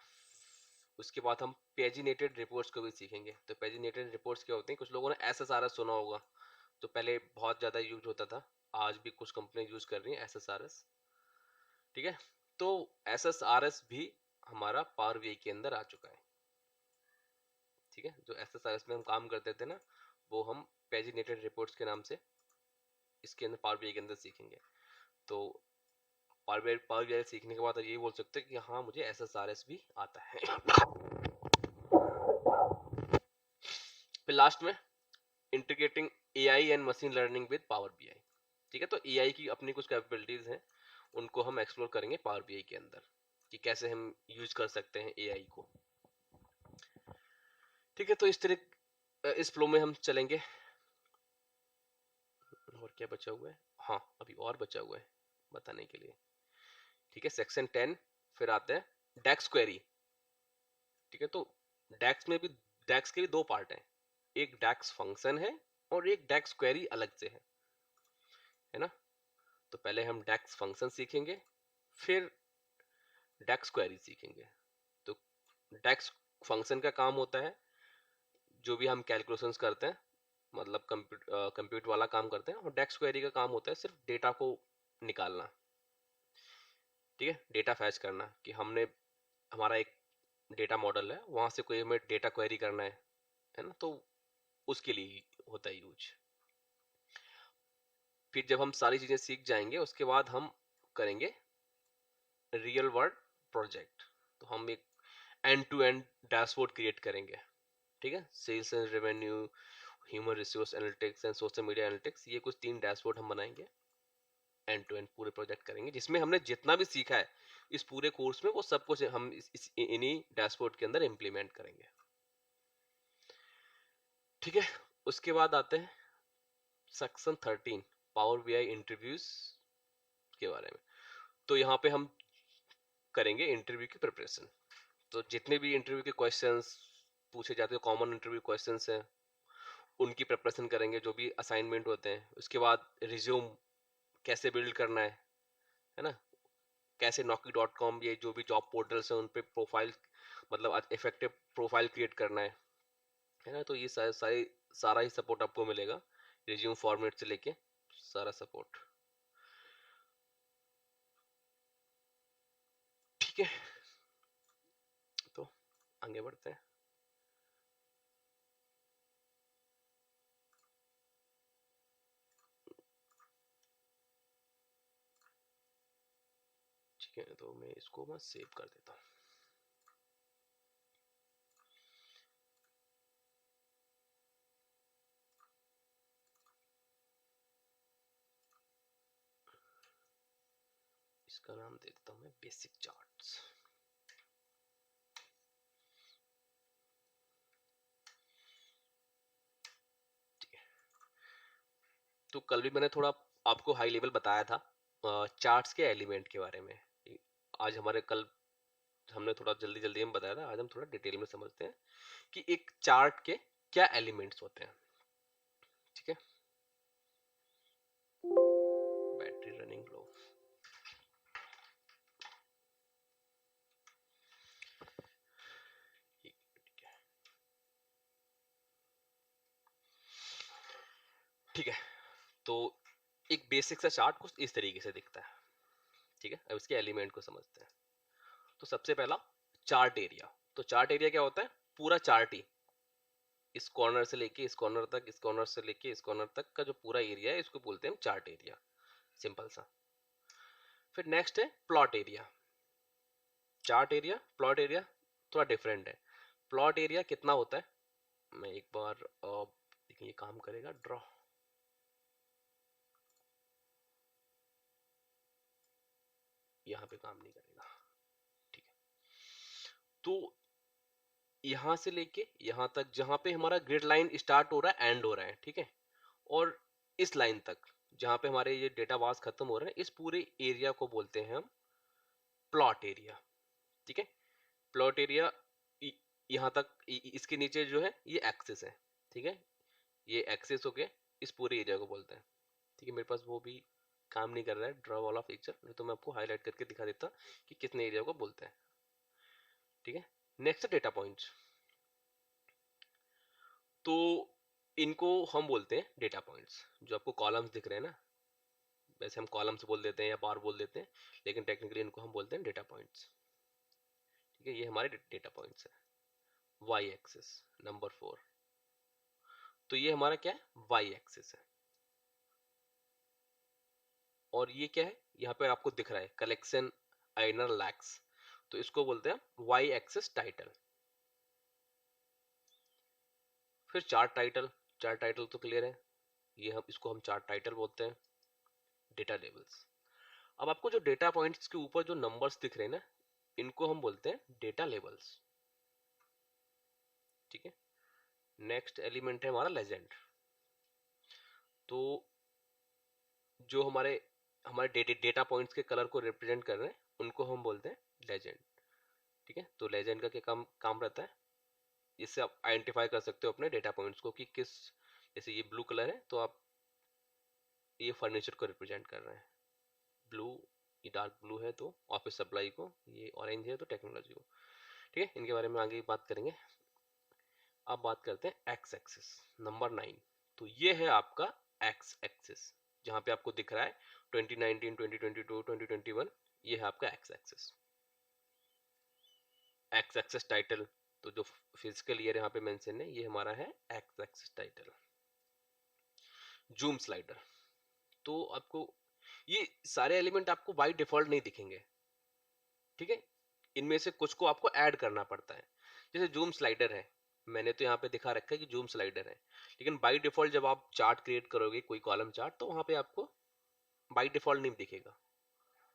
उसके बाद हम पेजिनेटेड रिपोर्ट्स को भी सीखेंगे। तो पेजिनेटेड रिपोर्ट्स क्या होते हैं, कुछ लोगों ने एसएसआरएस सुना होगा, तो पहले बहुत ज़्यादा यूज होता था, आज भी कुछ कंपनी यूज कर रही हैं एसएसआरएस। ठीक है, तो एसएसआरएस भी हमारा पावर बीआई के अंदर आ चुका है। ठीक है, जो एसएसआरएस में हम काम करते थे ना, वो हम पेजिनेटेड रिपोर्ट्स के नाम से इसके अंदर पावर बीआई के अंदर सीखेंगे। तो पावर बीआई सीखने के बाद ये बोल सकते हैं कि हाँ, मुझे एसएसआरएस भी आता है। फिर लास्ट में integrating AI and machine learning with power BI. ठीक है, तो एआई की अपनी कुछ कैपेबिलिटीज हैं, उनको हम एक्सप्लोर करेंगे पावर बीआई के अंदर, कि कैसे हम यूज कर सकते हैं एआई को। ठीक है, तो इस तरह इस फ्लो में हम चलेंगे। और क्या बचा हुआ है, हाँ अभी और बचा हुआ है बताने के लिए। ठीक है, सेक्शन 10 फिर आते हैं डेक्स क्वेरी। ठीक है, तो डेक्स में भी, डेक्स के भी दो पार्ट हैं, एक डेक्स फंक्शन है और एक डेक्स क्वेरी अलग से है ना। तो पहले हम डेक्स फंक्शन सीखेंगे, फिर डेक्स क्वेरी सीखेंगे। तो डेक्स फंक्शन का काम होता है जो भी हम कैलकुलेशंस करते हैं, मतलब कंप्यूट वाला काम करते हैं, और डेक्स क्वेरी का काम होता है सिर्फ डेटा को निकालना। ठीक है, डेटा फैच करना, कि हमने हमारा एक डेटा मॉडल है, वहां से कोई हमें डेटा क्वेरी करना है ना, तो उसके लिए होता है यूज। फिर जब हम सारी चीजें सीख जाएंगे, उसके बाद हम करेंगे रियल वर्ल्ड प्रोजेक्ट। तो हम एक end to end dashboard create करेंगे। ठीक है, sales and revenue, human resource analytics and social media analytics, ये कुछ 3 डैशबोर्ड हम बनाएंगे, एंड टू एंड पूरे प्रोजेक्ट करेंगे, जिसमें हमने जितना भी सीखा है इस पूरे कोर्स में, वो सब कुछ हम इन्हीं डैशबोर्ड के अंदर इम्प्लीमेंट करेंगे। ठीक है, उसके बाद आते हैं सेक्शन 13 पावर बीआई इंटरव्यूज के बारे में। तो यहाँ पे हम करेंगे इंटरव्यू की प्रिपरेशन। तो जितने भी इंटरव्यू के क्वेश्चंस पूछे जाते हैं, कॉमन इंटरव्यू क्वेश्चंस हैं, उनकी प्रिपरेशन करेंगे, जो भी असाइनमेंट होते हैं। उसके बाद रिज्यूम कैसे बिल्ड करना है है ना, कैसे Naukri.com ये जो भी जॉब पोर्टल्स हैं उन पे प्रोफाइल मतलब इफेक्टिव प्रोफाइल क्रिएट करना है ना। तो ये सारा ही सपोर्ट आपको मिलेगा, रिज्यूम फॉर्मेट से लेके सारा सपोर्ट। ठीक है, तो आगे बढ़ते हैं। ठीक है, तो मैं इसको मैं सेव कर देता हूँ। इसका नाम दे देता हूँ मैं बेसिक चार्ट्स। तो कल भी मैंने थोड़ा आपको हाई लेवल बताया था चार्ट्स के एलिमेंट के बारे में। आज हमारे कल हमने थोड़ा जल्दी जल्दी में बताया था, आज हम थोड़ा डिटेल में समझते हैं कि एक चार्ट के क्या एलिमेंट्स होते हैं। ठीक है, बैटरी रनिंग लो। ठीक है, तो एक बेसिक सा चार्ट कुछ इस तरीके से दिखता है। ठीक है, अब इसके एलिमेंट को समझते हैं। तो सबसे पहला चार्ट एरिया। तो चार्ट एरिया क्या होता है? पूरा चार्ट ही, इस कॉर्नर से लेके इस कॉर्नर तक, इस कॉर्नर से लेके इस कॉर्नर तक का जो पूरा एरिया है इसको बोलते हैं हम चार्ट एरिया, सिंपल सा। फिर नेक्स्ट है plot area. Chart area, plot area थोड़ा डिफरेंट है। प्लॉट एरिया कितना होता है, मैं एक बार देखिए ये काम करेगा ड्रॉ। यहाँ पे काम नहीं करेगा। ठीक है, तो यहां से लेके यहां तक जहां पे हमारा ग्रिड लाइन स्टार्ट हो रहा है एंड हो रहा है, ठीक है, और इस लाइन तक जहां पे हमारे ये डेटा वास खत्म हो रहा है, इस पूरे एरिया को बोलते हैं हम प्लॉट एरिया। ठीक है, प्लॉट एरिया यहाँ तक इसके नीचे जो है ये एक्सिस है। ठीक है, ये एक्सिस हो गया, इस पूरे एरिया को बोलते हैं। ठीक है, मेरे पास वो भी काम नहीं कर रहा है ड्रॉ वाला फीचर, नहीं तो मैं आपको हाईलाइट करके दिखा देता कि कितने एरिया को बोलते हैं। ठीक है, नेक्स्ट डेटा पॉइंट्स। तो इनको हम बोलते हैं डेटा पॉइंट्स। जो आपको कॉलम्स दिख रहे हैं ना, वैसे हम कॉलम्स बोल देते हैं या बार बोल देते हैं, लेकिन टेक्निकली इनको हम बोलते हैं डेटा पॉइंट्स। ठीक है, ये हमारे डेटा पॉइंट्स है। वाई एक्सिस नंबर 4, तो ये हमारा क्या है, वाई एक्सिस है। और ये क्या है, यहाँ पे आपको दिख रहा है कलेक्शन आइनर लैक्स, तो इसको बोलते हैं वाई एक्सिस टाइटल। फिर चार्ट टाइटल। चार्ट टाइटल तो क्लियर है, ये हम इसको हम चार्ट टाइटल बोलते हैं। Data labels. अब आपको जो डेटा पॉइंट्स के ऊपर जो नंबर्स दिख रहे हैं ना, इनको हम बोलते हैं डेटा लेबल्स। ठीक है, नेक्स्ट एलिमेंट है हमारा लेजेंड। तो जो हमारे हमारे डेटा पॉइंट्स के कलर को रिप्रेजेंट कर रहे हैं उनको हम बोलते हैं लेजेंड। ठीक है, तो लेजेंड का क्या काम काम रहता है, इससे आप आइडेंटिफाई कर सकते हो अपने डेटा पॉइंट्स को कि किस, जैसे ये ब्लू कलर है तो आप ये फर्नीचर को रिप्रेजेंट कर रहे हैं ब्लू, ये डार्क ब्लू है तो ऑफिस सप्लाई को, ये ऑरेंज है तो टेक्नोलॉजी को। ठीक है, इनके बारे में आगे बात करेंगे। अब बात करते हैं एक्स एक्सिस नंबर 9। तो ये है आपका एक्स एक्सिस, जहां पे आपको दिख रहा है 2019, 2022, 2021, ये है आपका x axis. X axis title, तो जो फिजिकल ईयर यहाँ पे मेंशन है ये हमारा है X axis title. Zoom slider, तो आपको ये सारे एलिमेंट आपको बाय डिफॉल्ट नहीं दिखेंगे। ठीक है, इनमें से कुछ को आपको ऐड करना पड़ता है। जैसे जूम स्लाइडर है, मैंने तो यहाँ पे दिखा रखा है कि जूम स्लाइडर है, लेकिन बाय डिफॉल्ट जब आप चार्ट क्रिएट करोगे कोई कॉलम चार्ट, तो वहां पे आपको बाय डिफॉल्ट नहीं दिखेगा।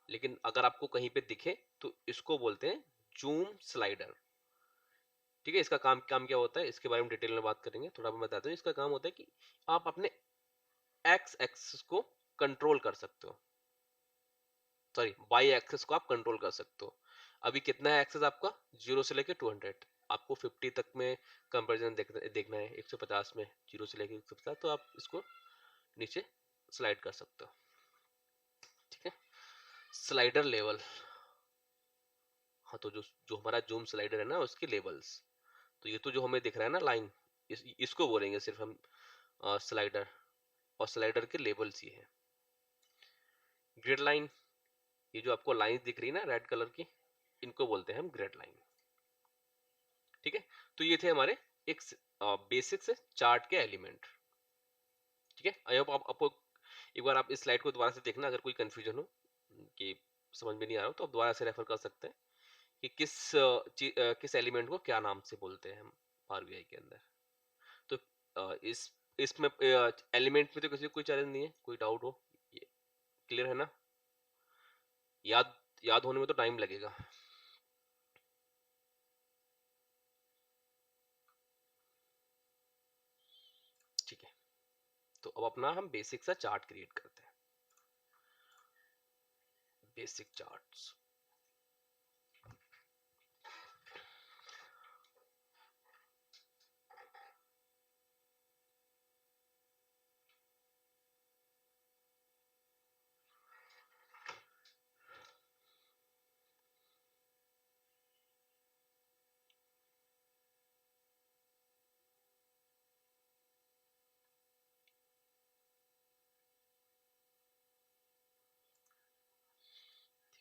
लेकिन अगर आपको कहीं पे दिखे तो इसको बोलते हैं जूम स्लाइडर। ठीक है, इसका काम काम क्या होता है इसके बारे में डिटेल में बात करेंगे, थोड़ा मैं बताता हूँ। इसका काम होता है कि आप अपने एक्स एक्सिस को कंट्रोल कर सकते हो, सॉरी वाई एक्सिस को आप कंट्रोल कर सकते हो। अभी कितना है एक्सेस आपका, 0 से लेके 200, आपको 50 तक में कंपैरिजन देखना है 150 में, 0 से लेके 150, तो आप इसको नीचे स्लाइड कर सकते हो। ठीक है, स्लाइडर लेवल, हाँ तो जो जो हमारा जूम स्लाइडर है ना उसके लेवल्स, तो ये तो जो हमें दिख रहा है ना लाइन, इसको बोलेंगे सिर्फ हम स्लाइडर, और स्लाइडर के लेवल्स ये है। ग्रिड लाइन, ये जो आपको लाइन दिख रही है ना रेड कलर की, इनको बोलते हैं हम ग्रिड लाइन। ठीक है, तो ये थे हमारे एक बेसिक से चार्ट के एलिमेंट। ठीक है, आई होप आपको एक बार आप इस स्लाइड को दोबारा से देखना, अगर कोई कंफ्यूजन हो कि समझ में नहीं आ रहा हो तो आप दोबारा से रेफर कर सकते हैं कि किस एलिमेंट को क्या नाम से बोलते हैं हम पावर बीआई के अंदर। तो इसमें एलिमेंट में तो किसी को कोई चैलेंज नहीं है, कोई डाउट हो, ये क्लियर है ना? याद याद होने में तो टाइम लगेगा। ठीक है, तो अब अपना हम बेसिक सा चार्ट क्रिएट करते हैं। बेसिक चार्ट्स,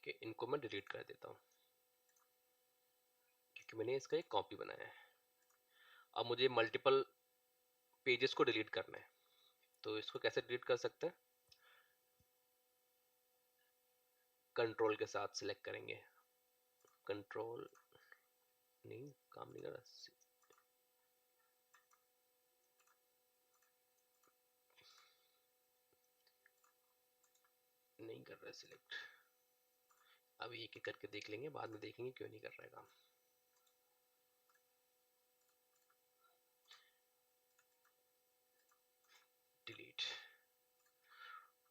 ठीक है, इनको मैं डिलीट कर देता हूँ क्योंकि मैंने इसका एक कॉपी बनाया है। अब मुझे मल्टीपल पेजेस को डिलीट करना है, तो इसको कैसे डिलीट कर सकते हैं? कंट्रोल के साथ सिलेक्ट करेंगे, कंट्रोल नहीं काम नहीं कर रहा, नहीं कर रहा है सिलेक्ट। अभी एक एक करके देख लेंगे, बाद में देखेंगे क्यों नहीं कर रहा है काम। डिलीट।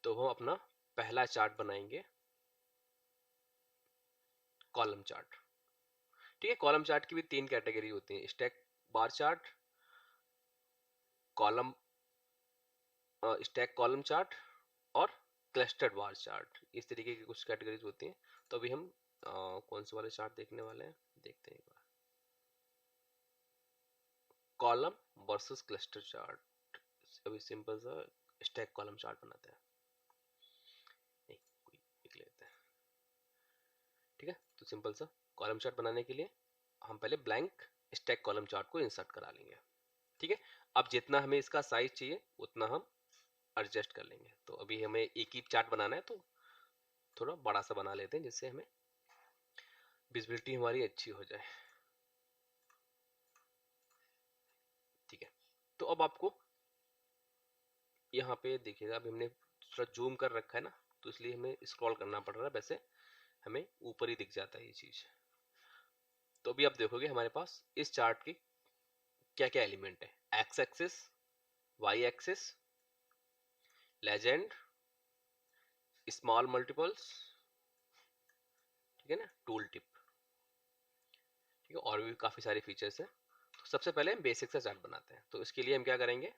तो हम अपना पहला चार्ट बनाएंगे, कॉलम चार्ट। ठीक है, कॉलम चार्ट की भी 3 कैटेगरी होती हैं, stack bar chart, column stack column chart और क्लस्टर्ड बार चार्ट, इस तरीके की कुछ कैटेगरीज होती हैं। तो अभी हम कौन से वाले चार्ट देखने वाले हैं, देखते हैं एक बार। कॉलम वर्सेस क्लस्टर चार्ट, अभी सिंपल सा स्टैक कॉलम चार्ट बनाते हैं, नहीं कोई एक लेते हैं। ठीक है, तो सिंपल सा कॉलम चार्ट बनाने के लिए हम पहले ब्लैंक स्टैक कॉलम चार्ट को इंसर्ट करा लेंगे। ठीक है, अब जितना हमें इसका साइज चाहिए उतना हम एडजस्ट कर लेंगे। तो अभी हमें एक ही चार्ट बनाना है तो थोड़ा बड़ा सा बना लेते हैं जिससे हमें विजिबिलिटी हमारी अच्छी हो जाए। ठीक है, तो अब आपको यहाँ पे देखिएगा, अभी हमने थोड़ा जूम कर रखा है ना, तो इसलिए हमें स्क्रॉल करना पड़ रहा है, वैसे हमें ऊपर ही दिख जाता है ये चीज। तो अभी आप देखोगे हमारे पास इस चार्ट की क्या क्या एलिमेंट है, X axis, Y axis, legend, small multiples, ठीक है ना, टूल टिप। ठीक है, और भी काफी सारे फीचर्स हैं। तो सबसे पहले हम बेसिक सा चार्ट बनाते हैं, तो इसके लिए हम क्या करेंगे,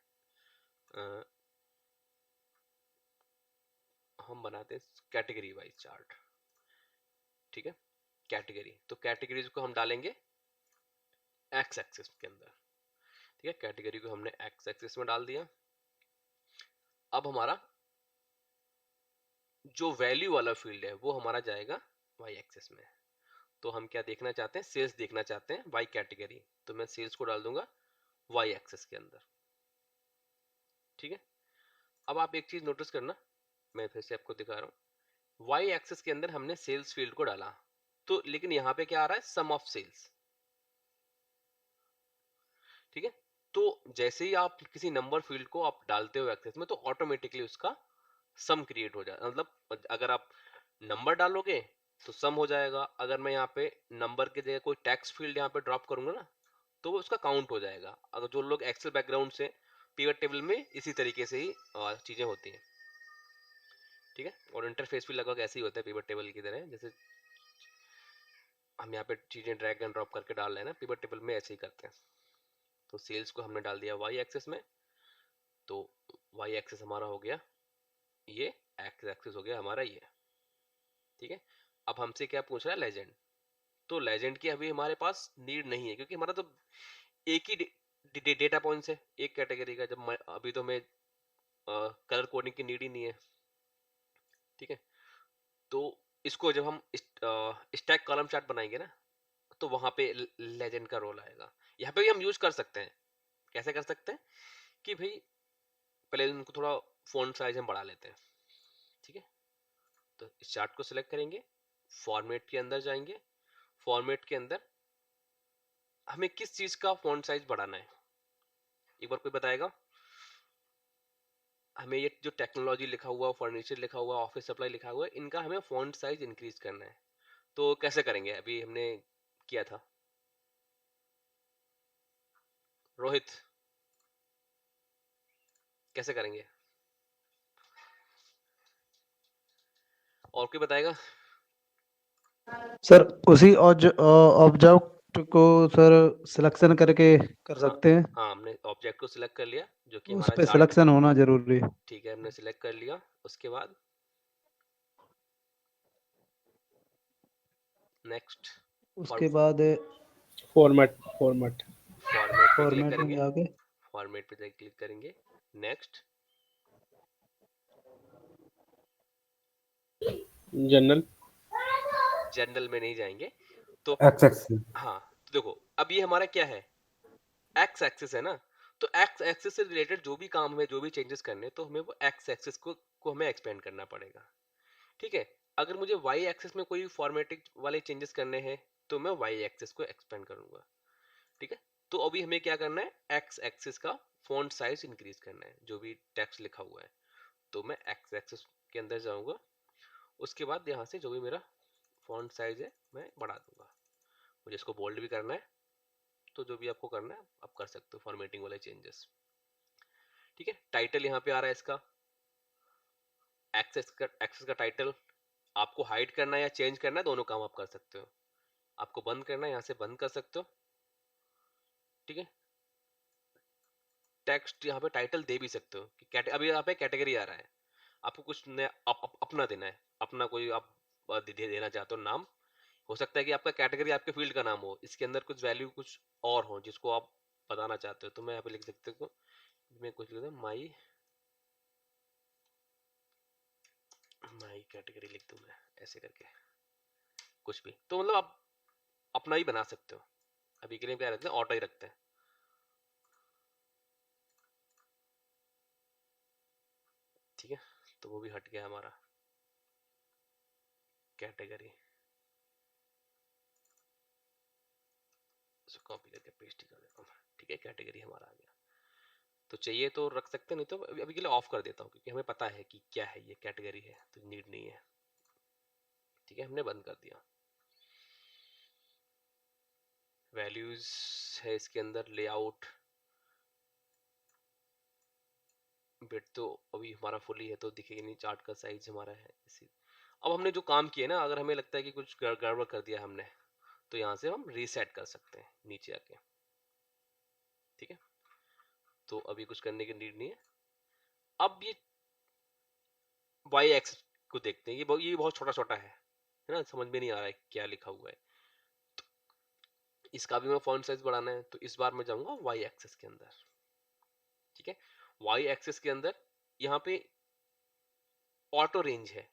हम बनाते हैं कैटेगरी वाइज चार्ट। ठीक है, कैटेगरी, तो कैटेगरीज को हम डालेंगे एक्स एक्सिस के अंदर। ठीक है, कैटेगरी को हमने एक्स एक्सिस में डाल दिया। अब हमारा जो वैल्यू वाला फील्ड है वो हमारा जाएगा वाई एक्सिस में। तो हम क्या देखना चाहते हैं, सेल्स देखना चाहते हैं वाई कैटेगरी, तो मैं सेल्स को डाल दूंगा वाई एक्सिस के अंदर। ठीक है, अब आप एक चीज नोटिस करना, मैं फिर से आपको दिखा रहा हूँ, वाई एक्सिस के अंदर हमने सेल्स फील्ड को डाला, तो लेकिन यहाँ पे क्या आ रहा है, सम ऑफ सेल्स। ठीक है, तो जैसे ही आप किसी नंबर फील्ड को आप डालते हो एक्सेस में तो ऑटोमेटिकली उसका सम क्रिएट हो जाए, मतलब अगर आप नंबर डालोगे तो सम हो जाएगा, अगर मैं यहाँ पे नंबर की जगह कोई टेक्स्ट फील्ड यहाँ पे ड्रॉप करूंगा ना तो वो उसका काउंट हो जाएगा। अगर जो लोग एक्सेल बैकग्राउंड से, पिवट टेबल में इसी तरीके से ही चीजें होती हैं। ठीक है, और इंटरफेस भी लगभग ऐसे ही होता है पिवट टेबल की तरह, जैसे हम यहाँ पे चीजें ड्रैग एंड ड्रॉप करके डाल रहे हैं ना, पिवट टेबल में ऐसे ही करते हैं। तो सेल्स को हमने डाल दिया वाई एक्सेस में, तो वाई एक्सेस हमारा हो गया ये, एक्स एक्सिस हो गया हमारा ये। ठीक है, अब हमसे क्या पूछ रहा है, लेजेंड। तो लेजेंड की अभी हमारे पास नीड नहीं है, क्योंकि हमारा तो एक ही डेटा पॉइंट्स है एक कैटेगरी का। अभी तो मैं कलर कोडिंग की नीड ही नहीं है। ठीक है, तो इसको जब हम स्टैक कॉलम चार्ट बनाएंगे ना, तो वहां पे लेजेंड का रोल आएगा। यहाँ पे भी हम यूज कर सकते हैं। कैसे कर सकते हैं कि भाई पहले उनको थोड़ा फॉन्ट साइज हम बढ़ा लेते हैं। ठीक है, तो इस चार्ट को सिलेक्ट करेंगे, फॉर्मेट के अंदर जाएंगे, फॉर्मेट के अंदर हमें किस चीज का फॉन्ट साइज बढ़ाना है, एक बार कोई बताएगा। हमें ये जो टेक्नोलॉजी लिखा हुआ, फर्नीचर लिखा हुआ, ऑफिस सप्लाई लिखा हुआ है, इनका हमें फॉन्ट साइज इंक्रीज करना है। तो कैसे करेंगे, अभी हमने किया था। रोहित, कैसे करेंगे, और कोई बताएगा। सर उसी ऑब्जेक्ट को सर सिलेक्शन करके कर हाँ सकते हैं, हाँ, हमने ऑब्जेक्ट को सिलेक्ट कर लिया जो कि उस हमारा पे चार्ट है। सिलेक्शन होना जरूरी है। ठीक है, हमने सिलेक्ट कर लिया। उसके बाद नेक्स्ट, उसके बाद फॉर्मेट फॉर्मेट फॉर्मेट पे क्लिक फॉर्मेट में करेंगे, जाके फॉर्मेट पे क्लिक करेंगे। नेक्स्ट, जनरल जनरल में नहीं जाएंगे तो एक्स हाँ, तो देखो अब ये हमारा क्या है, एक्स एक्सिस है ना। तो एक्स एक्सिस से रिलेटेड जो भी काम है, जो भी चेंजेस करने, तो हमें वो एक्स एक्सिस को हमें एक्सपेंड करना पड़ेगा। ठीक है, अगर मुझे वाई एक्सिस में कोई फॉर्मेटिंग वाले चेंजेस करने हैं, तो मैं वाई एक्सिस को एक्सपेंड करूंगा। ठीक है, तो अभी हमें क्या करना है, एक्स एक्सिस का फॉन्ट साइज इंक्रीज करना है, जो भी टेक्स्ट लिखा हुआ है। तो मैं एक्स एक्सिस के अंदर जाऊंगा, उसके बाद यहाँ से जो भी मेरा फॉन्ट साइज है मैं बढ़ा दूंगा। मुझे इसको बोल्ड भी करना है, तो जो भी आपको करना है आप कर सकते हो फॉर्मेटिंग वाले चेंजेस। ठीक है, टाइटल यहाँ पे आ रहा है इसका, एक्सेस का टाइटल। आपको हाइड करना है या चेंज करना है, दोनों काम आप कर सकते हो। आपको बंद करना है, यहाँ से बंद कर सकते हो। ठीक है, टेक्स्ट यहाँ पे टाइटल दे भी सकते हो कि अभी यहाँ पे कैटेगरी आ रहा है, आपको कुछ नया अपना देना है, अपना कोई आप देना चाहते हो नाम। हो सकता है कि आपका कैटेगरी आपके फील्ड का नाम हो, इसके अंदर कुछ वैल्यू कुछ और हो जिसको आप बताना चाहते हो। तो मैं यहाँ पे लिख सकते हो, मैं कुछ लिखता हूँ, माई कैटेगरी लिख दूं मैं, ऐसे करके कुछ भी। तो मतलब आप अपना ही बना सकते हो। अभी के लिए क्या रखते हैं, ऑटो ही रखते हैं। ठीक है, तो वो भी हट गया हमारा कैटेगरी। इसको कॉपी करके पेस्ट ही कर देता हूँ। ठीक है, कैटेगरी हमारा आ गया। तो चाहिए तो रख सकते हैं, नहीं तो अभी के लिए ऑफ कर देता हूँ, क्योंकि हमें पता है कि क्या है, ये कैटेगरी है तो नीड नहीं है। ठीक है, हमने बंद कर दिया। वैल्यूज है इसके अंदर, लेआउट बिट तो अभी हमारा फुली है तो दिखेगा नहीं, चार्ट का साइज हमारा है इसी। अब हमने जो काम किया ना, अगर हमें लगता है कि कुछ गड़बड़ कर दिया हमने, तो यहाँ से हम रीसेट कर सकते हैं नीचे आके। ठीक है, तो अभी कुछ करने की नीड नहीं है। अब ये वाई एक्स को देखते हैं, ये बहुत छोटा छोटा है ना, समझ में नहीं आ रहा है क्या लिखा हुआ है। तो इसका भी मैं फॉन्ट साइज बढ़ाना है, तो इस बार मैं जाऊंगा वाई एक्सेस के अंदर। ठीक है, वाई एक्सेस के अंदर यहाँ पे ऑटो रेंज है,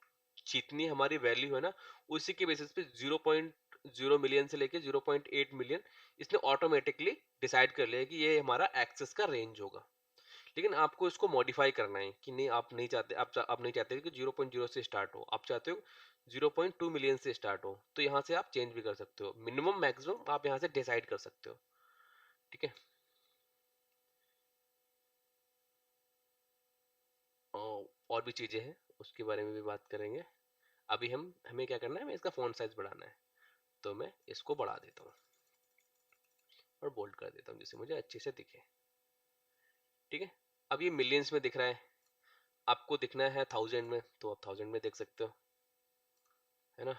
जितनी हमारी वैल्यू है ना, उसी के बेसिस पे 0.0 मिलियन से लेके 0.8 मिलियन इसने ऑटोमेटिकली डिसाइड कर लिया कि ये हमारा एक्सेस का रेंज होगा। लेकिन आपको इसको मॉडिफाई करना है कि नहीं, आप नहीं चाहते, आप नहीं चाहते कि 0.0 से स्टार्ट हो, आप चाहते हो 0.2 मिलियन से स्टार्ट हो, तो यहाँ से आप चेंज भी कर सकते हो। मिनिमम मैक्सिमम आप यहाँ से डिसाइड कर सकते हो। ठीक है, और भी चीजें हैं, उसके बारे में भी बात करेंगे। अभी हमें क्या करना है, हमें इसका फॉन्ट साइज बढ़ाना है, तो मैं इसको बढ़ा देता हूँ और बोल्ड कर देता हूँ जिससे मुझे अच्छे से दिखे। ठीक है, अब ये मिलियंस में दिख रहा है, आपको दिखना है 1000 में, तो आप 1000 में देख सकते हो, है ना।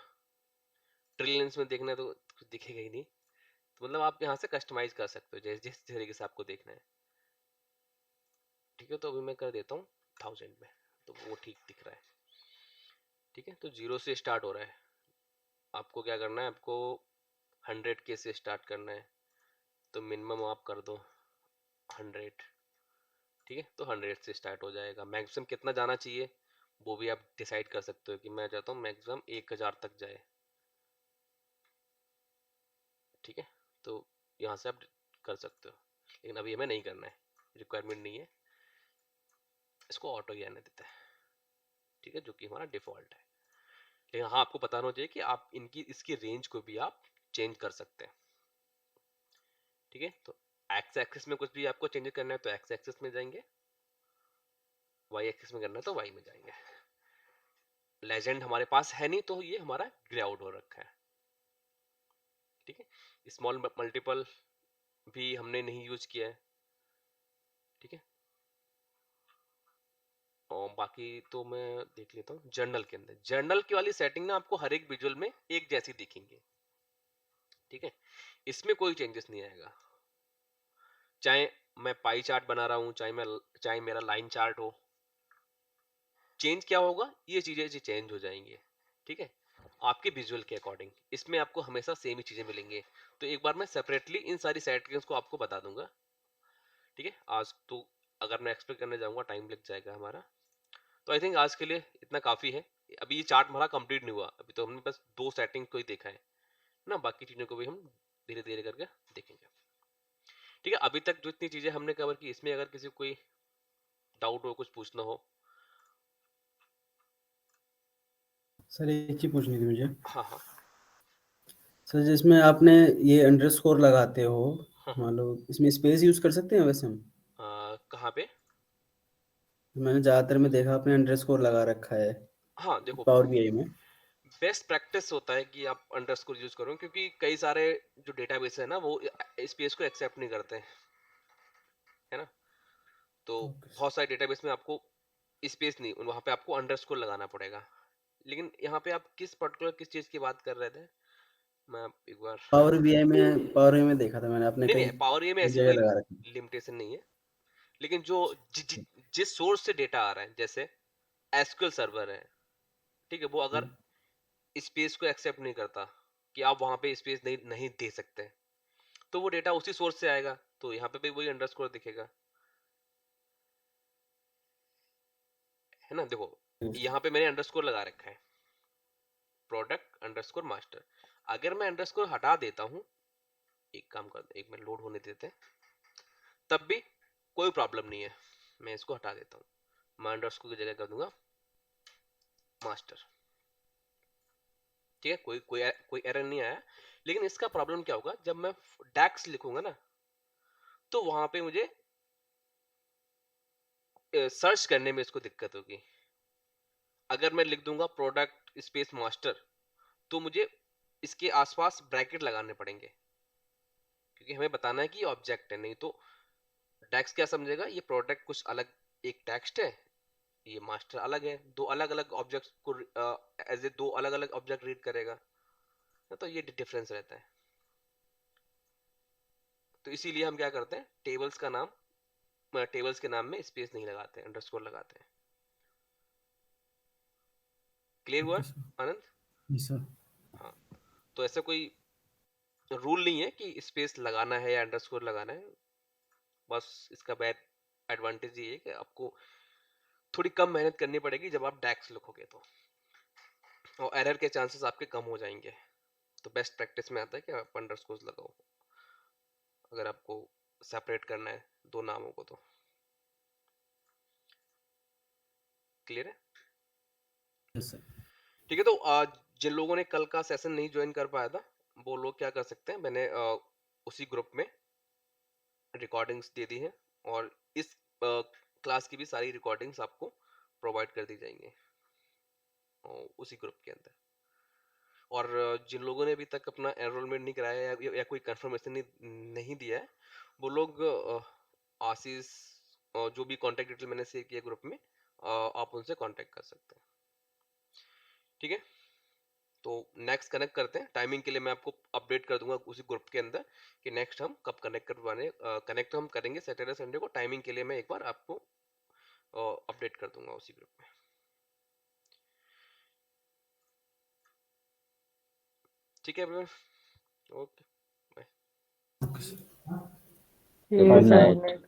ट्रिलियंस में देखना है तो कुछ दिखेगा ही नहीं। तो मतलब आप यहाँ से कस्टमाइज कर सकते हो जिस जिस तरीके से आपको देखना है। ठीक है, तो अभी मैं कर देता हूँ 1000 में, तो वो ठीक दिख रहा है। ठीक है, तो 0 से स्टार्ट हो रहा है। आपको क्या करना है, आपको 100K से स्टार्ट करना है, तो मिनिमम आप कर दो 100। ठीक है, तो 100 से स्टार्ट हो जाएगा। मैक्सिमम कितना जाना चाहिए वो भी आप डिसाइड कर सकते हो कि मैं चाहता हूँ मैक्सिमम 1000 तक जाए। ठीक है, तो यहाँ से आप कर सकते हो, लेकिन अभी हमें नहीं करना है, रिक्वायरमेंट नहीं है, इसको ऑटो ही आने देते हैं। ठीक है, जो कि हमारा डिफॉल्ट है। लेकिन हाँ, आपको पता होना चाहिए कि आप इनकी इसकी रेंज को भी आप चेंज कर सकते हैं। ठीक है, तो एक्स एक्सिस में कुछ भी आपको चेंज करना है तो एक्स एक्सिस में जाएंगे, वाई एक्सिस में करना है तो वाई में जाएंगे। लेजेंड हमारे पास है नहीं, तो ये हमारा ग्रे आउट हो रखा है। ठीक है, स्मॉल मल्टीपल भी हमने नहीं यूज किया है। ठीक है, और बाकी तो मैं देख लेता हूँ जर्नल के अंदर। जर्नल की वाली सेटिंग ना आपको हर एक विजुअल में एक जैसी दिखेंगे। ठीक है, इसमें कोई चेंजेस नहीं आएगा, चाहे मैं पाई चार्ट बना रहा हूँ, चाहे मेरा लाइन चार्ट हो। चेंज क्या होगा, ये चीजें चेंज हो जाएंगी। ठीक है, आपके विजुअल के अकॉर्डिंग इसमें आपको हमेशा सेम ही चीजें मिलेंगी। तो एक बार मैं सेपरेटली इन सारी सेटिंग्स को आपको बता दूंगा। ठीक है, आज तो अगर मैं एक्सप्लेन करने जाऊंगा टाइम लग जाएगा हमारा, तो आई थिंक आज के लिए इतना काफी है। अभी ये चार्ट हमारा कंप्लीट नहीं हुआ, अभी तो हमने बस 2 सेटिंग को ही देखा है ना, बाकी चीजों को भी हम धीरे धीरे करके देखेंगे। ठीक है, अभी तक जो इतनी चीजें हमने कवर की, इसमें अगर किसी को कोई डाउट हो, कुछ पूछना हो। सर एक चीज पूछनी थी मुझे। हाँ हाँ सर जिसमें आपने ये अंडरस्कोर लगाते हो, हाँ हाँ। मान लो इसमें स्पेस यूज कर सकते हैं वैसे हम? कहाँ पे? मैंने ज्यादातर में देखा आपने अंडरस्कोर लगा रखा है हाँ देखो, पावर बीआई में। बेस्ट प्रैक्टिस होता है कि आप अंडरस्कोर यूज करो, क्योंकि कई सारे जो डेटाबेस है ना वो स्पेस को एक्सेप्ट नहीं करते हैं, है ना। तो ओके बहुत सारे डेटाबेस में आपको स्पेस नहीं, वहां पे आपको अंडरस्कोर लगाना पड़ेगा। लेकिन यहाँ पे आप किस चीज की बात कर रहे थे, मैं एक बार। पावर बीआई में देखा था मैंने, आपने नहीं कई नहीं, पावर ये में कई ऐसी जगह कोई लगा रखा है। लिमिटेशन नहीं है, लेकिन जो जिस सोर्स से डेटा आ रहा है, जैसे एसक्यूएल सर्वर है, ठीक है, वो अगर स्पेस को एक्सेप्ट नहीं करता कि आप वहां पे स्पेस नहीं नहीं दे सकते, तो वो डेटा उसी सोर्स से आएगा, तो यहाँ पे भी वही अंडरस्कोर दिखेगा, है ना। देखो, यहाँ पे मैंने अंडरस्कोर लगा रखा है, प्रोडक्ट अंडरस्कोर मास्टर। अगर मैं अंडरस्कोर हटा देता हूँ, एक काम कर, एक मिनट लोड होने देते हैं, तब भी कोई प्रॉब्लम नहीं है, मैं इसको हटा देता हूँ, मैं अंडरस्कोर की जगह कर दूंगा मास्टर। ठीक है, कोई एरर नहीं आया। लेकिन इसका प्रॉब्लम क्या होगा, जब मैं डैक्स लिखूंगा ना, तो वहां पे मुझे सर्च करने में इसको दिक्कत होगी। अगर मैं लिख दूंगा प्रोडक्ट स्पेस मास्टर, तो मुझे इसके आसपास ब्रैकेट लगाने पड़ेंगे, क्योंकि हमें बताना है कि ये ऑब्जेक्ट है, नहीं तो टैक्स क्या समझेगा, ये प्रोडक्ट कुछ अलग एक टेक्स्ट है, ये मास्टर अलग है, दो अलग अलग ऑब्जेक्ट्स को एज ए दो अलग अलग ऑब्जेक्ट रीड करेगा, तो ये डिफरेंस रहता है। तो इसीलिए हम क्या करते हैं, टेबल्स के नाम में स्पेस नहीं लगाते, अंडरस्कोर लगाते हैं। क्लियर हुआ ओके सर। आनंद? जी सर। हाँ, तो ऐसा कोई रूल नहीं है कि स्पेस लगाना है या अंडरस्कोर लगाना है, बस इसका बैड एडवांटेज ये है कि आपको थोड़ी कम मेहनत करनी पड़ेगी जब आप डैक्स लिखोगे तो, और एरर के चांसेस आपके कम हो जाएंगे। तो बेस्ट प्रैक्टिस में आता है कि आप अंडरस्कोर लगाओ अगर आपको सेपरेट करना है दो नामों को तो। क्लियर है? Yes sir. ठीक है, तो जिन लोगों ने कल का सेशन नहीं ज्वाइन कर पाया था, वो लोग क्या कर सकते हैं, मैंने उसी ग्रुप में रिकॉर्डिंग्स दे दी हैं, और इस क्लास की भी सारी रिकॉर्डिंग्स आपको प्रोवाइड कर दी जाएंगी उसी ग्रुप के अंदर। और जिन लोगों ने अभी तक अपना एनरोलमेंट नहीं कराया या कोई कंफर्मेशन नहीं दिया है, वो लोग आशीष जो भी कांटेक्ट डिटेल मैंने शेयर किया ग्रुप में, आप उनसे कांटेक्ट कर सकते हैं। ठीक है, तो नेक्स्ट कनेक्ट करते हैं। टाइमिंग के लिए मैं आपको अपडेट कर दूंगा उसी ग्रुप के अंदर कि नेक्स्ट हम कब कनेक्ट तो हम करेंगे सैटरडे संडे को। टाइमिंग के लिए मैं एक बार आपको अपडेट कर दूंगा उसी ग्रुप में। ठीक है everyone, okay bye. Okay sir. धन्यवाद।